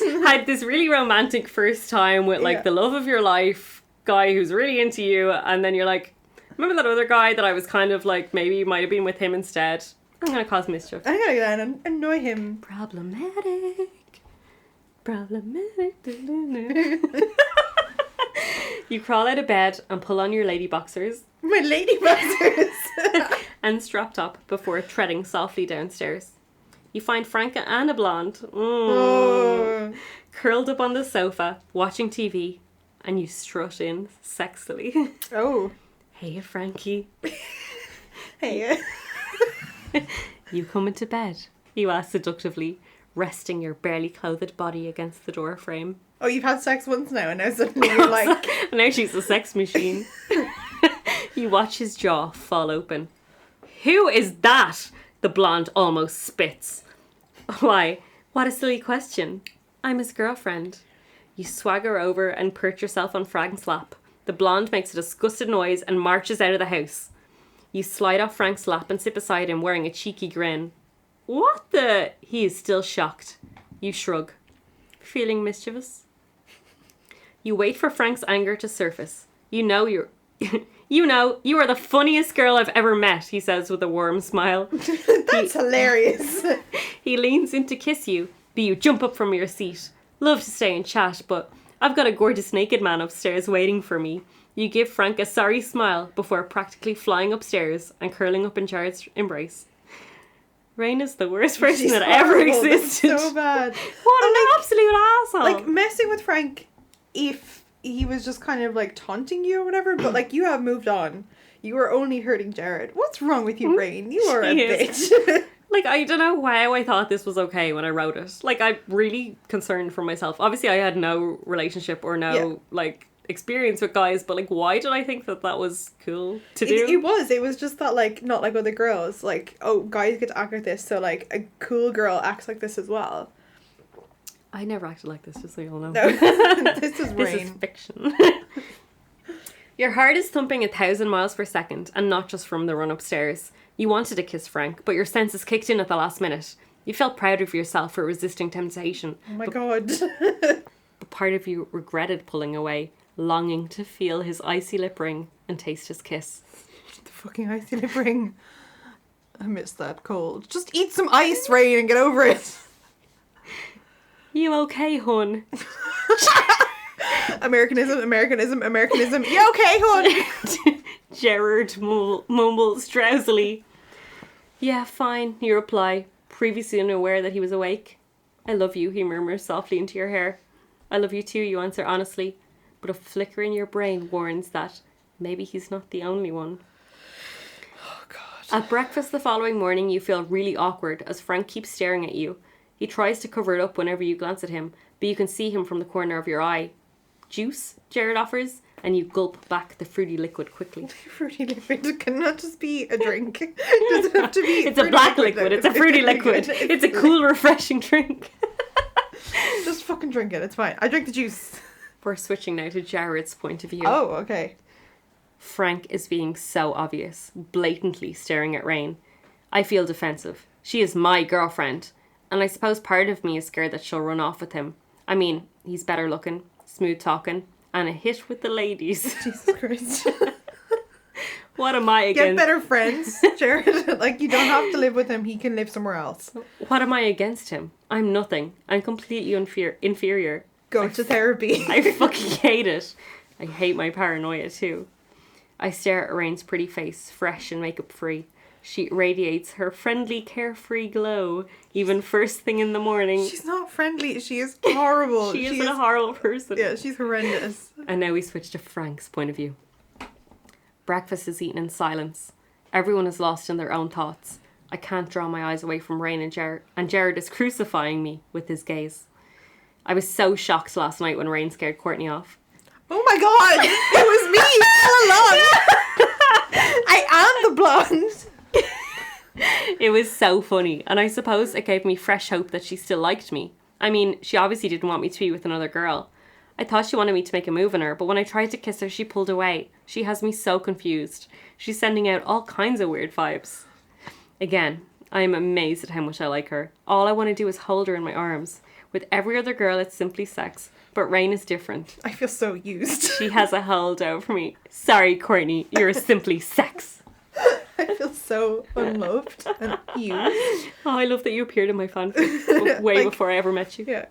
Speaker 2: You had this really romantic first time with like the love of your life guy who's really into you, and then you're like, remember that other guy that I was kind of like, maybe you might have been with him instead? I'm gonna cause mischief.
Speaker 1: I'm gonna go down and annoy him.
Speaker 2: Problematic. You crawl out of bed and pull on your lady boxers.
Speaker 1: My lady boxers.
Speaker 2: And strap up before treading softly downstairs. You find Franca and a blonde curled up on the sofa watching TV, and you strut in sexily.
Speaker 1: Oh.
Speaker 2: Hey, Frankie.
Speaker 1: Hey.
Speaker 2: You coming to bed? You ask seductively, resting your barely clothed body against the door frame.
Speaker 1: Oh, you've had sex once now, and now suddenly you're like...
Speaker 2: Now she's a sex machine. You watch his jaw fall open. Who is that? The blonde almost spits. Why, what a silly question. I'm his girlfriend. You swagger over and perch yourself on Frank's lap. The blonde makes a disgusted noise and marches out of the house. You slide off Frank's lap and sit beside him wearing a cheeky grin. What the? He is still shocked. You shrug. Feeling mischievous? You wait for Frank's anger to surface. You know you are the funniest girl I've ever met, he says with a warm smile.
Speaker 1: That's hilarious.
Speaker 2: He leans in to kiss you, but you jump up from your seat. Love to stay and chat, but I've got a gorgeous naked man upstairs waiting for me. You give Frank a sorry smile before practically flying upstairs and curling up in Jared's embrace. Rain is the worst person that ever existed.
Speaker 1: That's so bad.
Speaker 2: What an absolute asshole.
Speaker 1: Like, messing with Frank, if he was just kind of like taunting you or whatever, but like, you have moved on. You are only hurting Jared. What's wrong with you, Rain? You are a bitch.
Speaker 2: Like, I don't know how I thought this was okay when I wrote it. Like, I'm really concerned for myself. Obviously, I had no relationship or like, experience with guys, but like, why did I think that was cool to do?
Speaker 1: It was just that, like, not like other girls. Like, oh, guys get to act like this, so like, a cool girl acts like this as well.
Speaker 2: I never acted like this, just so you all know.
Speaker 1: No, this is Rain.
Speaker 2: This is fiction. Your heart is thumping 1,000 miles per second, and not just from the run upstairs. You wanted to kiss Frank, but your senses kicked in at the last minute. You felt proud of yourself for resisting temptation.
Speaker 1: Oh my god.
Speaker 2: But part of you regretted pulling away, longing to feel his icy lip ring and taste his kiss.
Speaker 1: The fucking icy lip ring. I miss that cold. Just eat some ice, Rain, and get over it.
Speaker 2: You okay, hun?
Speaker 1: Americanism. You okay, hon?
Speaker 2: Gerard mumbles drowsily. Yeah, fine, you reply, previously unaware that he was awake. I love you, he murmurs softly into your hair. I love you too, you answer honestly, but a flicker in your brain warns that maybe he's not the only one.
Speaker 1: Oh, God.
Speaker 2: At breakfast the following morning, you feel really awkward as Frank keeps staring at you. He tries to cover it up whenever you glance at him, but you can see him from the corner of your eye. Juice? Jared offers, and you gulp back the fruity liquid quickly.
Speaker 1: Fruity liquid cannot just be a drink. It doesn't have to be.
Speaker 2: It's a black liquid. It's a fruity liquid. It's a cool, refreshing drink.
Speaker 1: Just fucking drink it. It's fine. I drink the juice.
Speaker 2: We're switching now to Jared's point of view.
Speaker 1: Oh, okay.
Speaker 2: Frank is being so obvious, blatantly staring at Rain. I feel defensive. She is my girlfriend, and I suppose part of me is scared that she'll run off with him. I mean, he's better looking, smooth talking, and a hit with the ladies.
Speaker 1: Jesus Christ.
Speaker 2: What am I against?
Speaker 1: Get better friends, Jared. Like, you don't have to live with him. He can live somewhere else.
Speaker 2: What am I against him? I'm nothing. I'm completely inferior.
Speaker 1: Go to therapy.
Speaker 2: I fucking hate it. I hate my paranoia too. I stare at Rain's pretty face, fresh and makeup free. She radiates her friendly, carefree glow, even first thing in the morning.
Speaker 1: She's not friendly. She is horrible.
Speaker 2: She is a horrible person.
Speaker 1: Yeah, she's horrendous.
Speaker 2: And now we switch to Frank's point of view. Breakfast is eaten in silence. Everyone is lost in their own thoughts. I can't draw my eyes away from Rain and Jared is crucifying me with his gaze. I was so shocked last night when Rain scared Courtney off.
Speaker 1: Oh my god! It was me all along! I am the blonde!
Speaker 2: It was so funny, and I suppose it gave me fresh hope that she still liked me. I mean, she obviously didn't want me to be with another girl. I thought she wanted me to make a move on her, but when I tried to kiss her, she pulled away. She has me so confused. She's sending out all kinds of weird vibes. Again, I am amazed at how much I like her. All I want to do is hold her in my arms. With every other girl, it's simply sex. But Rain is different.
Speaker 1: I feel so used.
Speaker 2: She has a hold over me. Sorry, Courtney, you're simply sex.
Speaker 1: I feel so unloved and used.
Speaker 2: Oh, I love that you appeared in my fanfic way before I ever met you.
Speaker 1: Yeah.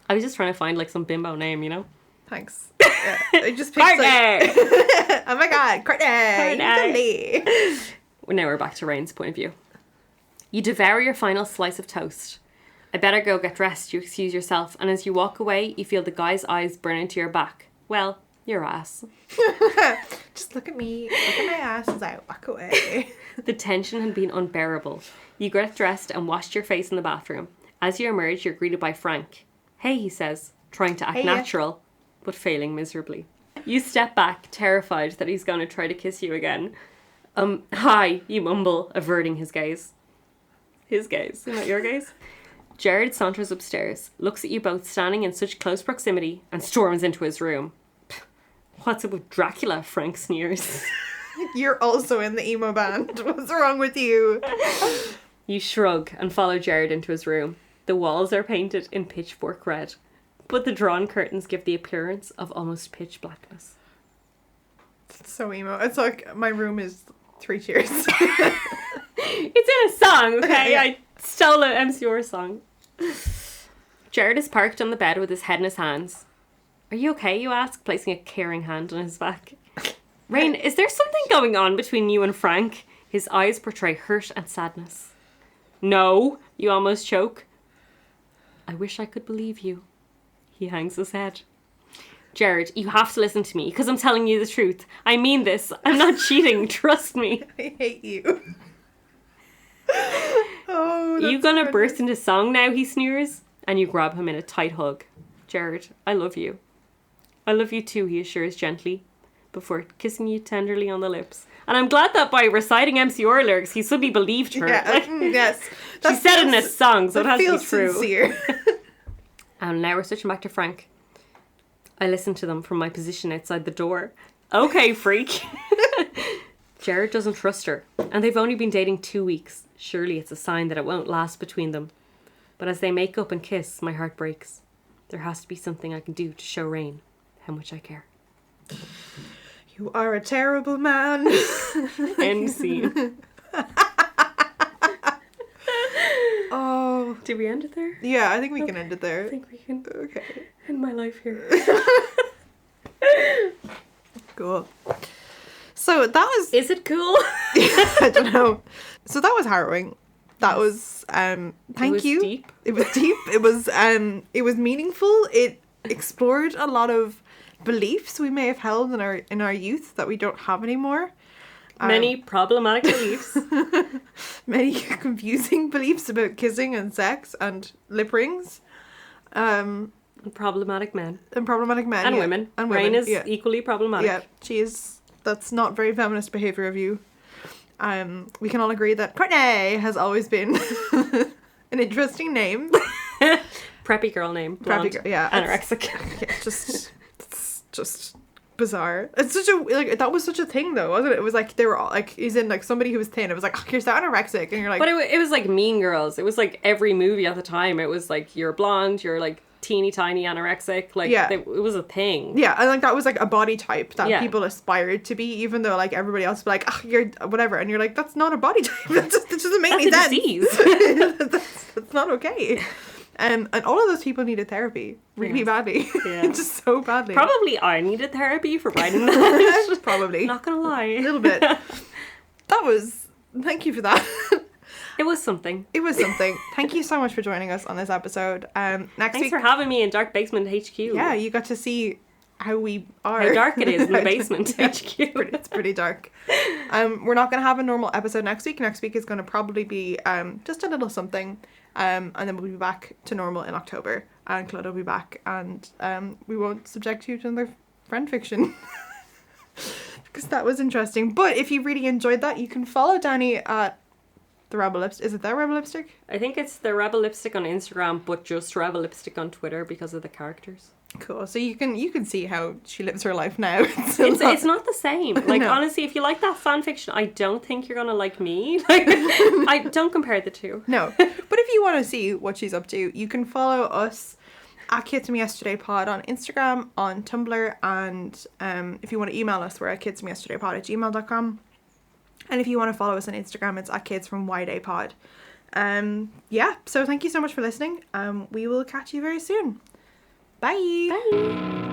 Speaker 2: I was just trying to find like some bimbo name, you know?
Speaker 1: Thanks. Yeah. I just picked like, oh my god, Courtney.
Speaker 2: Well, now we're back to Rain's point of view. You devour your final slice of toast. I better go get dressed, you excuse yourself, and as you walk away, you feel the guy's eyes burn into your back. Well, your ass.
Speaker 1: Just look at me, look at my ass as I walk away.
Speaker 2: The tension had been unbearable. You get dressed and washed your face in the bathroom. As you emerge, you're greeted by Frank. Hey, he says, trying to act natural, but failing miserably. You step back, terrified that he's going to try to kiss you again. Hi, you mumble, averting his gaze. His gaze, not your gaze. Jared saunters upstairs, looks at you both standing in such close proximity, and storms into his room. What's up with Dracula? Frank sneers.
Speaker 1: You're also in the emo band. What's wrong with you?
Speaker 2: You shrug and follow Jared into his room. The walls are painted in pitchfork red, but the drawn curtains give the appearance of almost pitch blackness.
Speaker 1: It's so emo. It's like my room is 3 Cheers.
Speaker 2: It's in a song, okay?
Speaker 1: Yeah.
Speaker 2: I stole an MCR song. Jared is parked on the bed with his head in his hands. Are you okay, you ask, placing a caring hand on his back. Rain, is there something going on between you and Frank? His eyes portray hurt and sadness. No, you almost choke. I wish I could believe you. He hangs his head. Jared, you have to listen to me, because I'm telling you the truth. I mean this. I'm not cheating. Trust me.
Speaker 1: I hate you. Oh,
Speaker 2: You gonna burst into song now, he sneers, and you grab him in a tight hug. Jared, I love you. I love you too, he assures gently, before kissing you tenderly on the lips. And I'm glad that by reciting MCR lyrics, he suddenly believed her.
Speaker 1: Yeah, yes.
Speaker 2: She said it in a song, so it has to be true.
Speaker 1: Sincere.
Speaker 2: And now we're switching back to Frank. I listen to them from my position outside the door. Okay, freak. Jared doesn't trust her, and they've only been dating 2 weeks. Surely it's a sign that it won't last between them. But as they make up and kiss, my heart breaks. There has to be something I can do to show Rain how much I care.
Speaker 1: You are a terrible man.
Speaker 2: End scene.
Speaker 1: Oh.
Speaker 2: Did we end it there?
Speaker 1: Yeah, I think we can end it there.
Speaker 2: I think we can
Speaker 1: Okay.
Speaker 2: end my life here.
Speaker 1: Cool. So that was...
Speaker 2: Is it cool?
Speaker 1: I don't know. So that was harrowing. That was thank you.
Speaker 2: Deep.
Speaker 1: It was deep. It was meaningful. It explored a lot of beliefs we may have held in our youth that we don't have anymore.
Speaker 2: Many problematic beliefs.
Speaker 1: Many confusing beliefs about kissing and sex and lip rings.
Speaker 2: And problematic men.
Speaker 1: And problematic men.
Speaker 2: And
Speaker 1: yeah.
Speaker 2: women.
Speaker 1: And
Speaker 2: Rain
Speaker 1: women.
Speaker 2: is
Speaker 1: Yeah.
Speaker 2: equally problematic.
Speaker 1: Yeah, that's not very feminist behaviour of you. We can all agree that Courtney has always been an interesting name.
Speaker 2: Preppy girl name. Blonde.
Speaker 1: Preppy girl, yeah.
Speaker 2: Anorexic.
Speaker 1: Yeah, it's just bizarre. It's such a, like, that was such a thing though, wasn't it? It was like, they were all, like, he's in, like, somebody who was thin. It was like, oh, you're so anorexic. And you're like...
Speaker 2: But it was like Mean Girls. It was like every movie at the time. It was like, you're blonde, you're like teeny tiny anorexic. Like,
Speaker 1: yeah.
Speaker 2: it was a thing.
Speaker 1: Yeah, and like that was like a body type that
Speaker 2: Yeah.
Speaker 1: people aspired to be, even though like everybody else would be like, oh, you're whatever. And you're like, that's not a body type. That doesn't make any
Speaker 2: That's a
Speaker 1: sense.
Speaker 2: disease.
Speaker 1: that's not okay. And all of those people needed therapy really badly.
Speaker 2: Yeah.
Speaker 1: Just so badly.
Speaker 2: Probably I needed therapy for writing that.
Speaker 1: Probably.
Speaker 2: Not gonna lie.
Speaker 1: A little bit. Thank you for that.
Speaker 2: It was something.
Speaker 1: It was something. Thank you so much for joining us on this episode. Next
Speaker 2: Thanks
Speaker 1: week,
Speaker 2: for having me in Dark Basement HQ.
Speaker 1: yeah, you got to see how we are.
Speaker 2: How dark it is in the basement
Speaker 1: Yeah,
Speaker 2: HQ.
Speaker 1: it's pretty dark. We're not going to have a normal episode next week. Next week is going to probably be just a little something. And then we'll be back to normal in October. And Claude will be back. And we won't subject you to another friend fiction. Because that was interesting. But if you really enjoyed that, you can follow Danny at The Rebel Lipstick. Is it the Rebel Lipstick?
Speaker 2: I think it's the Rebel Lipstick on Instagram, but just Rebel Lipstick on Twitter because of the characters.
Speaker 1: Cool. So you can see how she lives her life now.
Speaker 2: It's not the same. Like,
Speaker 1: No.
Speaker 2: honestly, if you like that fan fiction, I don't think you're gonna like me. Like, I don't compare the two.
Speaker 1: No. But if you want to see what she's up to, you can follow us at kidsfromyesterdaypod on Instagram, on Tumblr, and if you want to email us, we're at kidsfromyesterdaypod@gmail.com. And if you want to follow us on Instagram, it's at kidsfromyesterdaypod. Yeah, so thank you so much for listening. We will catch you very soon. Bye.
Speaker 2: Bye.